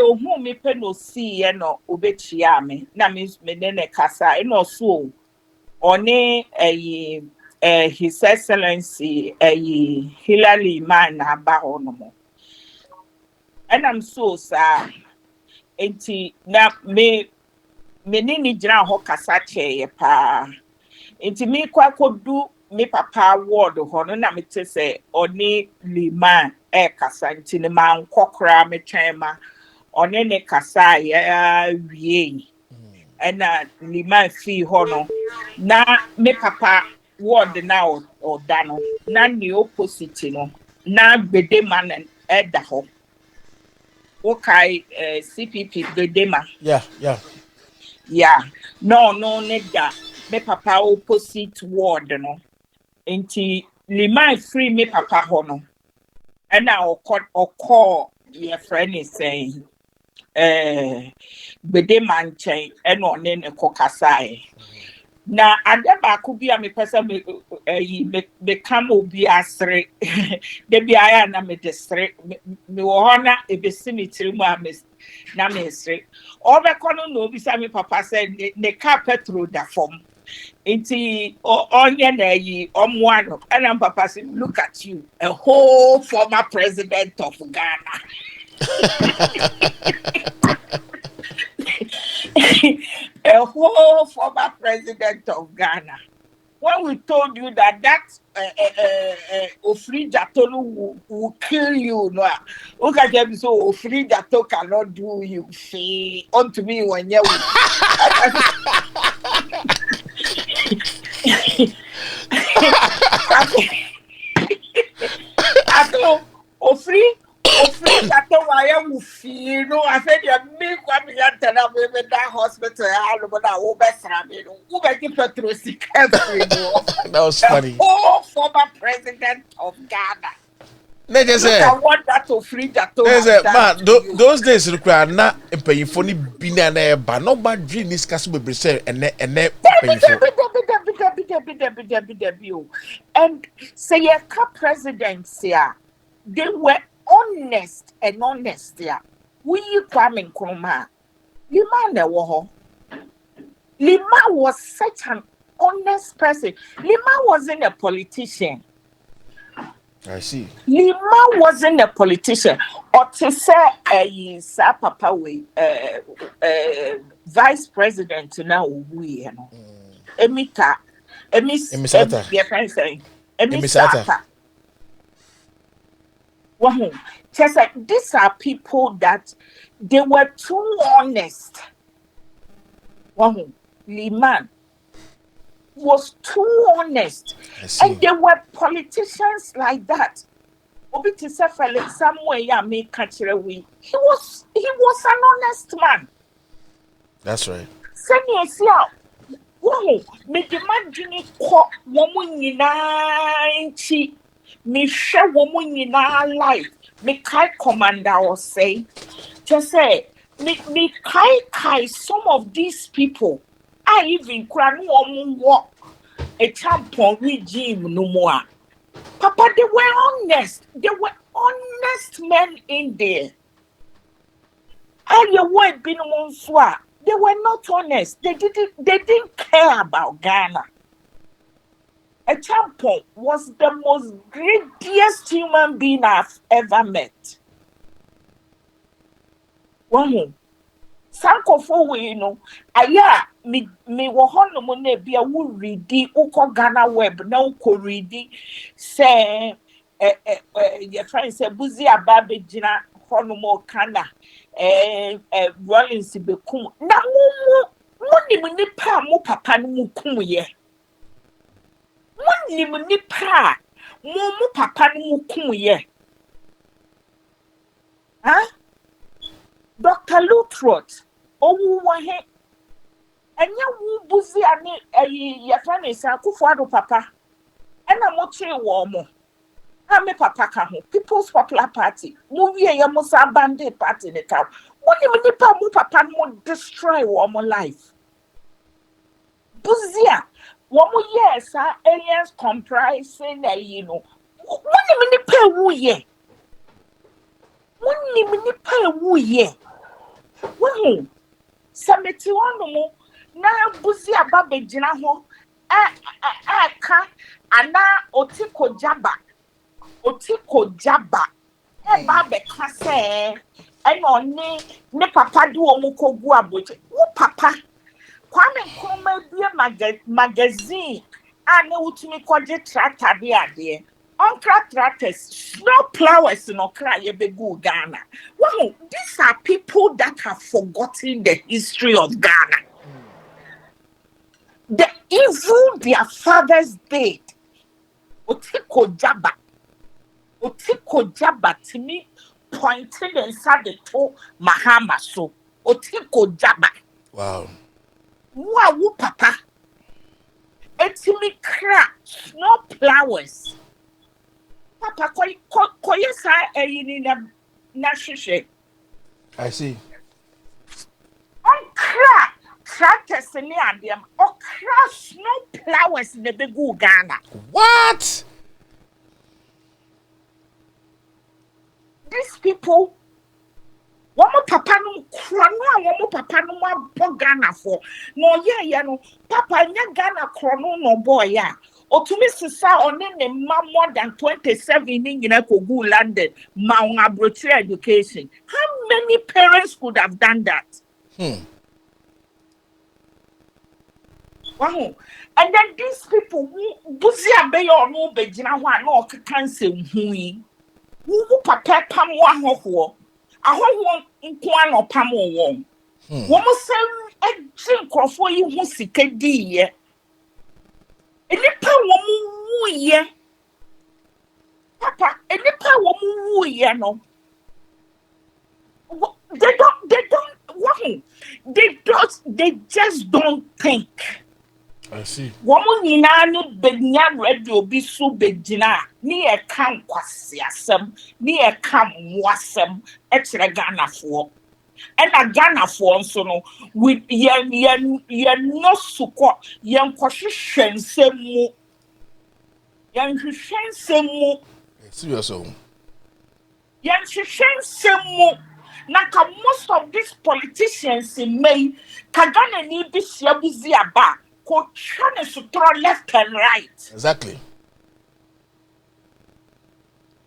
ohu me pe no see no obechia me na me ne kasa no so oni his excellency Hilary man na ba hono and I'm so sad enti na me ni jira ho kasa che pa enti me kwa kodu me papa ward ho no na me te se oni liman kasa enti ne man kokra me twema oni ne kasa ya wie ena liman fi ho no na me papa ward na o dano na ni opposite no na gbede man da ho okay CPP gbedema yeah no nigga me papa opposite ward no enti liman free me papa ho no and now call your friend is saying gbedema nchen and on ne kokasai na adeba ku bia me pesa me kam obi asre de bia ya na me desre me wo hona ebesimitiri mu ames na me sre obekono no obi sa me papa say ne ka petrol da form enti onye na yi omwano and papa say look at you a whole former president of Ghana. A whole former president of Ghana. When we told you that Ofri Jatolu will kill you, no, okay, so Ofri Jato cannot do you. See, unto me when you. I Ofri Jato why you feel no. I said you make what me tell them with that hospital. I don't know that who make Petrosic every That was funny. Oh, former president of Ghana. Look at what that Ofri Jato man, those days require not a payphone bina ba no bad dream this castle be say and Debbie. And say a presidents here, they were honest. Yeah. We Kwame Nkrumah. Lima was such an honest person. Lima wasn't a politician. I see. Lima wasn't a politician. Or to say Papa we vice president now we Emisata. Wow. Just like these are people that they were too honest. Wow. Liman was too honest. And there were politicians like that. Obi to say Felix somewhere ya make catch we. He was an honest man. That's right. Send yourself. Wow, me demand you ko woman inchi. Me share woman in our life. Me kai commander or say. Just say me kai some of these people. I even cry no walk a tampon regime no more. Papa, they were honest. They were honest men in there. And your word been on. They were not honest. They didn't care about Ghana. A tampon was the most greediest human being I've ever met. Wow. Sankofo we aya me wo hono mo na bia wo readi uko Ghana web na uko readi say your friend say buzi aba be gina hono mo kana Rollins bekum na mo ni nipa mo papa no mu kum ye mo ni nipa mo papa no mu kum ye Dr. Lutrot, oh, wahe, and you buzi ani your friend is Akufo Addo papa, and I'm watching warm. I'm a papa kaho, People's Popular Party, movie a Yamusa bandit party in the town. What do you mean, papa will destroy warm life? Buzia, 1 more year, sir, aliens comprising a what do you mean, pay woo ye? What do you mean, pay woo ye? Well, Sameti one na buzi ababe jina ho ka ana otiko jaba babe ka se eno ne papa du omu kogu aboje wo papa Kwame Nkrumah bia magazine ane utumi kwaje tractor bi ade Onkra tractors, snow plowers in Okra Yebegu Ghana. Wow, these are people that have forgotten the history of Ghana. The evil their fathers did. Otiko Jaba to me pointing inside the toe Mahama so. Otiko Jaba. Wow. Wow, papa. Etimi crack, snow plowers. Papa, koyesa eyini na shishe. I see. Okra tractors ni andem. Okra snow plowers in the big Ghana. What? These people, one more papa no krono, one more papa no more Ghana for. No no. Papa nya Ghana krono no boy ya. Otumi sisa on the more than 27 in Kogu London, Mount Abrotia education. How many parents could have done that? Wow. And then these people who Buzia Bay or no Bejina no cancer who papa pam one ho. I want one or pam one. Woman say a drink or for you who sick a dear. Enipa wo ye papa enipa wo ye no they just don't think. I see. Woman nyina no benya radio bi so begina ni e kan kwase asem ni e kam wasem e kire Ghana fo and a Ghana for so no with yen no suko yen kwahwehwen semu yen hwehwen semu serious oh yen hwehwen semu na ka most of these politicians in May ka Ghana ni bi siabuzi aba ko twane so throw left and right exactly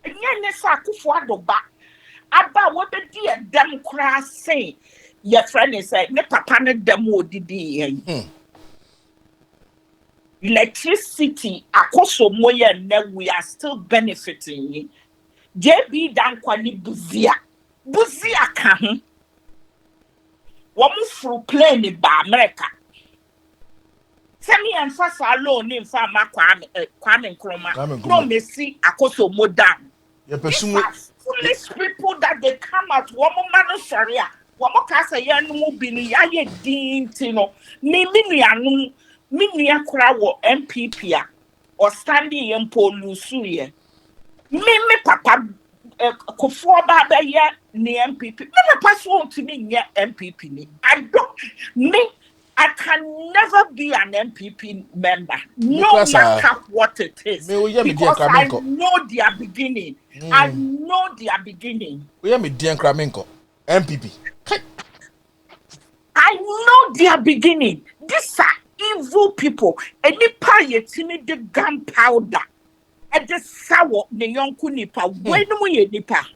enye sa Akufo Addo ba aba wo be di edem kra say your friend is say ne papa ne dem odidi yen electricity akoso moye ne we are still benefiting JB dankwa ni buzia ka ho wo mu fru plane ba America semi enfasa alone ni mfa ma kwame nkroma no mesi akoso modern foolish people that they come out woman man sharia woman ka say yan mu bi ni yaye din ti no mi nua kura wo MPP a or standing in polusu ye me papa Akufo ba ye ni MPP me papa so to me nye MPP ni I can never be an MPP member, no matter what it is, because I know their beginning. I know their beginning. MPP. I know their beginning. These are evil people. Any pie the gunpowder. And the sour the young kunipa. When we nipa.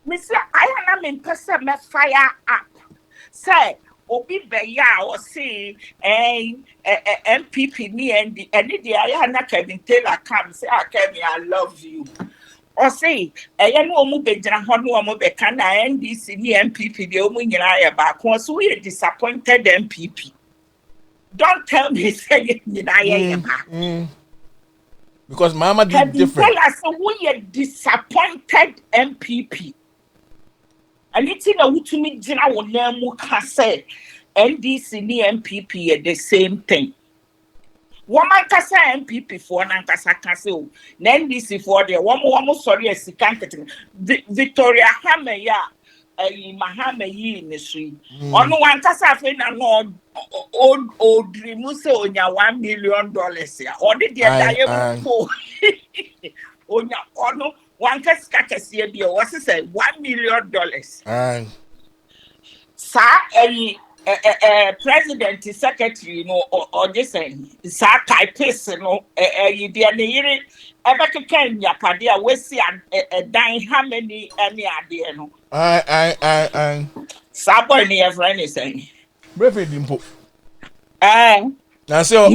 Mr. I am in person fire up. Say, Obi Beya or say, MPP me and the Ayana Kevin Taylor come say, I love you. Or say, Ayan Omu Bejan Honu Omo Bekana NDC ni MPP, the Omunaya back once we are disappointed MPP. Don't tell me say because Mama did different. Tell us we are disappointed MPP. And it's in a Wutumi Jina Wonemu Kase NDC ni MPP the same thing. Woman Kasa MPP for Nankasa Kase, NDC for the one sorry as Victoria Hameya, Mahame Yi in the street. On one Kasa Fena old Rimuse on your $1 million here. Or did the diamond for on your honor? One case here be what is say $1 million. Sir, president, secretary, or this sir typist, you dear near ever can ya padia, we see a dying how many any idea no. Sabo near friend is saying. Brave dimpo. Now so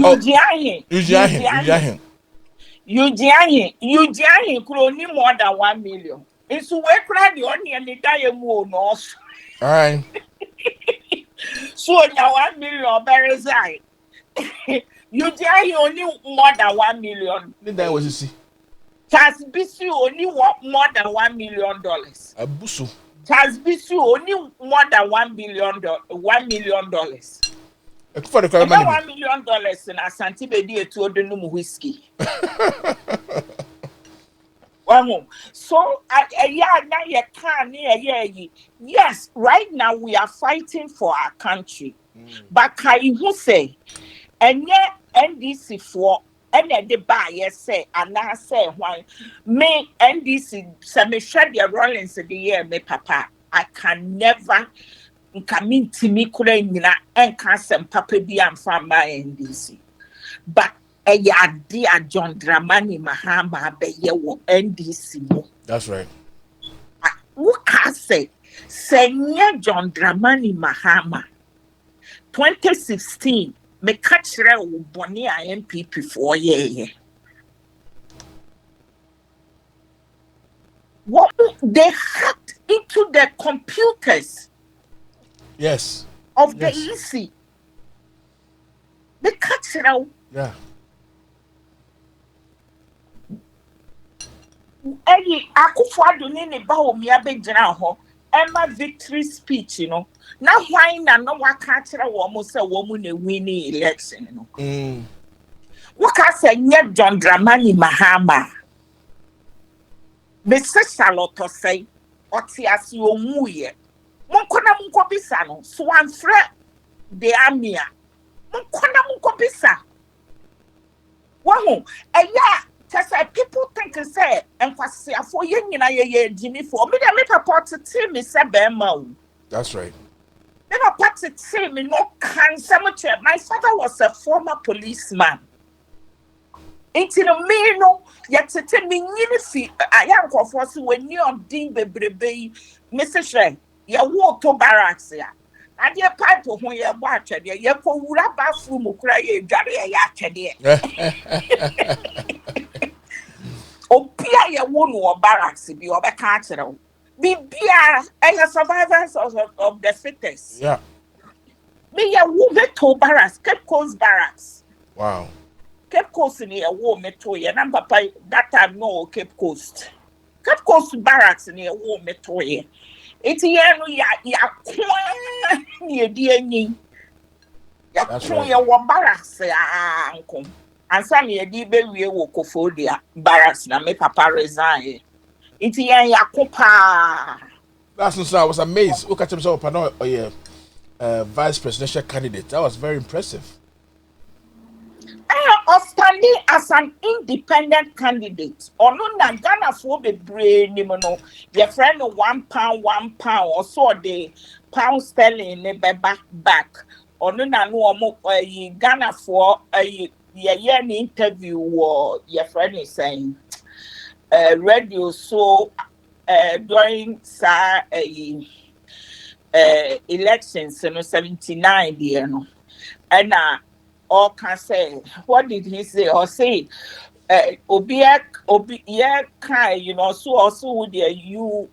you giant could need more than 1 million. It's where cry the only and the diamond knows. So now 1 million very side. You giant only more than 1 million. That was you see. Charles Bisu only more than $1 million. A busu. Charles Bisu only more than $1 million. For the $1 million in Asante Bedi to the whiskey. So, yes, right now we are fighting for our country. But can you say, and yet NDC for any the buyer say, and I say, why me NDC, some share their rollings the year, me papa. I can never. Coming to me, Kurena and Cassam Papa be and from my NDC. But a dear John Dramani Mahama be your NDC. That's right. Who can say, Senior John Dramani Mahama 2016, me catch real Bonia MPP for ye. What they hacked into the computers. Yes. Of the EC. They cut it out. Yeah. Any Akufo Addo ni ba o mi abegyina ho. Emma victory speech, you know. Now why na no waka kire wo mo say wo mu na winning election, you know. Waka say nye John Dramani Mahama. Mr. Charlotte say otiasi omuye. Monkona munkobisa no. So amfre de amia. Monkona munkobisa. Wahu. Say people think say and for ye Jimmy for me they make a part to me say bema. That's right. Never part to me no cancer. My father was a former policeman. Into the me no yet to tell me unifi I am for when you are dean baby Mr. Shay, ya walk to barracks ya. And your pipe when you watch it, you go bathroom cry Opia ya wonu or barracks be or catch it. Be beer and survivors of the fittest. Yeah. Me ya woman to barracks, Cape Coast barracks. Wow. Cape Coast in a war metoye, and papa that time no Cape Coast. Cape Coast barracks in a war metoye. It's ya kwan ye dieni. Ya kwan ya wa barracks ya uncle. And some ye di be we wo kofodia barracks na me papa resign. It's ya kopa. That's so I was amazed. Look at himself, or yeah, vice presidential candidate. That was very impressive. Of standing as an independent candidate, or no, Ghana for the brain, you know, your friend £1, or so the pound sterling back, or no, no, Ghana for a interview, or your friend is saying, radio so during elections, 79, you know, and or can say, what did he say? Or say, obi kai, you know, so also with you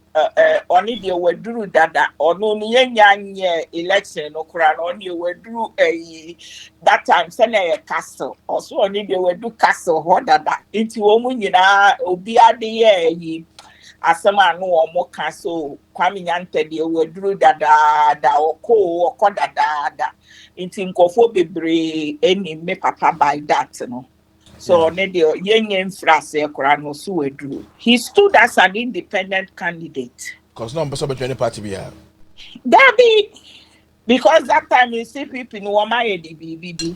only the wedru dada or no nye election or crown only wedru that time send a castle also only the wedru castle what dada into woman obi ade asema no omo ka so kwame nyante de wedru dada da oko dada inti nkofo bebre eni me papa by that no so ne de yenye mfrase kora no so wedru he stood as an independent candidate because no person between any party be here Daddy, because that time you see people in Wama BBB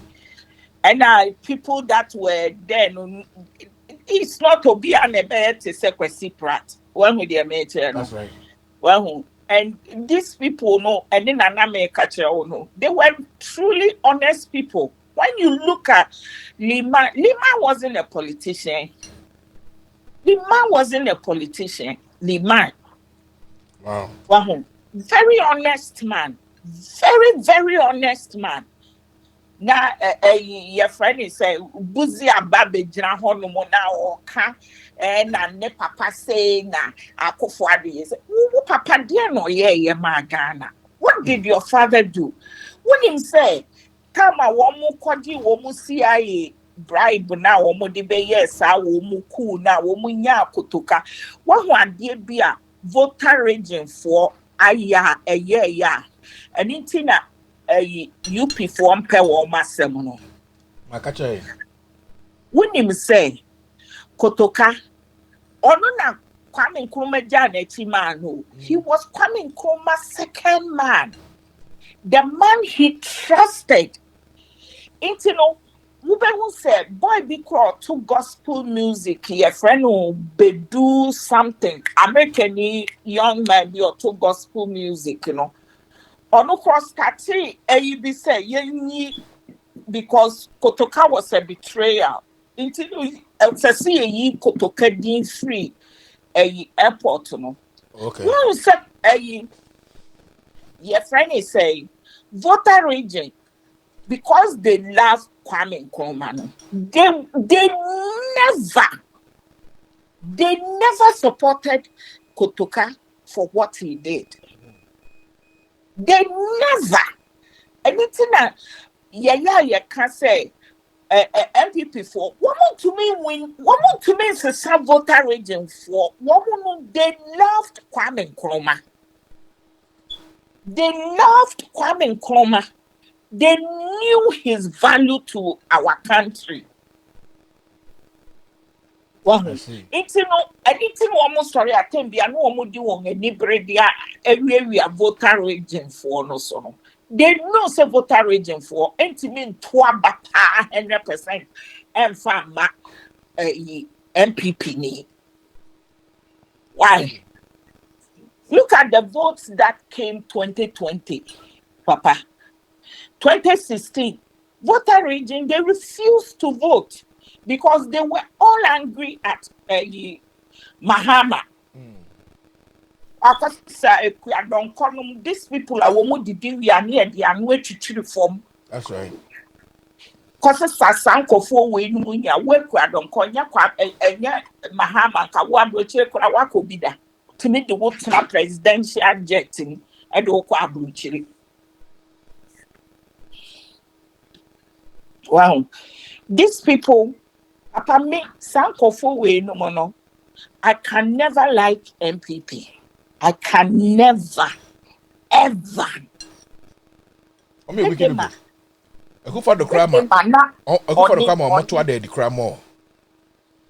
and people that were then it's not to be an ebet to say Prat. One with their mate, that's right. Well, and these people know, and then another catcher no, they were truly honest people. When you look at Lima wasn't a politician. Lima wasn't a politician. Lima. Wow. Well, very honest man. Very, very honest man. Na your friend is say buzi ababe jina hono mo na oka na ne papa say na Akufo Addo is papa dear no ye ma Ghana. What did your father do? When him say come a womu kwaji womu CIA bribe na womu de be yes a womu cool na womu nya kotoka wa ho ade bia voter region for aya ya and intina UP for wo masem no makacha wonim say kotoka ono na Kwame Nkrumah jana man no he was Kwame Nkrumah's second man, the man he trusted. Intino who said boy be called to gospel music your friend will do something American young man be or to gospel music you know ono cross kati be say ye because Kotoka was a betrayal. Until see ye Kotoka din free airport no. Okay. One said your friend is saying voter region because they love Kwame Nkrumah. They never supported Kotoka for what he did. They never. Anything that you can say MPP for woman to me is a sub voter region for woman they loved Kwame Nkrumah. They loved Kwame Nkrumah. They knew his value to our country. Wow. It's no, anything almost sorry, I can be an woman doing a nibredia every we are voter region for no so. They know say voter region for intimate 100% and farm MPP ni. Why? Look at the votes that came 2020, Papa. 2016, voter region, they refused to vote because they were all angry at Mahama. These people are we are near the annual form. That's right. Because Sasanko way no work don't call Mahama Kawabro Bida to meet the work presidential jetting and Okwa. Wow. These people, apart me, Sankofo way no mono. I can never like MPP. I can never, ever. We can do. Akufo Addo krama. Akufo Addo krama moto ade di krama.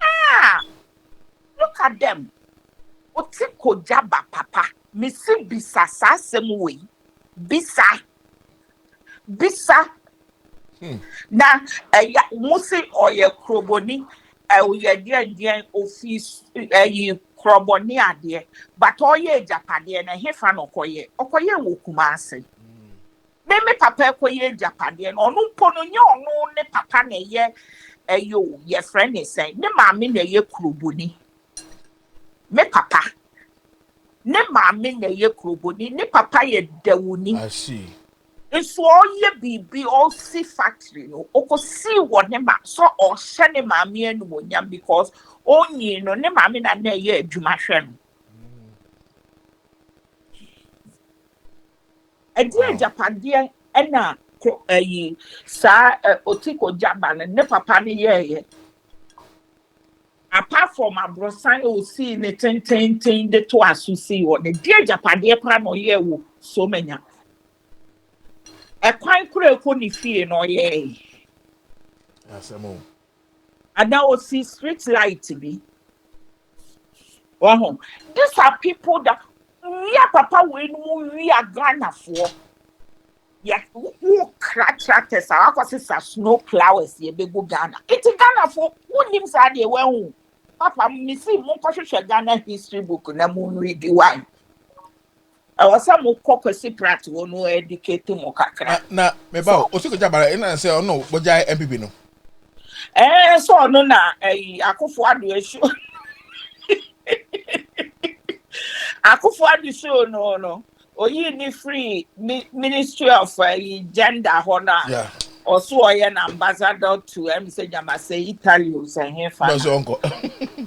Ah, look at them. Otiko jaba papa. Missing bisa sa same way. Bisa. Na musi oye kroboni oye dia office kroboni ade but oye japade na hefa no okoye wo Kumasi me papa koye japade no onu mpo no nye onu ne papa na ye ye friend is say ne maami na ye kroboni me papa ne maami na ye kroboni ne papa ye dawuni. I see. It's all ye be all see factory no oko see what ne ma so or shane maami enu wonyam because only no ne maami na na ye adwuma hwe no ade japade na sa otiko jaba ne papa ne ye apart from abrosan o see ne ten de to asu see what the dear japade pra no ye wo so manya. A quite critical fear no ye. And now see street light to be. Wow. These are people that papa we are Ghana for. Yeah, who crackers are because snow flowers ye be go Ghana. It's Ghana for who names are they well. Papa, me see more Ghana history book na moon read the wine. I was some cocoa prat no educate mo kakra. Na me ba o siko jabara ina say no boja MPP no. So no na Akufo Addo show. Akufo Addo show no. Oyi ni free Ministry of Gender honor. Yeah. Also an ambassador to say Italy say hefa. No so uncle.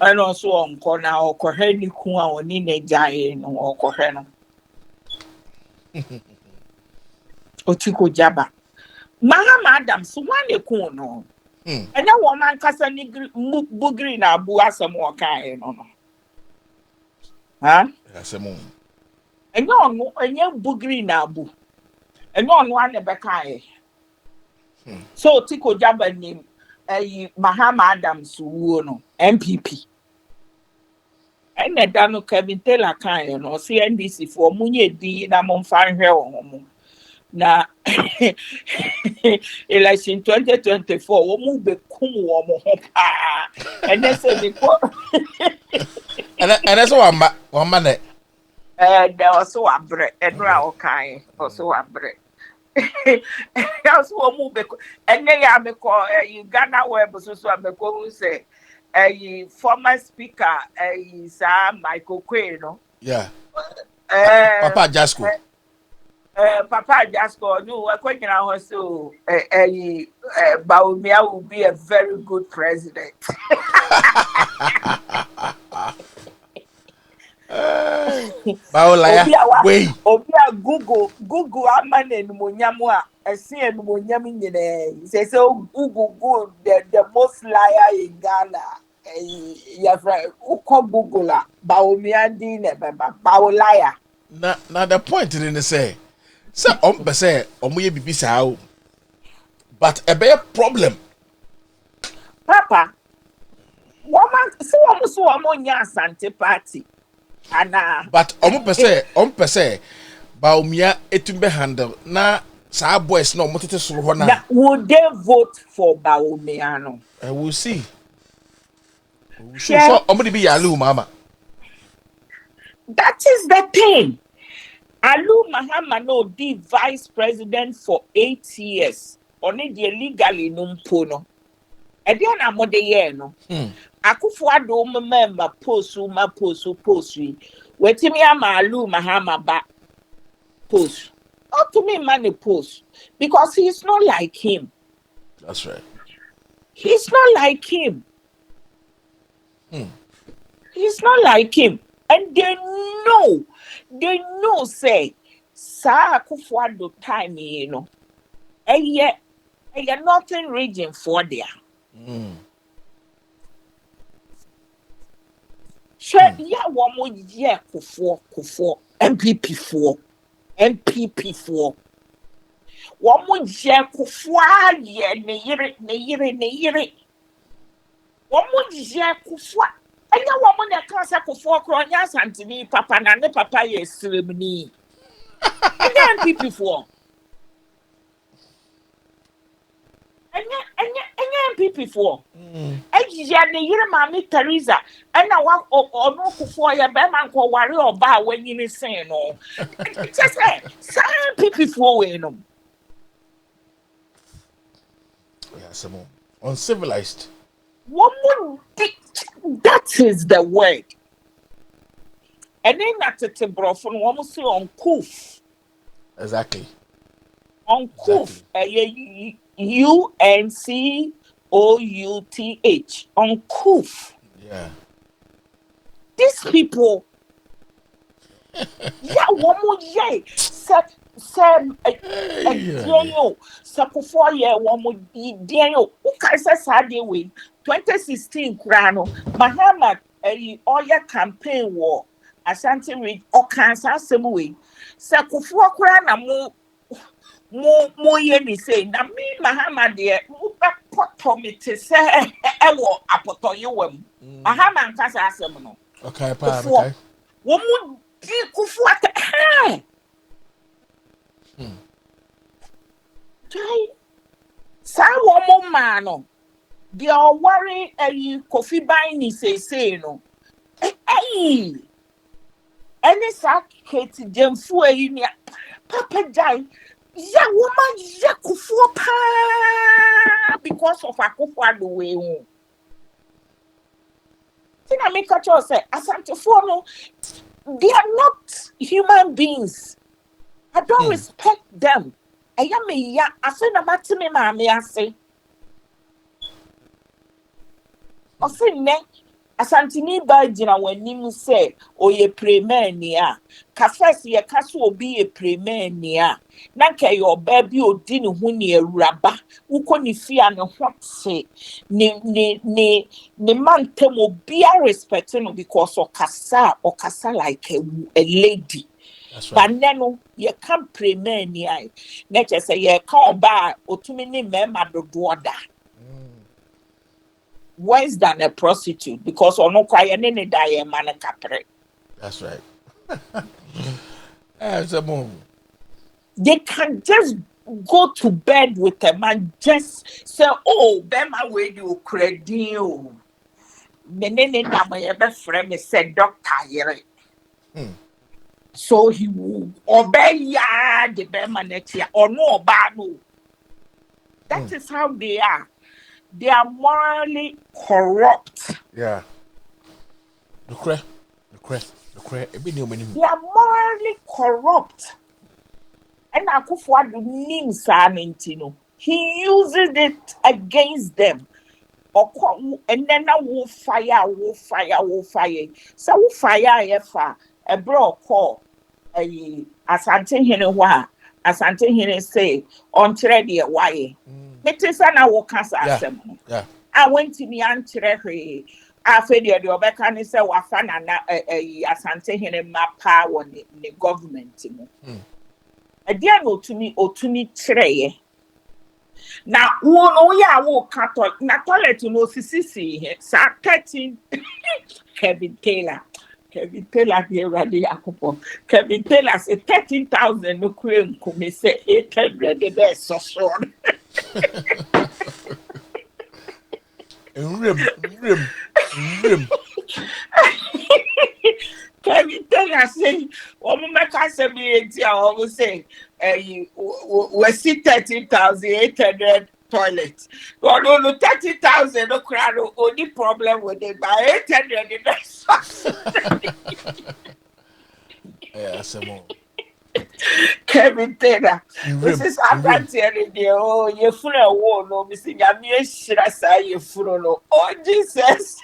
And also uncle na okohe ni ku a oni na jae no okohe no. Otiko jaba Mahama Adams one ko no enya woman kasa ni bugri na abu asem o kan no ha asem enya bugri na abu enya onu ane be kan so Otiko jaba ni Mahama Adams wo no MPP ene da no Kevin Taylor kan no CNDC for munye di na mo fa hwe wo na election 2024 wo mu be kum wo mo ho pa and then say because and so wamba ne there was so abre edra okai also abre that's wo mu be and then ya me ko Ghana web so me ko who say former speaker Sir Michael Quay no yeah Papa Jasko Papa Jasko, no, I quite know so Baumia will be a very good president. Baolaya, wait. Obia Google, Aman and Munyamua, a see and Munyamin. Say so Google, the most liar in Ghana. Your friend, Google, Baumia Dina, Baolaya. Now the point in the say. So say omoye bibi sa but a big problem. Papa, woman so almost woman Asante party. But on per se, Baumia etumbe handle na sa boys no motete soro ho na. Would they vote for Baumiano? I will see. So omudi be yalu mama. That is the thing. Alu Mahama no the vice president for 8 years. Only the legally numpono. And then I'm on the year no. Akufo Addo member post. Wetimi ama Alu Mahama ba post. Not to me money post. Because he's not like him. That's right. He's not like him. He's not like him. And they know, say, Sa Akufo Addo time, you know. And yet, nothing region for there. Sure, yeah, one more year for MPP 4. One more year for year, ne yere. One more year for. And ya woman that class for Cronia Santini, Papa, and the Papa is ceremony. And MPP 4. And MPP 4. And you mammy Teresa, and I want or no for your Beman or worry or bar when you say no. Just say, MPP 4 way no. Yeah, some uncivilized. One more, that is the word. And then that's a brofon, one say uncouth. Exactly. Uncouth. UNCOUTH. Uncouth. Yeah. These people. Yeah, one more year. Sam, Daniel, Sakufo, one more Daniel. Who can say Saturday week 2016 Crano, Mahama, oil campaign war, Ashanti Ridge, or Kansas Samui. Sakufo Crana more ye say, na me Mahama dear, Mupa to say, I will apoto you. Mahama and Casa Semono. Okay, okay. One more dear Kufuata. Sa woman man, they are worrying coffee buying is say no. Hey, any sack Katie Jemfu in ya Papa Jai, ya woman Yakufu pa because of Akufo Addo way. Then I make a choice say Asante Fono, they are not human beings. I don't respect them. I am I say na matime maame ase. O say ne Asantini ba gina wanim say oye premier ni a. Ka first ye ka so obi ye premier ni a. Na ka your baby odi ne ho ne awuraba. Uko ni fia ne hwate. Ne man tem obi a respect no because okasa like a lady. But then you can't pray many. Nature say you can't buy or too many men at the border. Worse than a prostitute because or no cry any die man and capre. That's right. That's a move. They can just go to bed with a man, just say, oh, Bema, where you credit you. Menene na my best friend said, Doctor. So he will obey the Bema next year or no bano. That is how they are. They are morally corrupt. Yeah. They are morally corrupt. And Akufo Addo names Sanintino. He uses it against them. And then I will fire. So we fire a bro call Asante Hene Asante Hene say on trade why. It is an hour cancer. I went to the antre. I feel the Obekani say Wafana Asante Hene map power the government. A dear no to me or to me tray. Now, one ya wo Catholic. Na toilet no sisi he. Sa 13 Kevin Taylor. Kevin Taylor here ready Akufo. Kevin Taylor say 13,000 no cream come say 800 the best so short. Rim. Kevin Taylor say, "Woman make us say me I always say, we see 13,800 toilets. No, 30,000 no crowd. Only problem with it by 800 the best." Yeah, some more. Kevin Taylor. This is Abrantier. Oh, you full of war, no, Missy Yamia Shirasa, you full of. Oh, Jesus.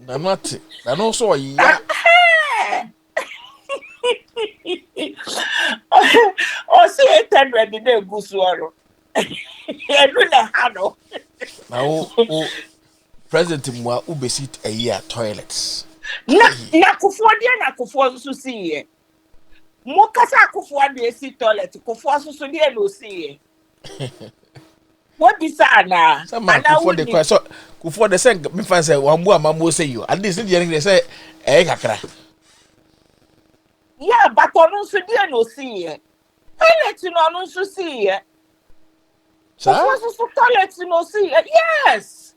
Namati. And also, yeah. Oh, see, 800 the day go swallow. I don't know. Now, President Mwa ubesit a year toilets. Na Akufo so see. Mokasa Akufo Addo si toilet. Akufo so dey no see. What be na? Some man Akufo the quite so Akufo the say me fan say wan bo amamo say you. At least they say kakra. Yeah, but on so dey no see. Toilet no so see. Akufo so toilet no see. Yes.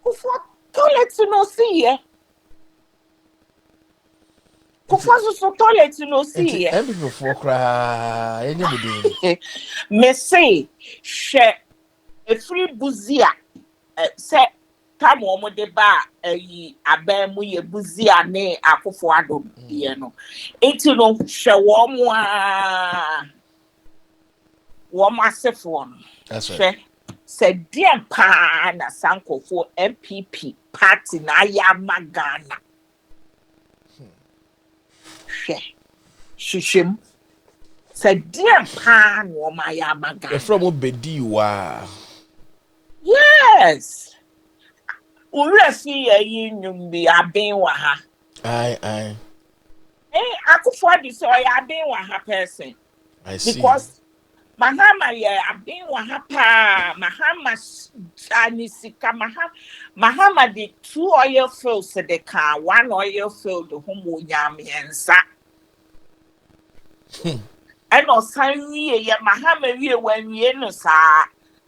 Akufo toilet no see. Akufo so toilet no see. And people for cry. Any me say she a free buzia say time omo de ba aban mu ye buzia ne Akufo Addo ye no enti no hwe wo ma asefo no that's right. Say dear pa na sankofo MPP party na ya magana shishim said dear pan or my yamaga. From Obedi wa. Yes. Uresi a union be a being waha. Aye. Akufo Addo so I been waha person. I see. Because Mahama a been waha pa Mahama anisika Mahama the 2 oil fields the car, 1 oil field the home yami and sa. And no sign ye Mahama when we no sa.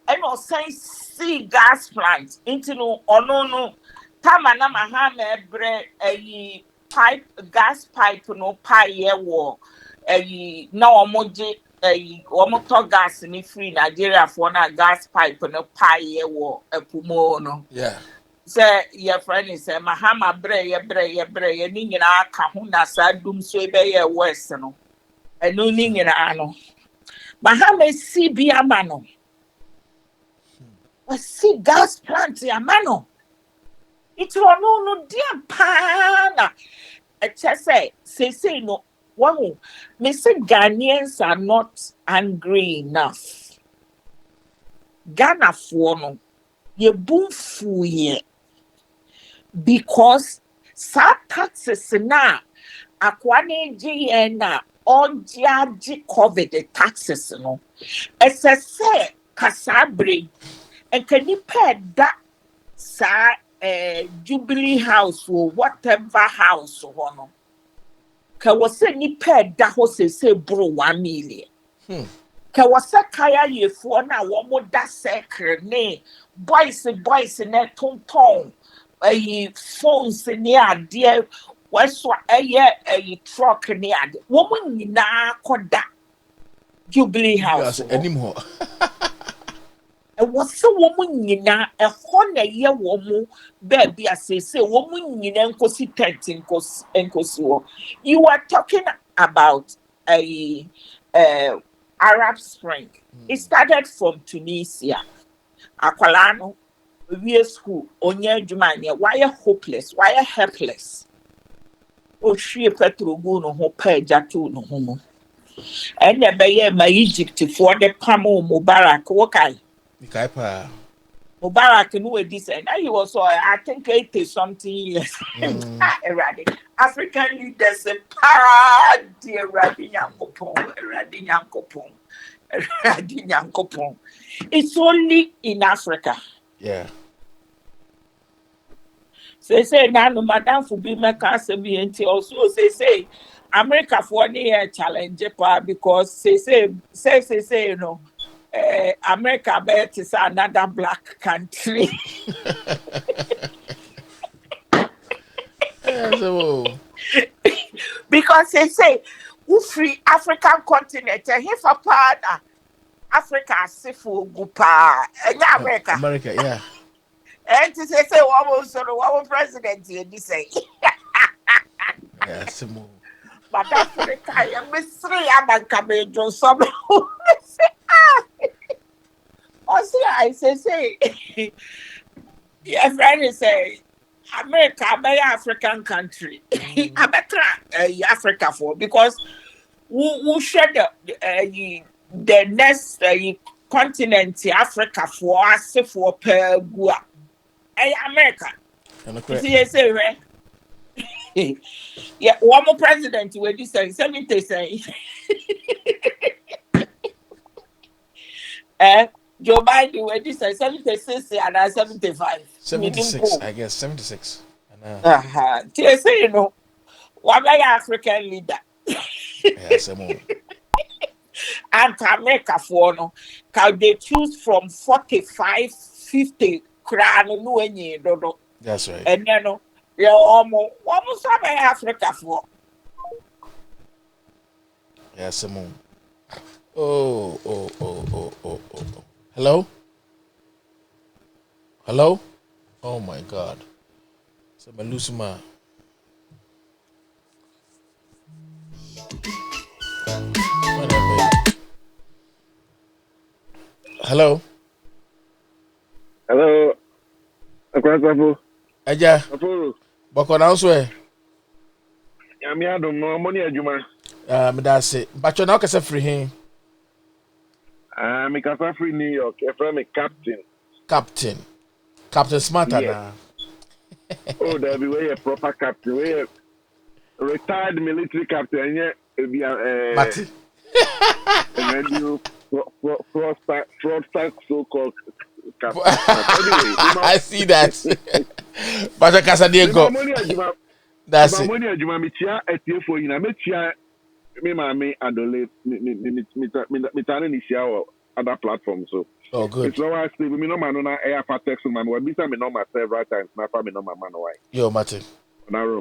And no sign see gas plant into no or no. Tamana Mahama bre a pipe gas pipe no pie war a no emoji a omoto gas ni free Nigeria for na gas pipe no pie war a pumono. Yeah. Say your friend is Mahama bre ni nyina ka ho na sa dum so be ye west no. Eno ni nyina no. Mahama si bi amano. See gas plant amano. It's no dear pana. Just say no. Wow, Mr. Ghanaians are not angry enough. Ghana for no, ye boom fu ye because sa taxes na akwane GN na on jaji COVID the taxes no. As I say, kasabre and can you pay that sa Jubilee House or whatever house or no. Ka wose ni pay da ho se bro 1 million. Ka wose kaya yefo na wo mo da secret ne boys na tonton phones ni ade waso truck ni ade wo mo nyina koda Jubilee House anymore. Was so woman yina a honor ye woman baby as say woman yina nkosi tent nkosi. You are talking about a Arab Spring. It started from Tunisia. Akwalano we school onye jumania why hopeless, why helpless. O she petro go no ho pa jatu no ho. And the be my Egypt for the Pamo Mubarak wokai. Mubarak knew this, and he was, I think, 80 something years. African leaders, dear Rabbi Yankopon. It's only in Africa. Yeah. Say now no madam for be make us be also say America for the challenge because say you know America bet is another black country. Because they say who free African continent if a partner Africa sifu gupa America. America, yeah. And to say one president here this say. Yeah, Simo. But Africa, I'm mystery, I'm a cabbage some. Or I say, your friend is say, America, by African country. I better Africa for because who share the next continent Africa for us for per gua. America. You see, say, right? Yeah, one more president where this say 70 say. Joe Biden where this say 76 and 75. 76, I guess 76. Say you know, what my African leader. Yeah, Simo. And America for no, can they choose from 45, 50 crown no any dodo. That's right. And then no, yeah, almost Africa for. Yeah, Simo. Oh. Hello? Hello? Oh my God. So my lose my. Hello? Hello. Akwasafu. Aja. Afuru. Bako na uswe. Yami adom no money adwuma. Me da se. Bacho na okese free hin. Me kasa free New York. E frame captain. Captain Smarter yes. na. Oh, there be a proper captain. We a retired military captain. Yeah, be Mati. And you fraudster so-called captain. Anyway, I see that. Bacho kasa diego. That's it. Money adwuma me tia etiefo yina me tia me mama adole me tane ni share other platforms so. Oh, good. It's why I say me no man na air for text man we be say me no several times na fa me no man why. Yo, Martin. Na room.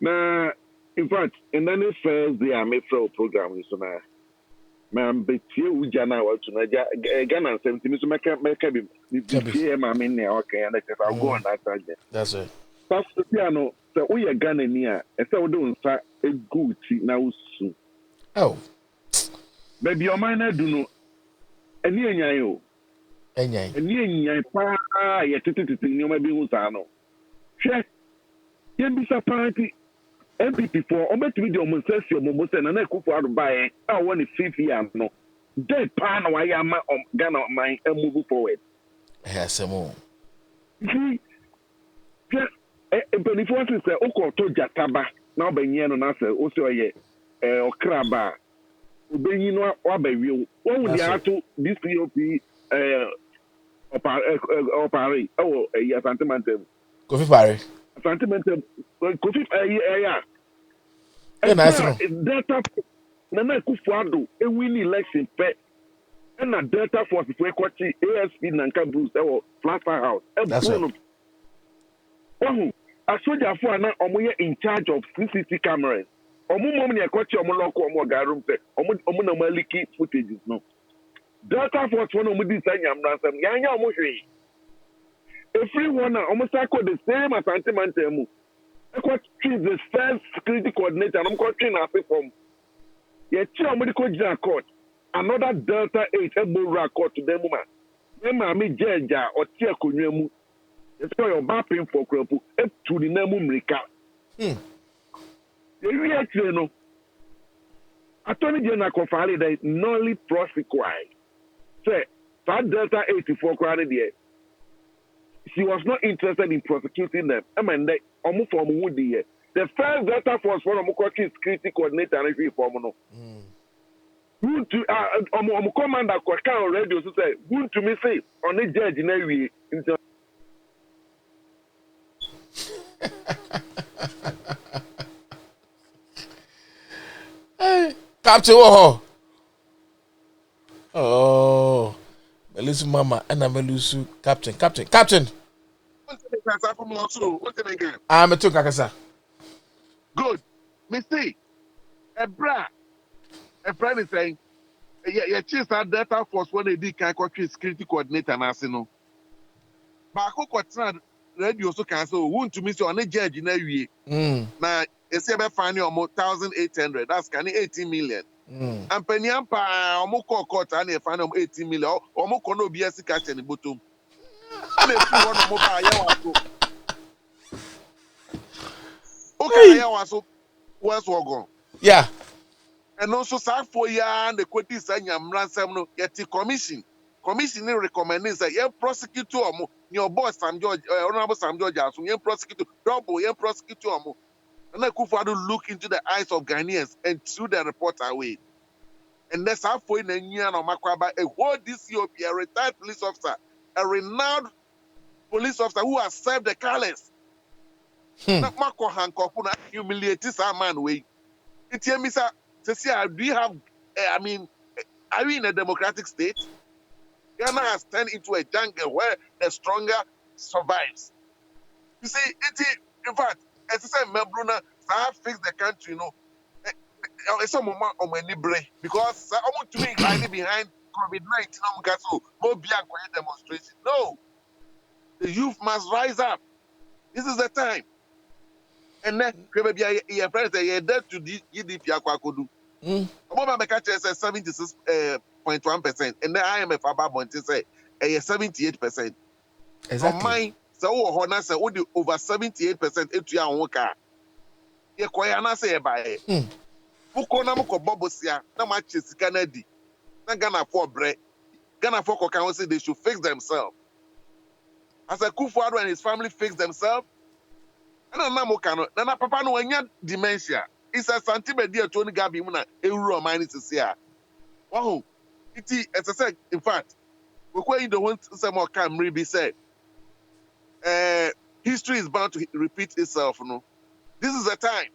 Na in fact in any first day I make for program so na man betie uja na wa tuna Ghana 70 me so make be betie mama ne okay and I go on that target. That's it. Pastor Piano, so we are Ghana near, and so we don't start a good now soon. Oh, baby, your mind I do know. And near you, and near pa, yet you may be Usano. Check, you be surprised. MPP for almost video almost says your almost and I could for buy. I want to 5 years no. Dead pan why am I Ghana mind and move forward. Yes, some more. But if one say Oko to Jataba, now be yen on answer, also ye Okraba, Ubeyi no Wabe, what would you have to this POP Opari? Oh, a sentimental. Kofi Pare. Sentimental Kofi, yeah. Delta Nana Akufo Addo, a winning election pet. And a Delta Force for ASP Nanka Bruce, or Flapper House. That's right. Oh, a soldier for now, in charge of CCTV cameras. Mom, I got your local garum, Maliki footages. No. Delta Force one of these ransom, Yanya Moshi. Everyone almost the same as Antimantel. I got the first security coordinator, and I'm coaching a from. Yet, medical court. Another Delta 8 Ebola court to them. Mammy Jaja or Tia Kunyemu. It's called your mapping for Kropu up to the name Mrika. The reaction, no. Attorney General Kofali that is nolly prosecuted. Say, that Delta 84 crowded there. She was not interested in prosecuting them. I mean, they almost from Woody. The first Delta Force for Mokochi security coordinator and every form. to commander kwaka already so say who to me say on the judge na we Captain Woho. Oh, Melusu Mama, and I'm Melusu Captain. I'm a Kakasa. Good. Me see. A friend is saying, yeah, chief that Delta Force when they did country security coordinator na no. But I could radio so cancel. Won't to miss on a judge in a way. Now, it's about finding almost 1,800. That's can 18 million. And Penyampa, Omoko court and a final 18 million. Omoko no BS catch any bottom. And if you want to mobile, okay, I was what's gone. Yeah. And also, sir, for ya and the quote saying I'm ransom no yet commission. Commission recommending say you prosecute your boss Sam George, Honorable Sam George, so you prosecute double, you prosecute and then Akufo Addo look into the eyes of Ghanaians and threw the report away. And that's how for in a year no makwaba a whole DCOP, a retired police officer, a renowned police officer who has served the colors. Not Mako Hankofuna humiliate this man way. It's here, Mr. Do you have are we in a democratic state? Ghana has turned into a jungle where the stronger survives. You see, in fact, as I said, Melbruna, I fix the country, it's a moment of my libre because I want to be hiding behind COVID-19. So, no be a quiet demonstration. No, the youth must rise up. This is the time. And then, your friends say, there to GDP. Obama Mekacha says 76.1%, and the IMF about Monte say 78%. Exactly. From mine, so Hona say over 78% into your worker. Ye Koyana say by Mukona Moko Bobosia, no much is Canadi, not Ghana for bread. Ghana for Kokan say they should fix themselves. As a Akufo Addo and his family fix themselves, and Namokano, Nana Papa no any dementia. It's a santimedia to only Gabi Muna, a rural minus to see. Wow. As I said, in fact, we're going to want some more Camry be said. History is bound to repeat itself. No, this is the time.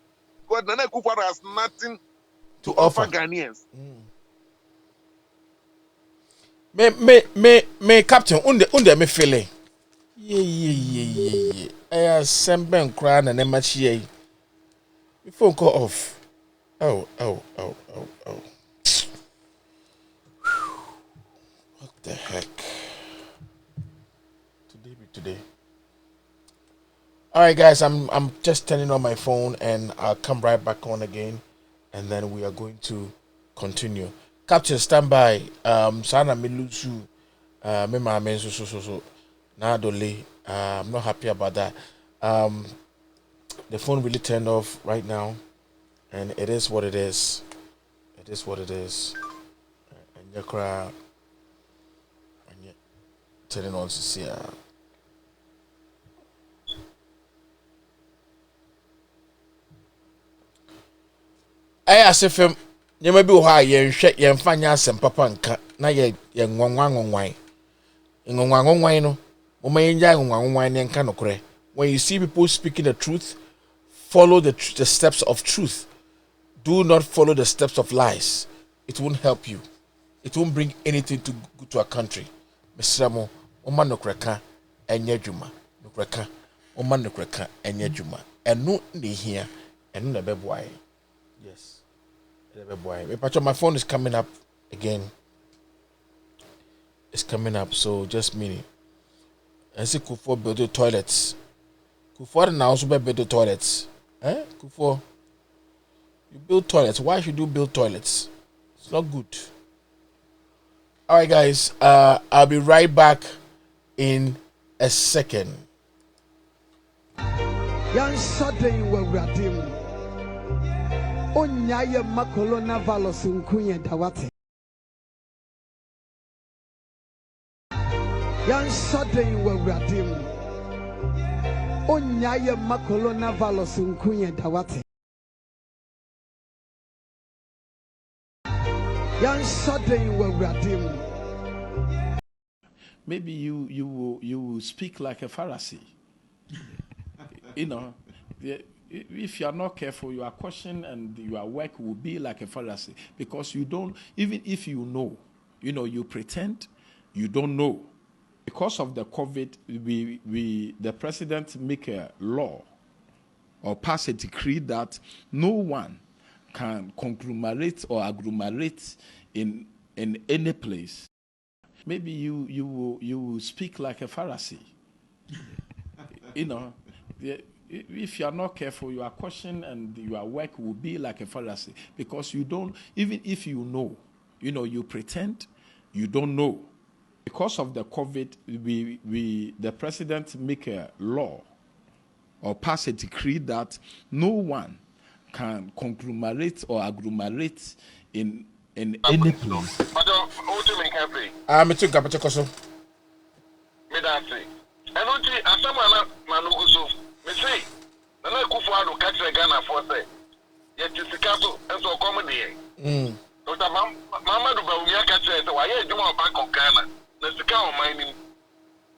Because Nana Akufo Addo has nothing to offer Ghanaians. Me Captain, unde me feeling. Yeah. I semben cry na nema chie. My phone call off. Oh. What the heck? Today. All right, guys, I'm just turning on my phone and I'll come right back on again, and then we are going to continue. Captain, stand by. Sana Milusu, me mama so. Nah, Dolly, I'm not happy about that. The phone really turned off right now, and it is what it is. And you cry, and you turning on to see. I asked him, you may be why you shake your fanya and papa and cat, na ye young one wine. In one wine, no, one wine and canocre. When you see people speaking the truth, follow the steps of truth. Do not follow the steps of lies. It won't help you. It won't bring anything to good to a country. Mr. Oman no kreka enye juma. No kreka. Oman no kreka enye juma. And no ni here. And no beboy. Yes. My phone is coming up again. It's coming up, so just meaning. I see Kufo build the toilets. Kufo now also build the toilets. Kufo, you build toilets. Why should you build toilets? It's not good. All right, guys. I'll be right back in a second. Onyaye makolona valos nkunye dawate yan soden wawradim onyaye makolona valos nkunye dawate Yanshaden wawradim. Maybe you will speak like a Pharisee. You know, if you are not careful, your question and your work will be like a Pharisee, because you don't, even if you know, you pretend you don't know. Because of the COVID, the president make a law or pass a decree that no one can conglomerate or agglomerate in any place. Maybe you will speak like a Pharisee. You know, if you are not careful, your question and your work will be like a Pharisee, because you don't, even if you know, you pretend you don't know. Because of the COVID, the president make a law or pass a decree that no one can conglomerate or agglomerate in any place. I'm a chicken capachoso. Medasi. And what I saw Manuguso, me say, and Akufo Addo catch the Ghana for say, yet it's a castle and so comedy. Dr. Mama do Bawumia catch it, so I do my bank of Ghana. Let's count mining.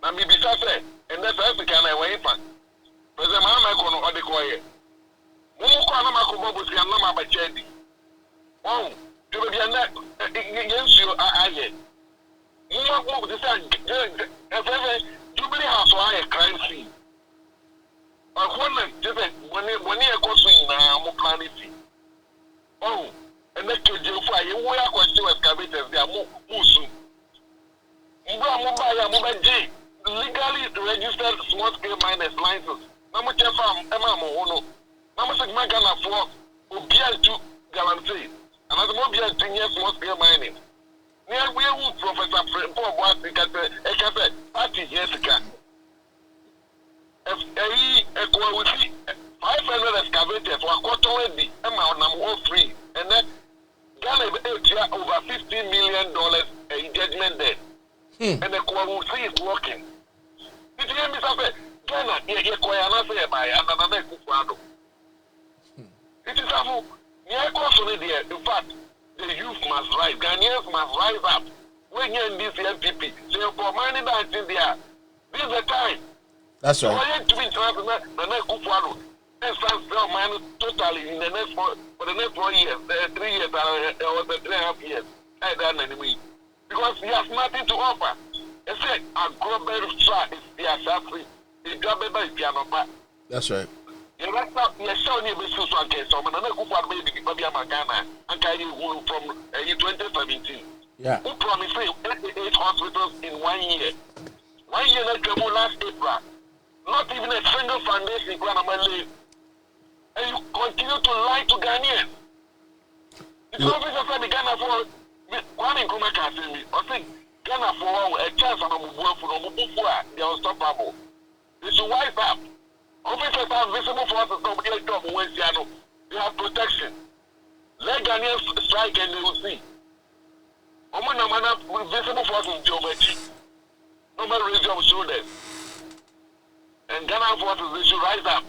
Now, maybe say, and that's African away. President Mahama or the quiet. Mumuko Namako Bobusi and Lama Bachedi. Oh, you will be a net against you. I Mumuko, the same. Jubilee House why a crime scene. When you go swing now, more planety. Oh, and that could you fire. You are question excavators, they are Musu. Mubaya legally registered small scale miners license. Namucha farm, Emma Mohono. Namusik Magana for Ubia to guarantee. And as Mobia 10 years small scale mining. We will Professor Paul Watt, party Jessica. If 500 excavators were caught already, amount number 3, and then Ghana over $50 million in judgment debt. And the Kwawusi is working. Did you hear me say, Ghana, you Kwayana say by another Akufo Addo. It is a in fact, the youth must rise. Ghanaians must rise up. When you're in this MPP, so for money that in there, this is the time. That's right. Why to be transferred the next Akufo Addo and stand still minus totally in the next for the next 4 years, 3 years, or the 3.5 years. I done anyway. Because he has nothing to offer. He said, a global strike is the assassin. The government is piano back. That's right. You right now, you're showing me this one case. So, I'm going to go for maybe Ghana and carry you from 2017. Yeah. Who promised 8 hospitals in 1 year? 1 year ago, last April. Not even a single foundation in and you continue to lie to Ghanaians. The officers said the Ghana for one in Kuma can see me. I think Ghana for a chance on they are unstoppable. They should wise up. Officers have visible forces, nobody like job when they have protection. Let Ghanaians strike and they will see. With visible forces in Geometry. Nobody raise your shoulders. And Ghana forces, they should rise up.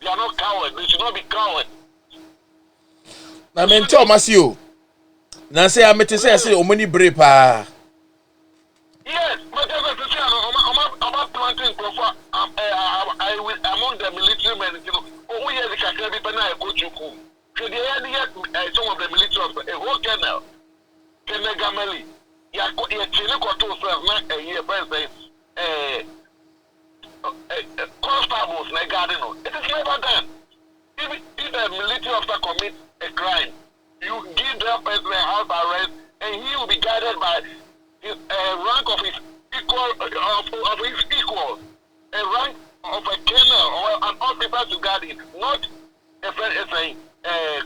They are not cowards. They should not be cowards. I mean, Thomas, you. Now say I'm to say many brave. Yes, but as I say, I'm planting profile. Among the military men, we have the Kakari Pana go to Kum. So the idea some of the military officers, a whole kennel, Gameli, Yakoto not a year birthday, constables like Gardeno. It is never done. If a military officer commits a crime, you give that person a house arrest, and he will be guided by his rank of his equal, a rank of a colonel or an officer to guard it, not a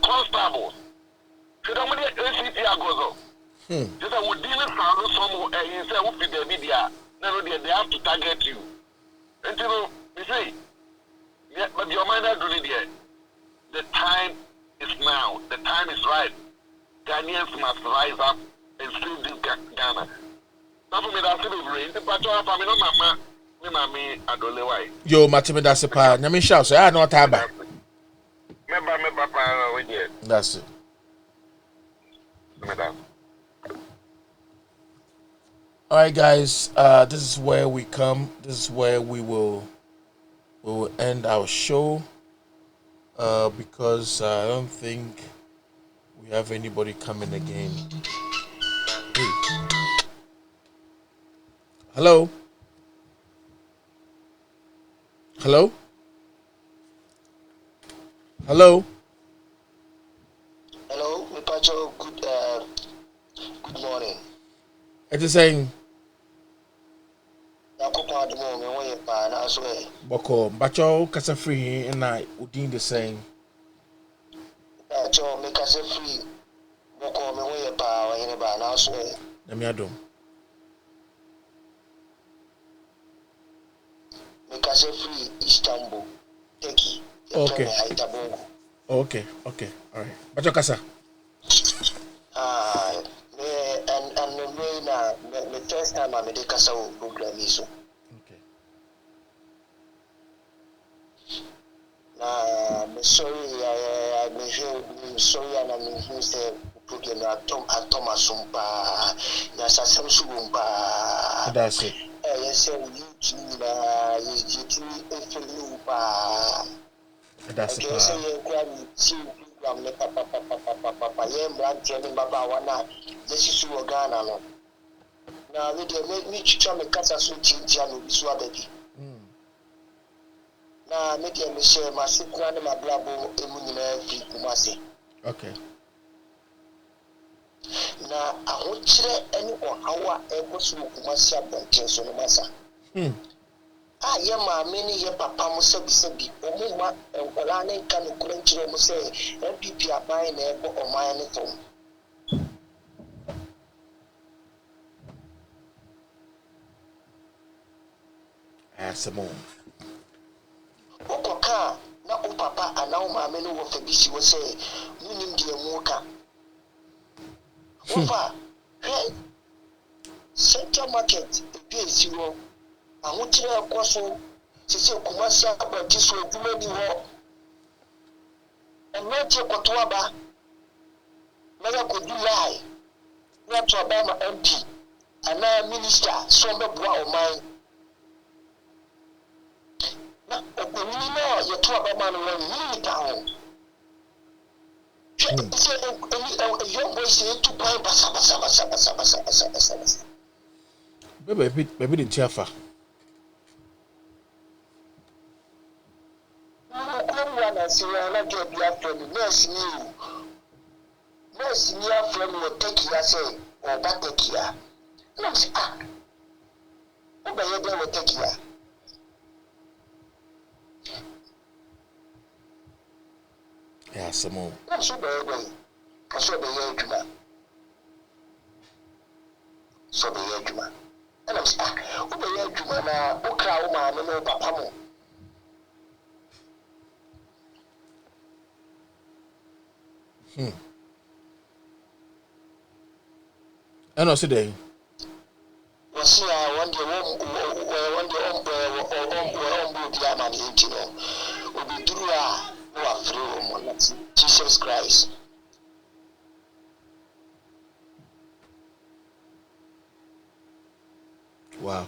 constable. So don't want to ACT goes up. Just a would deal with some and say who fit the media. No, they have to target you. And you say, yeah, but your mind are doing it. The time is now. The time is right. Ghanaians must rise up and save this Ghana. Now for me, that's the brain. The patrol family, no mama, me mami adole why. Yo, Matime, that's a pa. Nyami shout, so I know taba. Me papa, we there. That's it. All right, guys. This is where we come. This is where we will end our show. Because I don't think we have anybody coming again. Hey. Hello. Hello. Hello. Hello, Mipacho. Good morning. It is saying. Akufo Addo, me wo pa na so e. Boko, Bacho kasa free and I udin the same. Bacho me kasa free. Boko me wo pa wa hine ba na so e. Na me adom. Me kasa free Istanbul, Turkey. Okay. Okay. All right. Bacho kasa. Me first time I made kasa program iso. Okay. Me sorry and I'm who's the program atom asumpa na sasem sumpa. That's it. Yes, YouTube you pa. That's it. Okay, so you program ne papa ye branch ni baba wana Jesus wo Ghana no. Na we dey me chicha me kasa so chinchia no bi so ababi. Na me dey me share ma sukura ne ma blabo emu nyina free Kumasi. Okay. Na ahokyere ene ohawa eboso Kumasi abonten so no masa. Ye maame ne ye papa mo sebi omo ma enkola ne nka no kuro nkyere mo se MPP aban na ebo oman ne fom. Asemo. Okoka na o papa ana o maame no wo fabisi wo se munim de mu ka. Ofa Central Market esi wo ahokyere ekoso sisi Kumasi abati so dwuma ni ho. Emeje kotoa ba mega ko July na to ba ma MP ana minister so mebua oman na okunni no ye to ba ma no ni ta ho. Young boys say to buy basa. Baby the chafa. Na job ya friend nurse ni friend will take ya say or back take ya. No say o ba ye will take ya. Yeah, some more. Na so ba ye kaso ba ye adwuma. So ba ye adwuma. Na say o ba ye adwuma na o kra o ma no papa mo. And also there. Wasi one day man intino. Obi duru a no afro mo Jesus Christ. Wow.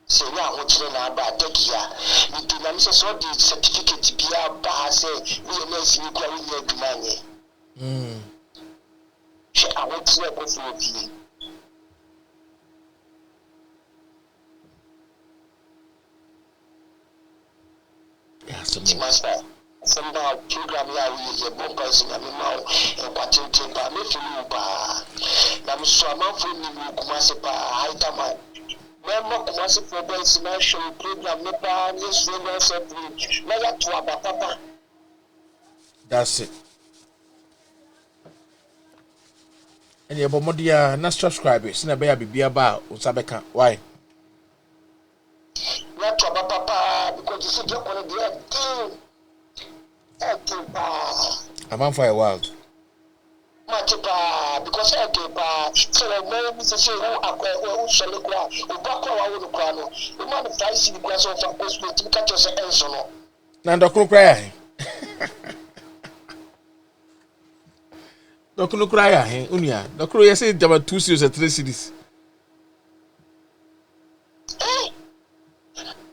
Say we are watching na ba take ya. We do na say so the certificate bia ba say we na si kwa we na adwuma nye. She I want to go for obi. Yeah, some master. Somehow program ya we ye bon person na me ma e kwatente ba me feel ba. Na me so amanfo ni mu Kumasi pa Haitama. Member Kumasi for boys national program me pa ni so na separate. Na ya to abapapa. That's it. And your bomodia na subscribers na be ya bibia ba usabeka. Why? Na to abapapa because you see get on the thing. I'm on for a while. Because I get so no Mr. Say who shall go or back our own crano. The man of Vice in the grass of a post to catch us an answer. Nando cry. Dokunu kraya he unia. Dokunu yesi jama 2 series or 3 series.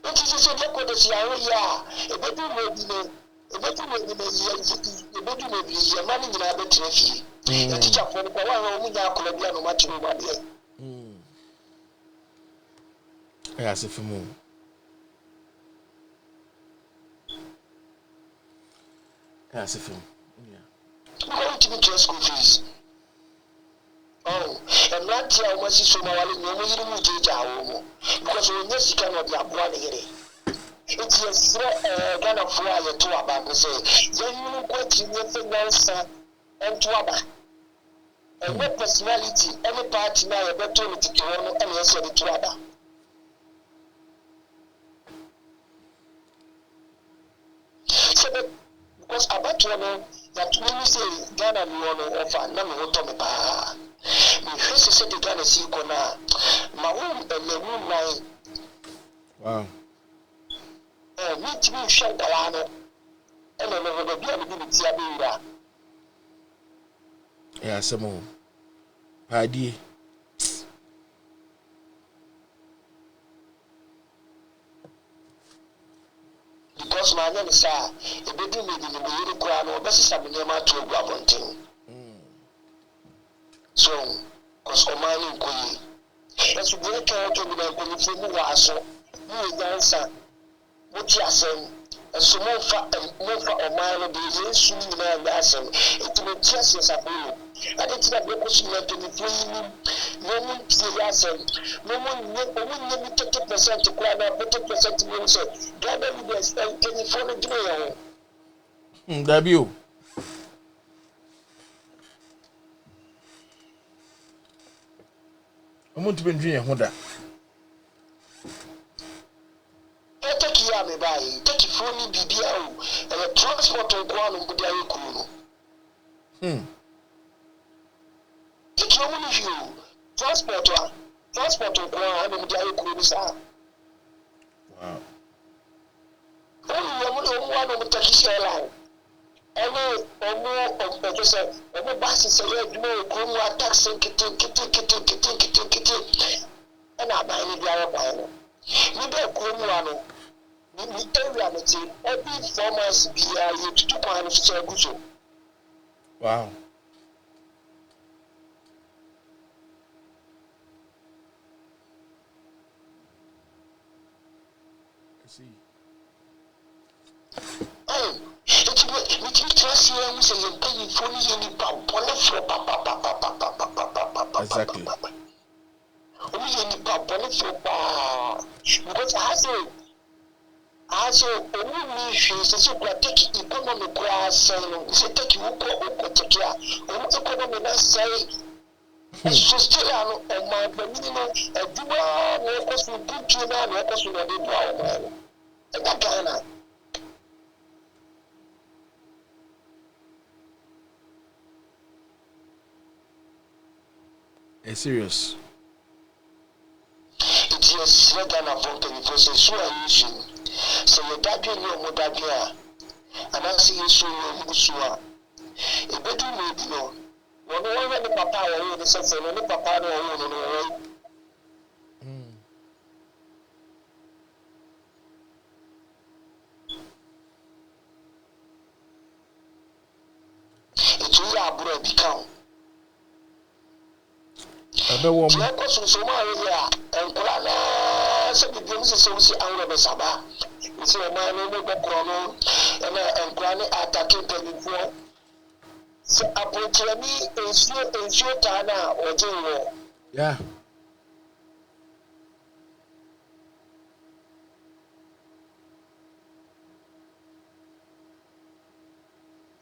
What is it that what is your ya? A bedroom will be no. A bedroom will be no. A bedroom will be your money in a betray. A teacher for the power of the Colombian much more. Yes, if you move. Yes, if you going to be just school fees. Oh, and not here, I was so many because when you cannot be a one here. It's just Ghana for the two about say, you quite in answer and to about. And what personality, any party now, a better to Toronto and answer the two about. So, because about to know that when you say Ghana, you want to offer, no, what to me, pa. Me first said the Ghana see corner, my room and the room line. Wow. Me to be shut down, and I never be able to see a beer. Yeah, some more. Paddy. Because my name is a bedroom in the Yuri Crown or Bessie Sabinema to a Guabontin. So, because of my name, Queen. As you break out to the Queen, you are so, you answer what you are saying. And so, more for a mile of the years soon, and answer it will just as a rule. I didn't have a question to be free. No one serious, no one 30% to cry now, 40% to me. So, God, there's any phone to me. W. I'm going to be drinking Honda. Take you me by, take you for me, BBO, and a transport on Guano, but they are cool. Take your money, you transport on Guano, and they are cool. Wow. Only one of the Turkish airline. Any of the buses say, no, go taxi, and I buy the other one. You don't go in the area, every 4 months be a 2 pounds to good. Wow. I see. Oh, it's trust you and say you're paying for exactly. Because I say, only she says, you take economic class, and say, take you take care. Economic say, so still on my minimum, a dual, no cost will put you now, no cost will be brown. And that Ghana. Serious. It is Ghana for 24 so are using. So your daddy and your mother, and I see you soon, Musua. A bedroom may be no. One of the papa or the sense of the papa or it will have brought become. I don't want to go to Somalia and Kurana, some of them say, out of the Saba. It's a man who go chrono and Kurani attacking Penny. So, approaching me is your Tana or Jingo. Yeah.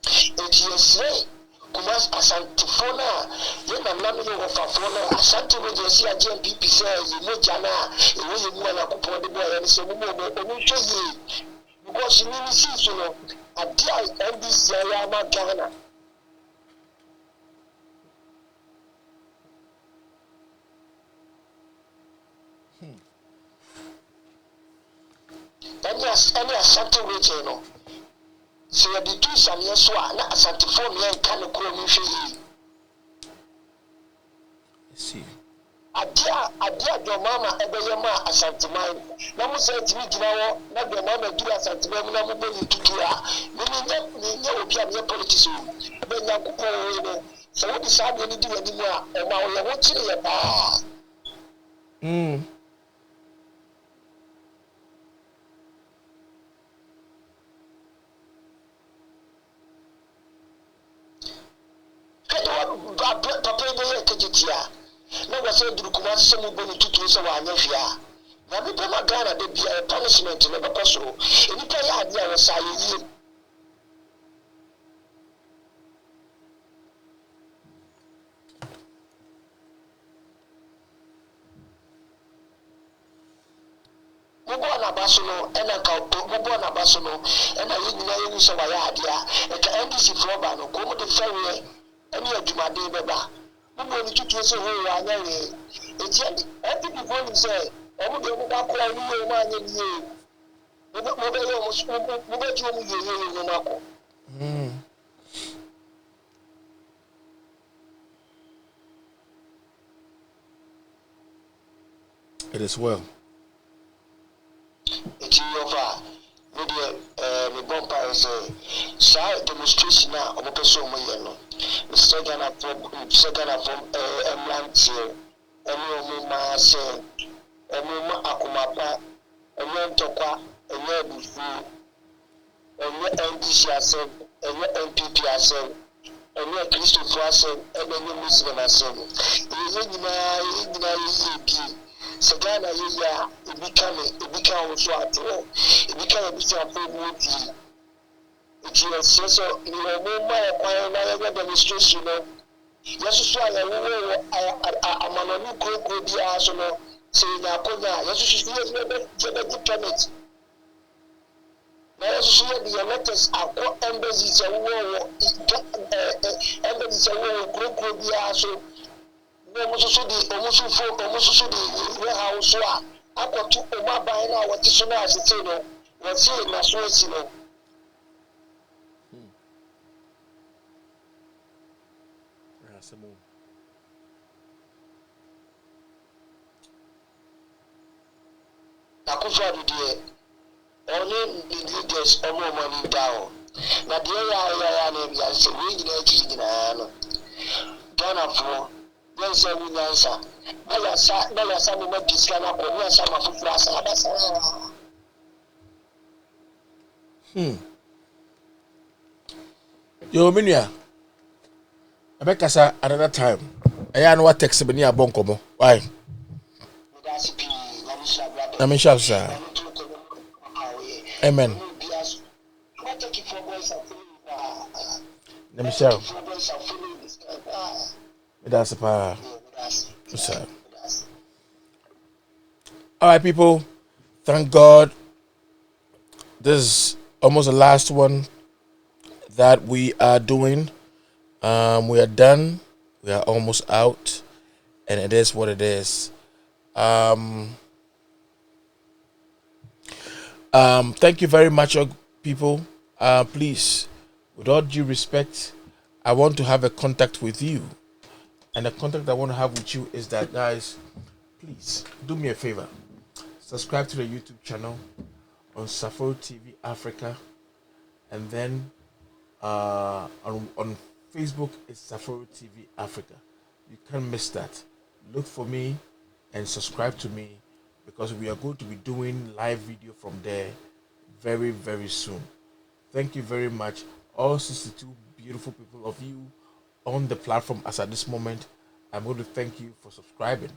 It is right. Kumas Asantifona, then a number of Fafona, Asanti with the CIGMP says, you know, Jana, you know, Akufo Addo, and so we show you because you need to see, you know, a dear NBC Yama Ghana. Any Asante with you know. So you do some yes, one Asante phone, and can call me. see. Adia do mama ebeyema asantiman na mo se timi gina wo na do mama du asantiman na mo boni tutua ni nye obi a me politics o be nya kokko we no so wo di sa do ni di wani mu a o ma wo ye wo kire ye pa papa be ye kejitia na wase duru kuma se mu boni tutu se wa anya hia na me be magana de bia punishment na be kosoro enipa ya ade a wasa yi Mubo na basono ena ka mubo na basono ena yi nyina yi so wa ya ade a e ka NDC floba no ko mo de fawe eni adwumade beba mubo ni tutu se ho wa anya we eti ati bi go ni se omo de mo ba ko ani we ma anya ni e mo be yo mo be ju mo ye no mako It is well. It's over. Me bomba is a demonstration now. I'm person my yellow. Mr. Ghana from Emlantier. Emma say, Emma Akumapa, Emma Tokwa, Emma Bufu, Emma NDC asem, Emma MPP asem, Emma Christopher asem, Emma Muslim asem. Sagana ya ibika so ato ibika bisa promote it so ni mo ma kwa na ya demonstration no yesu so ya wo amanonu koko bia so no se na konya yesu so ya be permit na yesu so ya be letters akọ embassy se wo embassy se wo koko bia so omususu di we house a akotu omaban na wati so na asete no wasi na so esi no Akufo Addo de only the leaders omo money down na de ya na bia se we nyina akiri nyina no Ghana for yes, I will answer. Bella Sammy Discana, or yes, I'm a foot. Yo, Minia. I bet Casa another time. I know what text me a bonkomo. Why? I'm in shop, sir. Amen. Let me show. That's a power. What's up? All right, people. Thank God. This is almost the last one that we are doing. We are done. We are almost out, and it is what it is. Thank you very much, people. Please, with all due respect, I want to have a contact with you. And the contact I want to have with you is that, guys, please do me a favor. Subscribe to the YouTube channel on Safari TV Africa. And then on Facebook, it's Safari TV Africa. You can't miss that. Look for me and subscribe to me, because we are going to be doing live video from there very, very soon. Thank you very much. All 62 beautiful people of you on the platform as at this moment. I'm going to thank you for subscribing.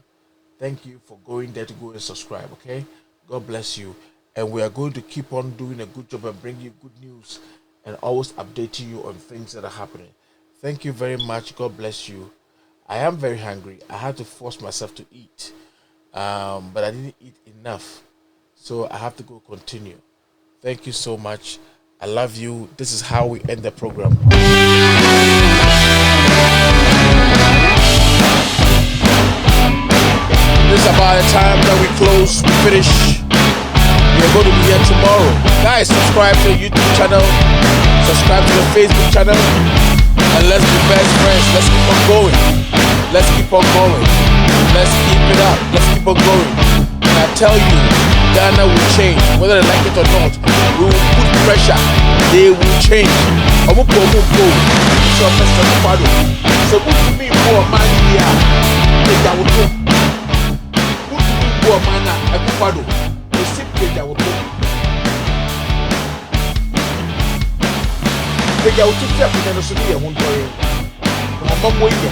Thank you for going there to go and subscribe, okay? God bless you. And we are going to keep on doing a good job and bring you good news and always updating you on things that are happening. Thank you very much. God bless you. I am very hungry. I had to force myself to eat, but I didn't eat enough, so I have to go continue. Thank you so much. I love you. This is how we end the program. This is about the time that we close, we finish. We're going to be here tomorrow. Guys, subscribe to the YouTube channel, subscribe to the Facebook channel, and let's be best friends. Let's keep on going. Let's keep on going. Let's keep it up. Let's keep on going. And I tell you, Ghana will change. Whether they like it or not, we will put pressure. They will change. So Mr. Akufo Addo, so put to me more man here. Put to me more man Akufo Addo. We sit Peja Woto. Peja Woto step in the city of Montoya. Mama Moya.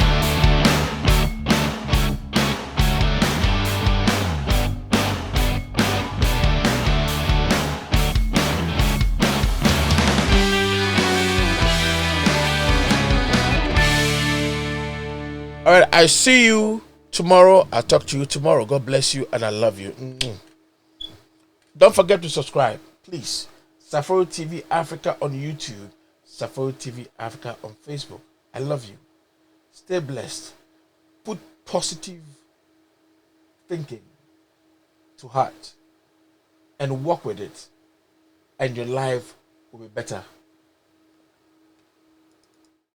All right, I see you tomorrow. I'll talk to you tomorrow. God bless you and I love you. Don't forget to subscribe, please. Safari TV Africa on YouTube, Safari TV Africa on Facebook. I love you. Stay blessed. Put positive thinking to heart and work with it, and your life will be better.